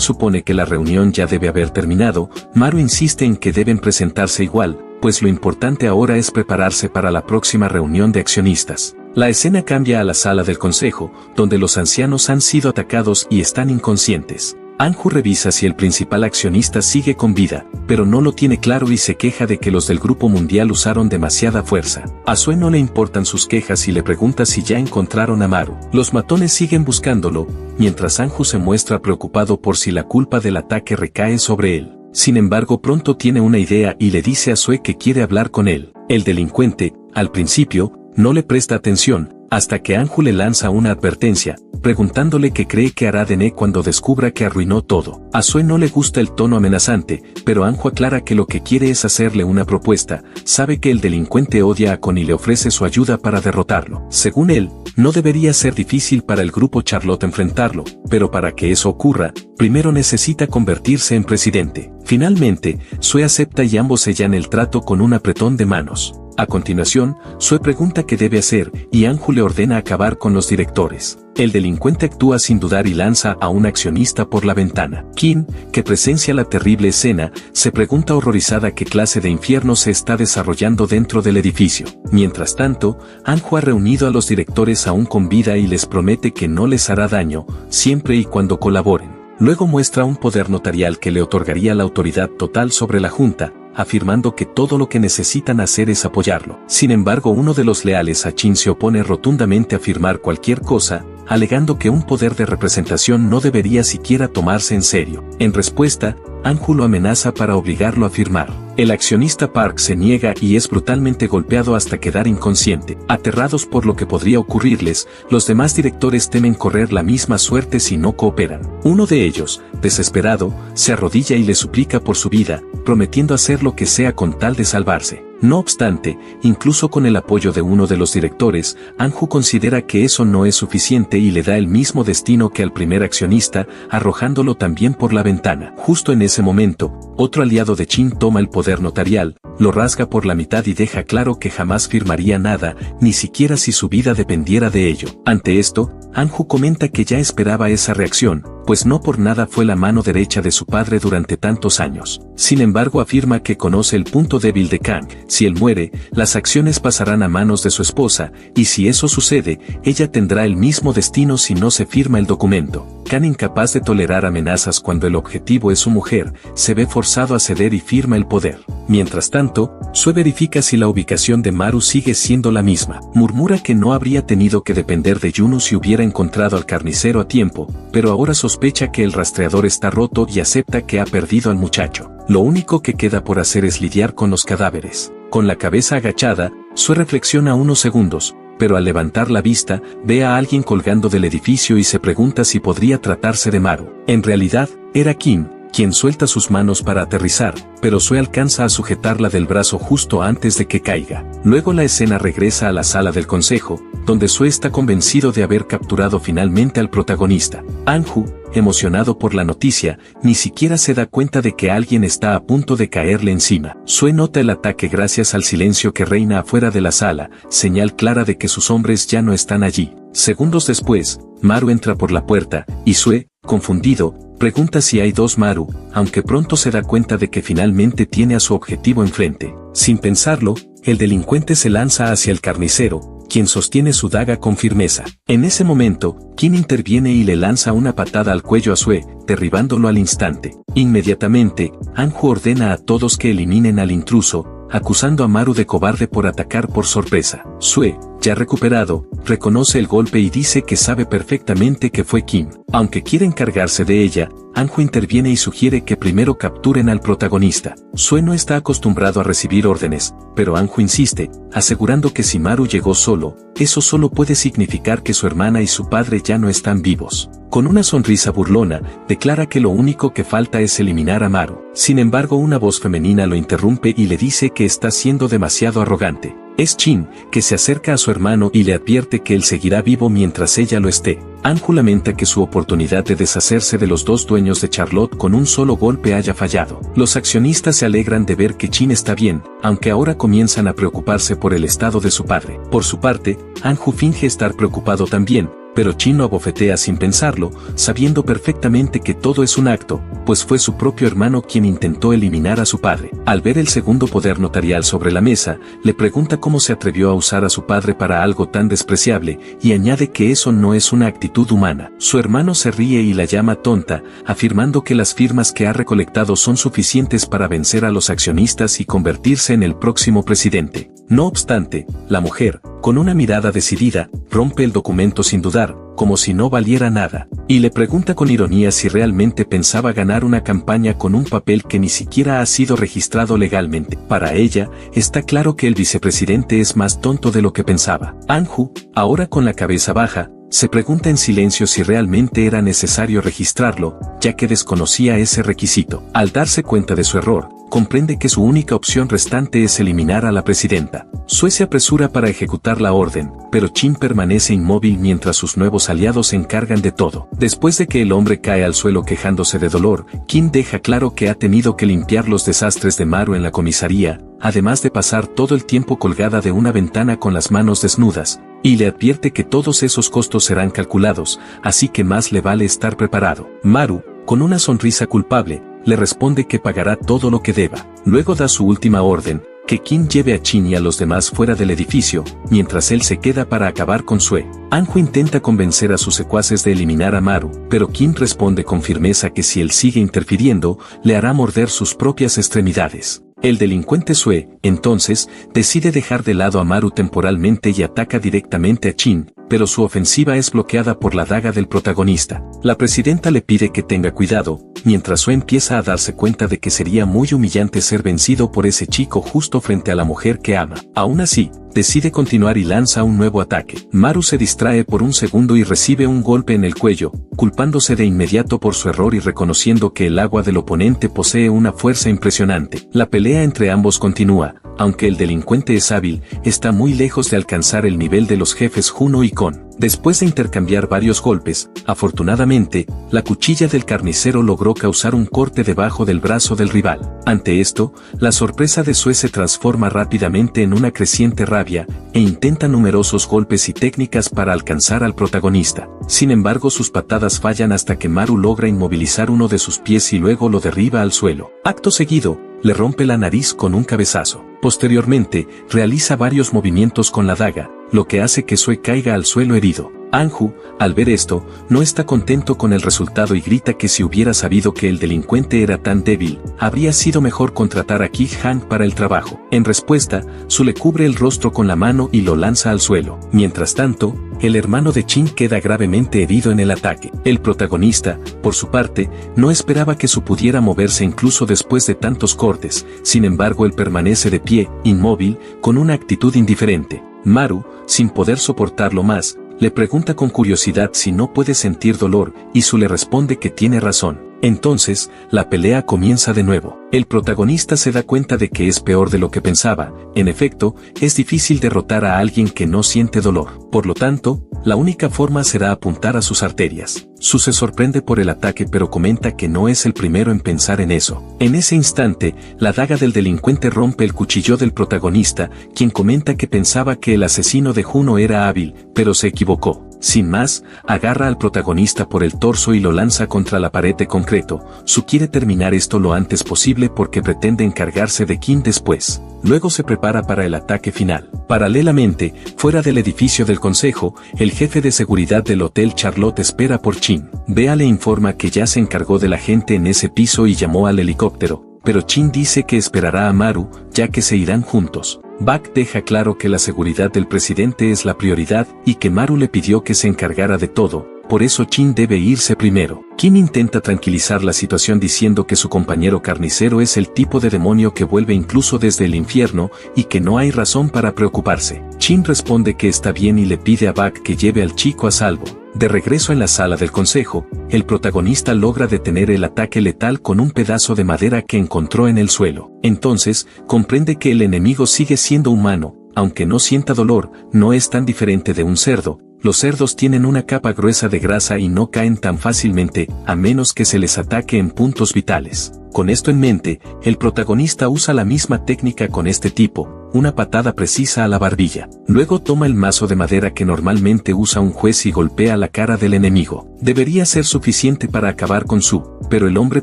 supone que la reunión ya debe haber terminado, Maru insiste en que deben presentarse igual, pues lo importante ahora es prepararse para la próxima reunión de accionistas. La escena cambia a la sala del consejo, donde los ancianos han sido atacados y están inconscientes. Anju revisa si el principal accionista sigue con vida, pero no lo tiene claro y se queja de que los del grupo mundial usaron demasiada fuerza. A Sue no le importan sus quejas y le pregunta si ya encontraron a Maru. Los matones siguen buscándolo, mientras Anju se muestra preocupado por si la culpa del ataque recae sobre él. Sin embargo, pronto tiene una idea y le dice a Sue que quiere hablar con él. El delincuente, al principio, no le presta atención, hasta que Anju le lanza una advertencia, preguntándole qué cree que hará Dene cuando descubra que arruinó todo. A Sue no le gusta el tono amenazante, pero Anju aclara que lo que quiere es hacerle una propuesta. Sabe que el delincuente odia a Kon y le ofrece su ayuda para derrotarlo. Según él, no debería ser difícil para el grupo Charlotte enfrentarlo, pero para que eso ocurra, primero necesita convertirse en presidente. Finalmente, Sue acepta y ambos sellan el trato con un apretón de manos. A continuación, Sue pregunta qué debe hacer y Anju le ordena acabar con los directores. El delincuente actúa sin dudar y lanza a un accionista por la ventana. Kim, que presencia la terrible escena, se pregunta horrorizada qué clase de infierno se está desarrollando dentro del edificio. Mientras tanto, Anju ha reunido a los directores aún con vida y les promete que no les hará daño, siempre y cuando colaboren. Luego muestra un poder notarial que le otorgaría la autoridad total sobre la junta, afirmando que todo lo que necesitan hacer es apoyarlo. Sin embargo, uno de los leales a Chin se opone rotundamente a firmar cualquier cosa, alegando que un poder de representación no debería siquiera tomarse en serio. En respuesta, Anju lo amenaza para obligarlo a firmar. El accionista Park se niega y es brutalmente golpeado hasta quedar inconsciente. Aterrados por lo que podría ocurrirles, los demás directores temen correr la misma suerte si no cooperan. Uno de ellos, desesperado, se arrodilla y le suplica por su vida, prometiendo hacer lo que sea con tal de salvarse. No obstante, incluso con el apoyo de uno de los directores, Anju considera que eso no es suficiente y le da el mismo destino que al primer accionista, arrojándolo también por la ventana. Justo en ese momento, otro aliado de Chin toma el poder notarial, lo rasga por la mitad y deja claro que jamás firmaría nada, ni siquiera si su vida dependiera de ello. Ante esto, Anju comenta que ya esperaba esa reacción, pues no por nada fue la mano derecha de su padre durante tantos años. Sin embargo, afirma que conoce el punto débil de Kang. Si él muere, las acciones pasarán a manos de su esposa, y si eso sucede, ella tendrá el mismo destino si no se firma el documento. Kang, incapaz de tolerar amenazas cuando el objetivo es su mujer, se ve forzado a ceder y firma el poder. Mientras tanto, Sue verifica si la ubicación de Maru sigue siendo la misma. Murmura que no habría tenido que depender de Juno si hubiera encontrado al carnicero a tiempo, pero ahora sospecha que el rastreador está roto y acepta que ha perdido al muchacho. Lo único que queda por hacer es lidiar con los cadáveres. Con la cabeza agachada, Sue reflexiona unos segundos, pero al levantar la vista, ve a alguien colgando del edificio y se pregunta si podría tratarse de Maru. En realidad, era Kim, quien suelta sus manos para aterrizar, pero Sue alcanza a sujetarla del brazo justo antes de que caiga. Luego la escena regresa a la sala del consejo, donde Sue está convencido de haber capturado finalmente al protagonista. Anju, emocionado por la noticia, ni siquiera se da cuenta de que alguien está a punto de caerle encima. Sue nota el ataque gracias al silencio que reina afuera de la sala, señal clara de que sus hombres ya no están allí. Segundos después, Maru entra por la puerta, y Sue, confundido, pregunta si hay dos Maru, aunque pronto se da cuenta de que finalmente tiene a su objetivo enfrente. Sin pensarlo, el delincuente se lanza hacia el carnicero, quien sostiene su daga con firmeza. En ese momento, Kim interviene y le lanza una patada al cuello a Sue, derribándolo al instante. Inmediatamente, Anju ordena a todos que eliminen al intruso, acusando a Maru de cobarde por atacar por sorpresa. Sue, ya recuperado, reconoce el golpe y dice que sabe perfectamente que fue Kim. Aunque quiere encargarse de ella, Anju interviene y sugiere que primero capturen al protagonista. Sue no está acostumbrado a recibir órdenes, pero Anju insiste, asegurando que si Maru llegó solo, eso solo puede significar que su hermana y su padre ya no están vivos. Con una sonrisa burlona, declara que lo único que falta es eliminar a Maru. Sin embargo, una voz femenina lo interrumpe y le dice que está siendo demasiado arrogante. Es Chin, que se acerca a su hermano y le advierte que él seguirá vivo mientras ella lo esté. Anju lamenta que su oportunidad de deshacerse de los dos dueños de Charlotte con un solo golpe haya fallado. Los accionistas se alegran de ver que Chin está bien, aunque ahora comienzan a preocuparse por el estado de su padre. Por su parte, Anju finge estar preocupado también, pero Chin lo abofetea sin pensarlo, sabiendo perfectamente que todo es un acto, pues fue su propio hermano quien intentó eliminar a su padre. Al ver el segundo poder notarial sobre la mesa, le pregunta cómo se atrevió a usar a su padre para algo tan despreciable, y añade que eso no es una actitud humana. Su hermano se ríe y la llama tonta, afirmando que las firmas que ha recolectado son suficientes para vencer a los accionistas y convertirse en el próximo presidente. No obstante, la mujer, con una mirada decidida, rompe el documento sin dudar, como si no valiera nada, y le pregunta con ironía si realmente pensaba ganar una campaña con un papel que ni siquiera ha sido registrado legalmente. Para ella, está claro que el vicepresidente es más tonto de lo que pensaba. Anju, ahora con la cabeza baja, se pregunta en silencio si realmente era necesario registrarlo, ya que desconocía ese requisito. Al darse cuenta de su error, comprende que su única opción restante es eliminar a la presidenta. Sue se apresura para ejecutar la orden, pero Chin permanece inmóvil mientras sus nuevos aliados se encargan de todo. Después de que el hombre cae al suelo quejándose de dolor, Kim deja claro que ha tenido que limpiar los desastres de Maru en la comisaría, además de pasar todo el tiempo colgada de una ventana con las manos desnudas, y le advierte que todos esos costos serán calculados, así que más le vale estar preparado. Maru, con una sonrisa culpable, le responde que pagará todo lo que deba. Luego da su última orden, que Kim lleve a Chin y a los demás fuera del edificio, mientras él se queda para acabar con Sue. Anju intenta convencer a sus secuaces de eliminar a Maru, pero Kim responde con firmeza que si él sigue interfiriendo, le hará morder sus propias extremidades. El delincuente Sue, entonces, decide dejar de lado a Maru temporalmente y ataca directamente a Chin, pero su ofensiva es bloqueada por la daga del protagonista. La presidenta le pide que tenga cuidado, mientras Sue empieza a darse cuenta de que sería muy humillante ser vencido por ese chico justo frente a la mujer que ama. Aún así, decide continuar y lanza un nuevo ataque. Maru se distrae por un segundo y recibe un golpe en el cuello, culpándose de inmediato por su error y reconociendo que el agua del oponente posee una fuerza impresionante. La pelea entre ambos continúa, aunque el delincuente es hábil, está muy lejos de alcanzar el nivel de los jefes Juno y Kon. Después de intercambiar varios golpes, afortunadamente, la cuchilla del carnicero logró causar un corte debajo del brazo del rival. Ante esto, la sorpresa de Sue se transforma rápidamente en una creciente rabia, e intenta numerosos golpes y técnicas para alcanzar al protagonista. Sin embargo, sus patadas fallan hasta que Maru logra inmovilizar uno de sus pies y luego lo derriba al suelo. Acto seguido, le rompe la nariz con un cabezazo. Posteriormente, realiza varios movimientos con la daga, lo que hace que Sue caiga al suelo herido. Anju, al ver esto, no está contento con el resultado y grita que si hubiera sabido que el delincuente era tan débil, habría sido mejor contratar a Ki-hang para el trabajo. En respuesta, Sue le cubre el rostro con la mano y lo lanza al suelo. Mientras tanto, el hermano de Chin queda gravemente herido en el ataque. El protagonista, por su parte, no esperaba que Sue pudiera moverse incluso después de tantos cortes, sin embargo él permanece de pie, inmóvil, con una actitud indiferente. Maru, sin poder soportarlo más, le pregunta con curiosidad si no puede sentir dolor, y Sue le responde que tiene razón. Entonces, la pelea comienza de nuevo. El protagonista se da cuenta de que es peor de lo que pensaba. En efecto, es difícil derrotar a alguien que no siente dolor. Por lo tanto, la única forma será apuntar a sus arterias. Sue se sorprende por el ataque pero comenta que no es el primero en pensar en eso. En ese instante, la daga del delincuente rompe el cuchillo del protagonista, quien comenta que pensaba que el asesino de Juno era hábil, pero se equivocó. Sin más, agarra al protagonista por el torso y lo lanza contra la pared de concreto. Sue quiere terminar esto lo antes posible porque pretende encargarse de Kim después. Luego se prepara para el ataque final. Paralelamente, fuera del edificio del consejo, el jefe de seguridad del Hotel Charlotte espera por Chin. Bea le informa que ya se encargó de la gente en ese piso y llamó al helicóptero, pero Chin dice que esperará a Maru, ya que se irán juntos. Bak deja claro que la seguridad del presidente es la prioridad y que Maru le pidió que se encargara de todo, por eso Chin debe irse primero. Kim intenta tranquilizar la situación diciendo que su compañero carnicero es el tipo de demonio que vuelve incluso desde el infierno y que no hay razón para preocuparse. Chin responde que está bien y le pide a Bak que lleve al chico a salvo. De regreso en la sala del consejo, el protagonista logra detener el ataque letal con un pedazo de madera que encontró en el suelo. Entonces, comprende que el enemigo sigue siendo humano, aunque no sienta dolor, no es tan diferente de un cerdo. Los cerdos tienen una capa gruesa de grasa y no caen tan fácilmente, a menos que se les ataque en puntos vitales. Con esto en mente, el protagonista usa la misma técnica con este tipo, una patada precisa a la barbilla. Luego toma el mazo de madera que normalmente usa un juez y golpea la cara del enemigo. Debería ser suficiente para acabar con Sue, pero el hombre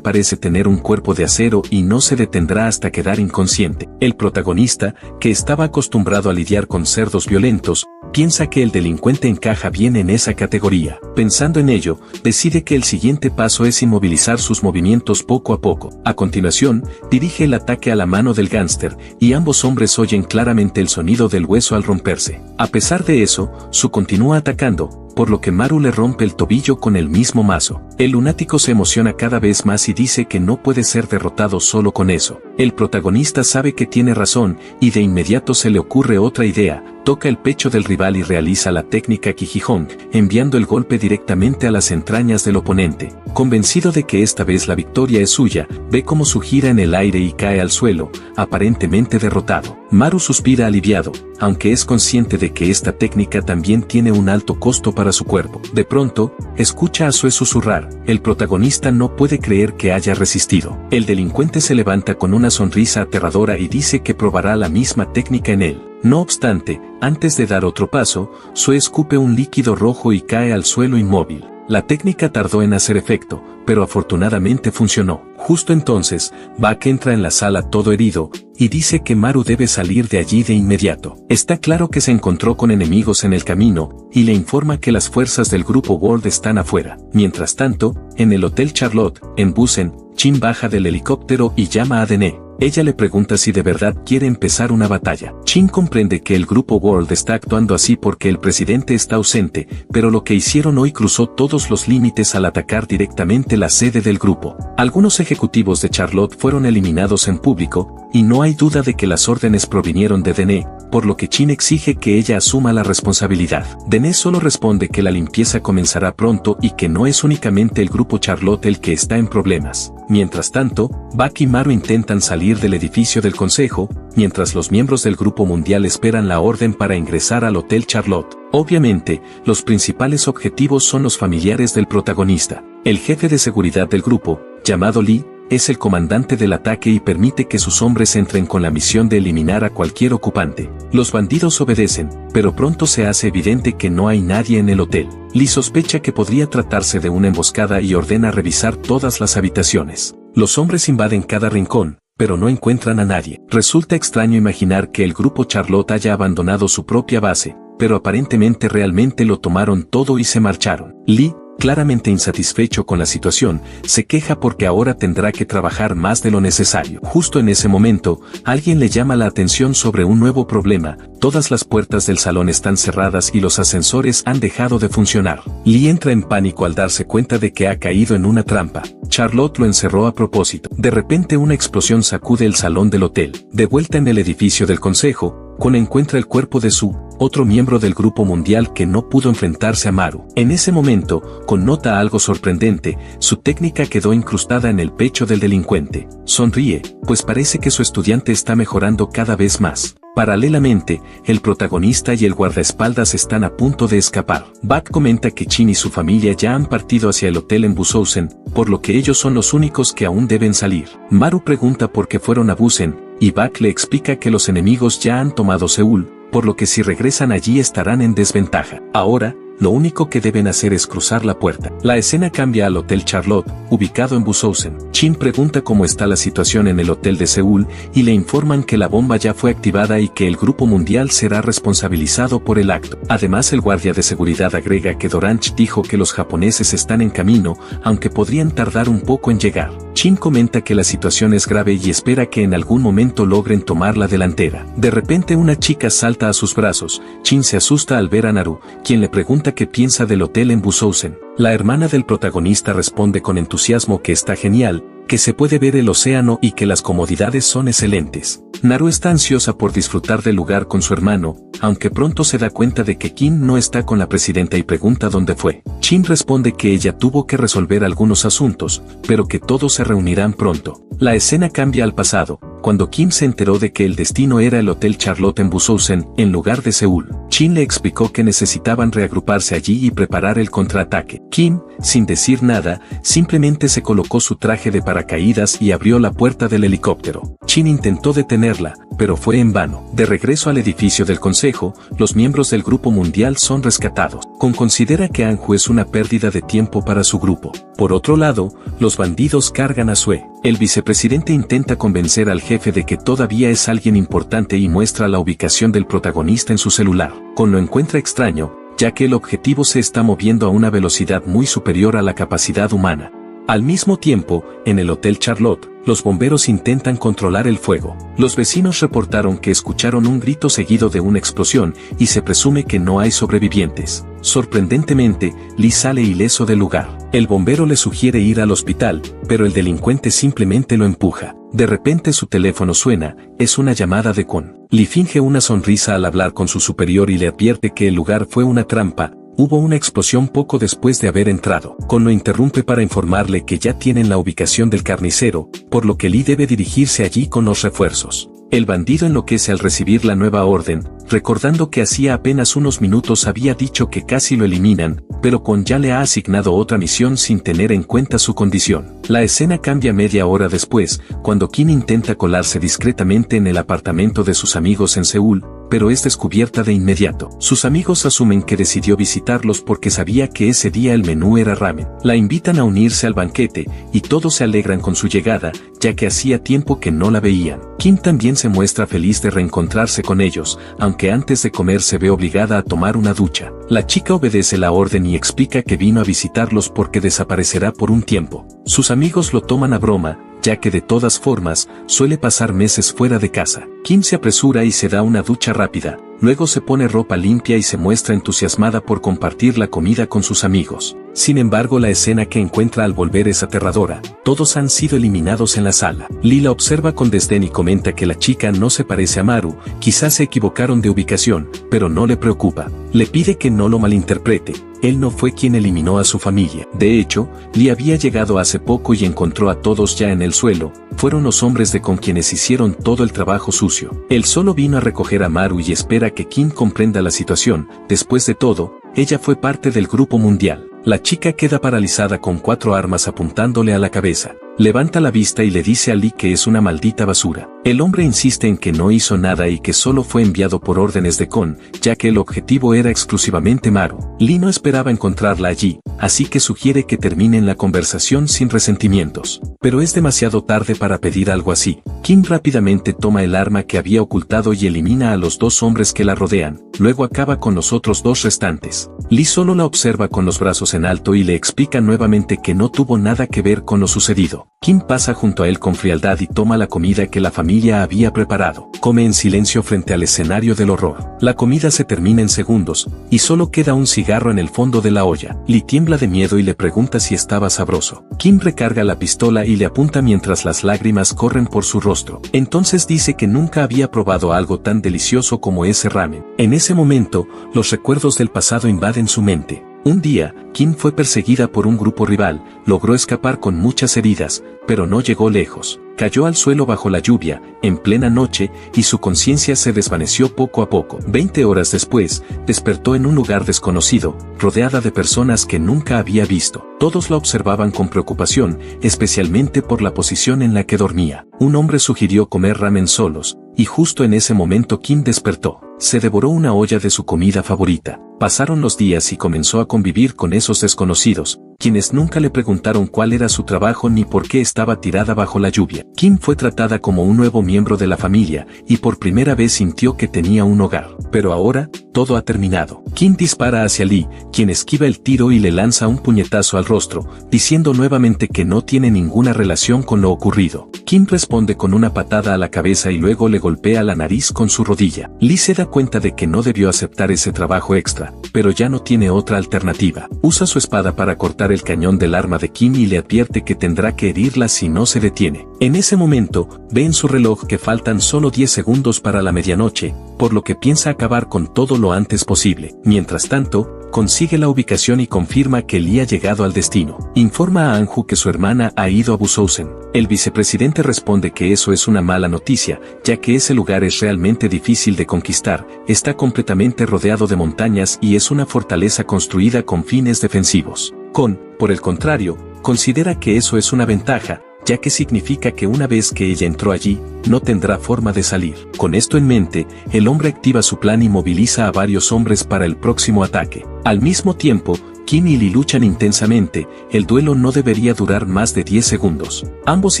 parece tener un cuerpo de acero y no se detendrá hasta quedar inconsciente. El protagonista, que estaba acostumbrado a lidiar con cerdos violentos, piensa que el delincuente encaja bien en esa categoría. Pensando en ello, decide que el siguiente paso es inmovilizar sus movimientos poco a poco. A continuación, dirige el ataque a la mano del gángster, y ambos hombres oyen claramente el sonido del hueso al romperse. A pesar de eso, Sue continúa atacando, por lo que Maru le rompe el tobillo con el mismo mazo. El lunático se emociona cada vez más y dice que no puede ser derrotado solo con eso. El protagonista sabe que tiene razón, y de inmediato se le ocurre otra idea. Toca el pecho del rival y realiza la técnica Ki-hong, enviando el golpe directamente a las entrañas del oponente. Convencido de que esta vez la victoria es suya, ve cómo su gira en el aire y cae al suelo, aparentemente derrotado. Maru suspira aliviado, aunque es consciente de que esta técnica también tiene un alto costo para su cuerpo. De pronto, escucha a Sue susurrar. El protagonista no puede creer que haya resistido. El delincuente se levanta con una sonrisa aterradora y dice que probará la misma técnica en él. No obstante, antes de dar otro paso, Sue escupe un líquido rojo y cae al suelo inmóvil. La técnica tardó en hacer efecto, pero afortunadamente funcionó. Justo entonces, Buck entra en la sala todo herido, y dice que Maru debe salir de allí de inmediato. Está claro que se encontró con enemigos en el camino, y le informa que las fuerzas del grupo World están afuera. Mientras tanto, en el Hotel Charlotte, en Busen, Chin baja del helicóptero y llama a Dene. Ella le pregunta si de verdad quiere empezar una batalla. Chin comprende que el grupo World está actuando así porque el presidente está ausente, pero lo que hicieron hoy cruzó todos los límites al atacar directamente la sede del grupo. Algunos ejecutivos de Charlotte fueron eliminados en público, y no hay duda de que las órdenes provinieron de Dene, por lo que Chin exige que ella asuma la responsabilidad. Dene solo responde que la limpieza comenzará pronto y que no es únicamente el grupo Charlotte el que está en problemas. Mientras tanto, Buck y Maru intentan salir del edificio del consejo, mientras los miembros del grupo mundial esperan la orden para ingresar al Hotel Charlotte. Obviamente, los principales objetivos son los familiares del protagonista. El jefe de seguridad del grupo, llamado Lee, es el comandante del ataque y permite que sus hombres entren con la misión de eliminar a cualquier ocupante. Los bandidos obedecen, pero pronto se hace evidente que no hay nadie en el hotel. Lee sospecha que podría tratarse de una emboscada y ordena revisar todas las habitaciones. Los hombres invaden cada rincón, pero no encuentran a nadie. Resulta extraño imaginar que el grupo Charlotte haya abandonado su propia base, pero aparentemente realmente lo tomaron todo y se marcharon. Lee, claramente insatisfecho con la situación, se queja porque ahora tendrá que trabajar más de lo necesario. Justo en ese momento, alguien le llama la atención sobre un nuevo problema. Todas las puertas del salón están cerradas y los ascensores han dejado de funcionar. Lee entra en pánico al darse cuenta de que ha caído en una trampa. Charlotte lo encerró a propósito. De repente una explosión sacude el salón del hotel. De vuelta en el edificio del consejo, Kon encuentra el cuerpo de Su, otro miembro del grupo mundial que no pudo enfrentarse a Maru. En ese momento, Kon nota algo sorprendente: su técnica quedó incrustada en el pecho del delincuente. Sonríe, pues parece que su estudiante está mejorando cada vez más. Paralelamente, el protagonista y el guardaespaldas están a punto de escapar. Buck comenta que Chin y su familia ya han partido hacia el hotel en Bushousen, por lo que ellos son los únicos que aún deben salir. Maru pregunta por qué fueron a Busen, y Buck le explica que los enemigos ya han tomado Seúl, por lo que si regresan allí estarán en desventaja. Ahora, lo único que deben hacer es cruzar la puerta. La escena cambia al Hotel Charlotte, ubicado en Bushousen. Chin pregunta cómo está la situación en el hotel de Seúl, y le informan que la bomba ya fue activada y que el grupo mundial será responsabilizado por el acto. Además, el guardia de seguridad agrega que Doranch dijo que los japoneses están en camino, aunque podrían tardar un poco en llegar. Chin comenta que la situación es grave y espera que en algún momento logren tomar la delantera. De repente una chica salta a sus brazos. Chin se asusta al ver a Naru, quien le pregunta qué piensa del hotel en Bushousen. La hermana del protagonista responde con entusiasmo que está genial, que se puede ver el océano y que las comodidades son excelentes. Naru está ansiosa por disfrutar del lugar con su hermano, aunque pronto se da cuenta de que Kim no está con la presidenta y pregunta dónde fue. Chin responde que ella tuvo que resolver algunos asuntos, pero que todos se reunirán pronto. La escena cambia al pasado, cuando Kim se enteró de que el destino era el Hotel Charlotte en Bushousen, en lugar de Seúl. Chin le explicó que necesitaban reagruparse allí y preparar el contraataque. Kim, sin decir nada, simplemente se colocó su traje de paracaídas y abrió la puerta del helicóptero. Chin intentó detenerla, pero fue en vano. De regreso al edificio del consejo, los miembros del grupo mundial son rescatados. Kon considera que Anju es una pérdida de tiempo para su grupo. Por otro lado, los bandidos cargan a Sue. El vicepresidente intenta convencer al jefe de que todavía es alguien importante y muestra la ubicación del protagonista en su celular. Kon lo encuentra extraño, ya que el objetivo se está moviendo a una velocidad muy superior a la capacidad humana. Al mismo tiempo, en el Hotel Charlotte, los bomberos intentan controlar el fuego. Los vecinos reportaron que escucharon un grito seguido de una explosión y se presume que no hay sobrevivientes. Sorprendentemente, Lee sale ileso del lugar. El bombero le sugiere ir al hospital, pero el delincuente simplemente lo empuja. De repente su teléfono suena, es una llamada de Kon. Lee finge una sonrisa al hablar con su superior y le advierte que el lugar fue una trampa, Hubo una explosión poco después de haber entrado. Kon lo interrumpe para informarle que ya tienen la ubicación del carnicero, por lo que Lee debe dirigirse allí con los refuerzos. El bandido enloquece al recibir la nueva orden, recordando que hacía apenas unos minutos había dicho que casi lo eliminan, pero Kon ya le ha asignado otra misión sin tener en cuenta su condición. La escena cambia media hora después, cuando Kim intenta colarse discretamente en el apartamento de sus amigos en Seúl, pero es descubierta de inmediato. Sus amigos asumen que decidió visitarlos porque sabía que ese día el menú era ramen. La invitan a unirse al banquete, y todos se alegran con su llegada, ya que hacía tiempo que no la veían. Kim también se muestra feliz de reencontrarse con ellos, aunque antes de comer se ve obligada a tomar una ducha. La chica obedece la orden y explica que vino a visitarlos porque desaparecerá por un tiempo. Sus amigos lo toman a broma, ya que de todas formas, suele pasar meses fuera de casa. Kim se apresura y se da una ducha rápida, luego se pone ropa limpia y se muestra entusiasmada por compartir la comida con sus amigos. Sin embargo, la escena que encuentra al volver es aterradora. Todos han sido eliminados en la sala. Lee la observa con desdén y comenta que la chica no se parece a Maru, quizás se equivocaron de ubicación, pero no le preocupa. Le pide que no lo malinterprete. Él no fue quien eliminó a su familia. De hecho, Lee había llegado hace poco y encontró a todos ya en el suelo. Fueron los hombres de Kon quienes hicieron todo el trabajo sucio. Él solo vino a recoger a Maru y espera que Kim comprenda la situación. Después de todo, ella fue parte del grupo mundial. La chica queda paralizada con 4 armas apuntándole a la cabeza. Levanta la vista y le dice a Lee que es una maldita basura. El hombre insiste en que no hizo nada y que solo fue enviado por órdenes de Kon, ya que el objetivo era exclusivamente Maru. Lee no esperaba encontrarla allí, así que sugiere que terminen la conversación sin resentimientos. Pero es demasiado tarde para pedir algo así. Kim rápidamente toma el arma que había ocultado y elimina a los 2 hombres que la rodean, luego acaba con los otros 2 restantes. Lee solo la observa con los brazos en alto y le explica nuevamente que no tuvo nada que ver con lo sucedido. Kim pasa junto a él con frialdad y toma la comida que la familia había preparado. Come en silencio frente al escenario del horror. La comida se termina en segundos, y solo queda un cigarro en el fondo de la olla. Lee tiembla de miedo y le pregunta si estaba sabroso. Kim recarga la pistola y le apunta mientras las lágrimas corren por su rostro. Entonces dice que nunca había probado algo tan delicioso como ese ramen. En ese momento, los recuerdos del pasado invaden su mente. Un día, Kim fue perseguida por un grupo rival, logró escapar con muchas heridas, pero no llegó lejos. Cayó al suelo bajo la lluvia, en plena noche, y su conciencia se desvaneció poco a poco. 20 horas después, despertó en un lugar desconocido, rodeada de personas que nunca había visto. Todos la observaban con preocupación, especialmente por la posición en la que dormía. Un hombre sugirió comer ramen solos, y justo en ese momento Kim despertó. Se devoró una olla de su comida favorita. Pasaron los días y comenzó a convivir con esos desconocidos, quienes nunca le preguntaron cuál era su trabajo ni por qué estaba tirada bajo la lluvia. Kim fue tratada como un nuevo miembro de la familia, y por primera vez sintió que tenía un hogar. Pero ahora, todo ha terminado. Kim dispara hacia Lee, quien esquiva el tiro y le lanza un puñetazo al rostro, diciendo nuevamente que no tiene ninguna relación con lo ocurrido. Kim responde con una patada a la cabeza y luego le golpea la nariz con su rodilla. Lee se da cuenta de que no debió aceptar ese trabajo extra, pero ya no tiene otra alternativa. Usa su espada para cortar el cañón del arma de Kim y le advierte que tendrá que herirla si no se detiene. En ese momento, ve en su reloj que faltan solo 10 segundos para la medianoche, por lo que piensa acabar con todo lo antes posible. Mientras tanto, consigue la ubicación y confirma que Lee ha llegado al destino. Informa a Anju que su hermana ha ido a Busousen. El vicepresidente responde que eso es una mala noticia, ya que ese lugar es realmente difícil de conquistar, está completamente rodeado de montañas y es una fortaleza construida con fines defensivos. Kon, por el contrario, considera que eso es una ventaja, ya que significa que una vez que ella entró allí, no tendrá forma de salir. Con esto en mente, el hombre activa su plan y moviliza a varios hombres para el próximo ataque. Al mismo tiempo, Kim y Lee luchan intensamente, el duelo no debería durar más de 10 segundos. Ambos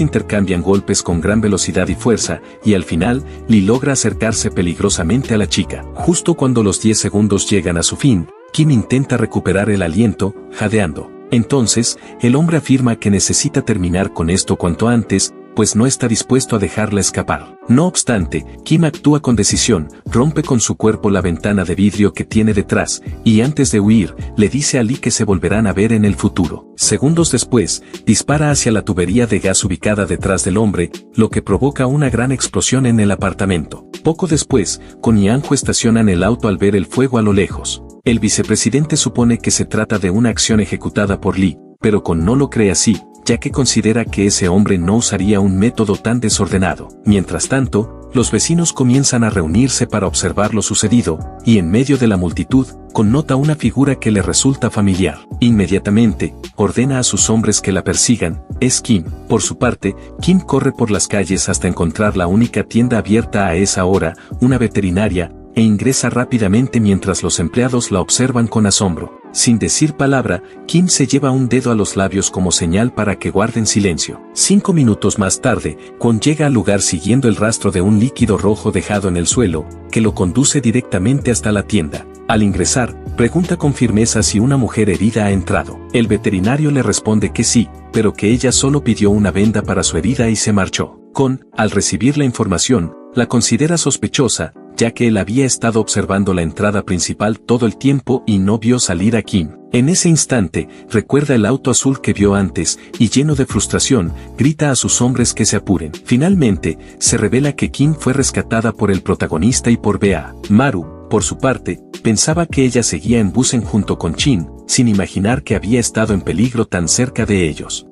intercambian golpes con gran velocidad y fuerza, y al final, Lee logra acercarse peligrosamente a la chica. Justo cuando los 10 segundos llegan a su fin, Kim intenta recuperar el aliento, jadeando. Entonces, el hombre afirma que necesita terminar con esto cuanto antes, pues no está dispuesto a dejarla escapar. No obstante, Kim actúa con decisión, rompe con su cuerpo la ventana de vidrio que tiene detrás, y antes de huir, le dice a Lee que se volverán a ver en el futuro. Segundos después, dispara hacia la tubería de gas ubicada detrás del hombre, lo que provoca una gran explosión en el apartamento. Poco después, Kon y Anju estacionan el auto al ver el fuego a lo lejos. El vicepresidente supone que se trata de una acción ejecutada por Lee, pero Con no lo cree así, ya que considera que ese hombre no usaría un método tan desordenado. Mientras tanto, los vecinos comienzan a reunirse para observar lo sucedido, y en medio de la multitud, Con nota una figura que le resulta familiar. Inmediatamente, ordena a sus hombres que la persigan. Es Kim. Por su parte, Kim corre por las calles hasta encontrar la única tienda abierta a esa hora, una veterinaria, e ingresa rápidamente mientras los empleados la observan con asombro. Sin decir palabra, Kim se lleva un dedo a los labios como señal para que guarden silencio. 5 minutos más tarde, Kwon llega al lugar siguiendo el rastro de un líquido rojo dejado en el suelo, que lo conduce directamente hasta la tienda. Al ingresar, pregunta con firmeza si una mujer herida ha entrado. El veterinario le responde que sí, pero que ella solo pidió una venda para su herida y se marchó. Kwon, al recibir la información, la considera sospechosa, ya que él había estado observando la entrada principal todo el tiempo y no vio salir a Kim. En ese instante, recuerda el auto azul que vio antes, y lleno de frustración, grita a sus hombres que se apuren. Finalmente, se revela que Kim fue rescatada por el protagonista y por Bea. Maru, por su parte, pensaba que ella seguía en Busan junto con Chin, sin imaginar que había estado en peligro tan cerca de ellos.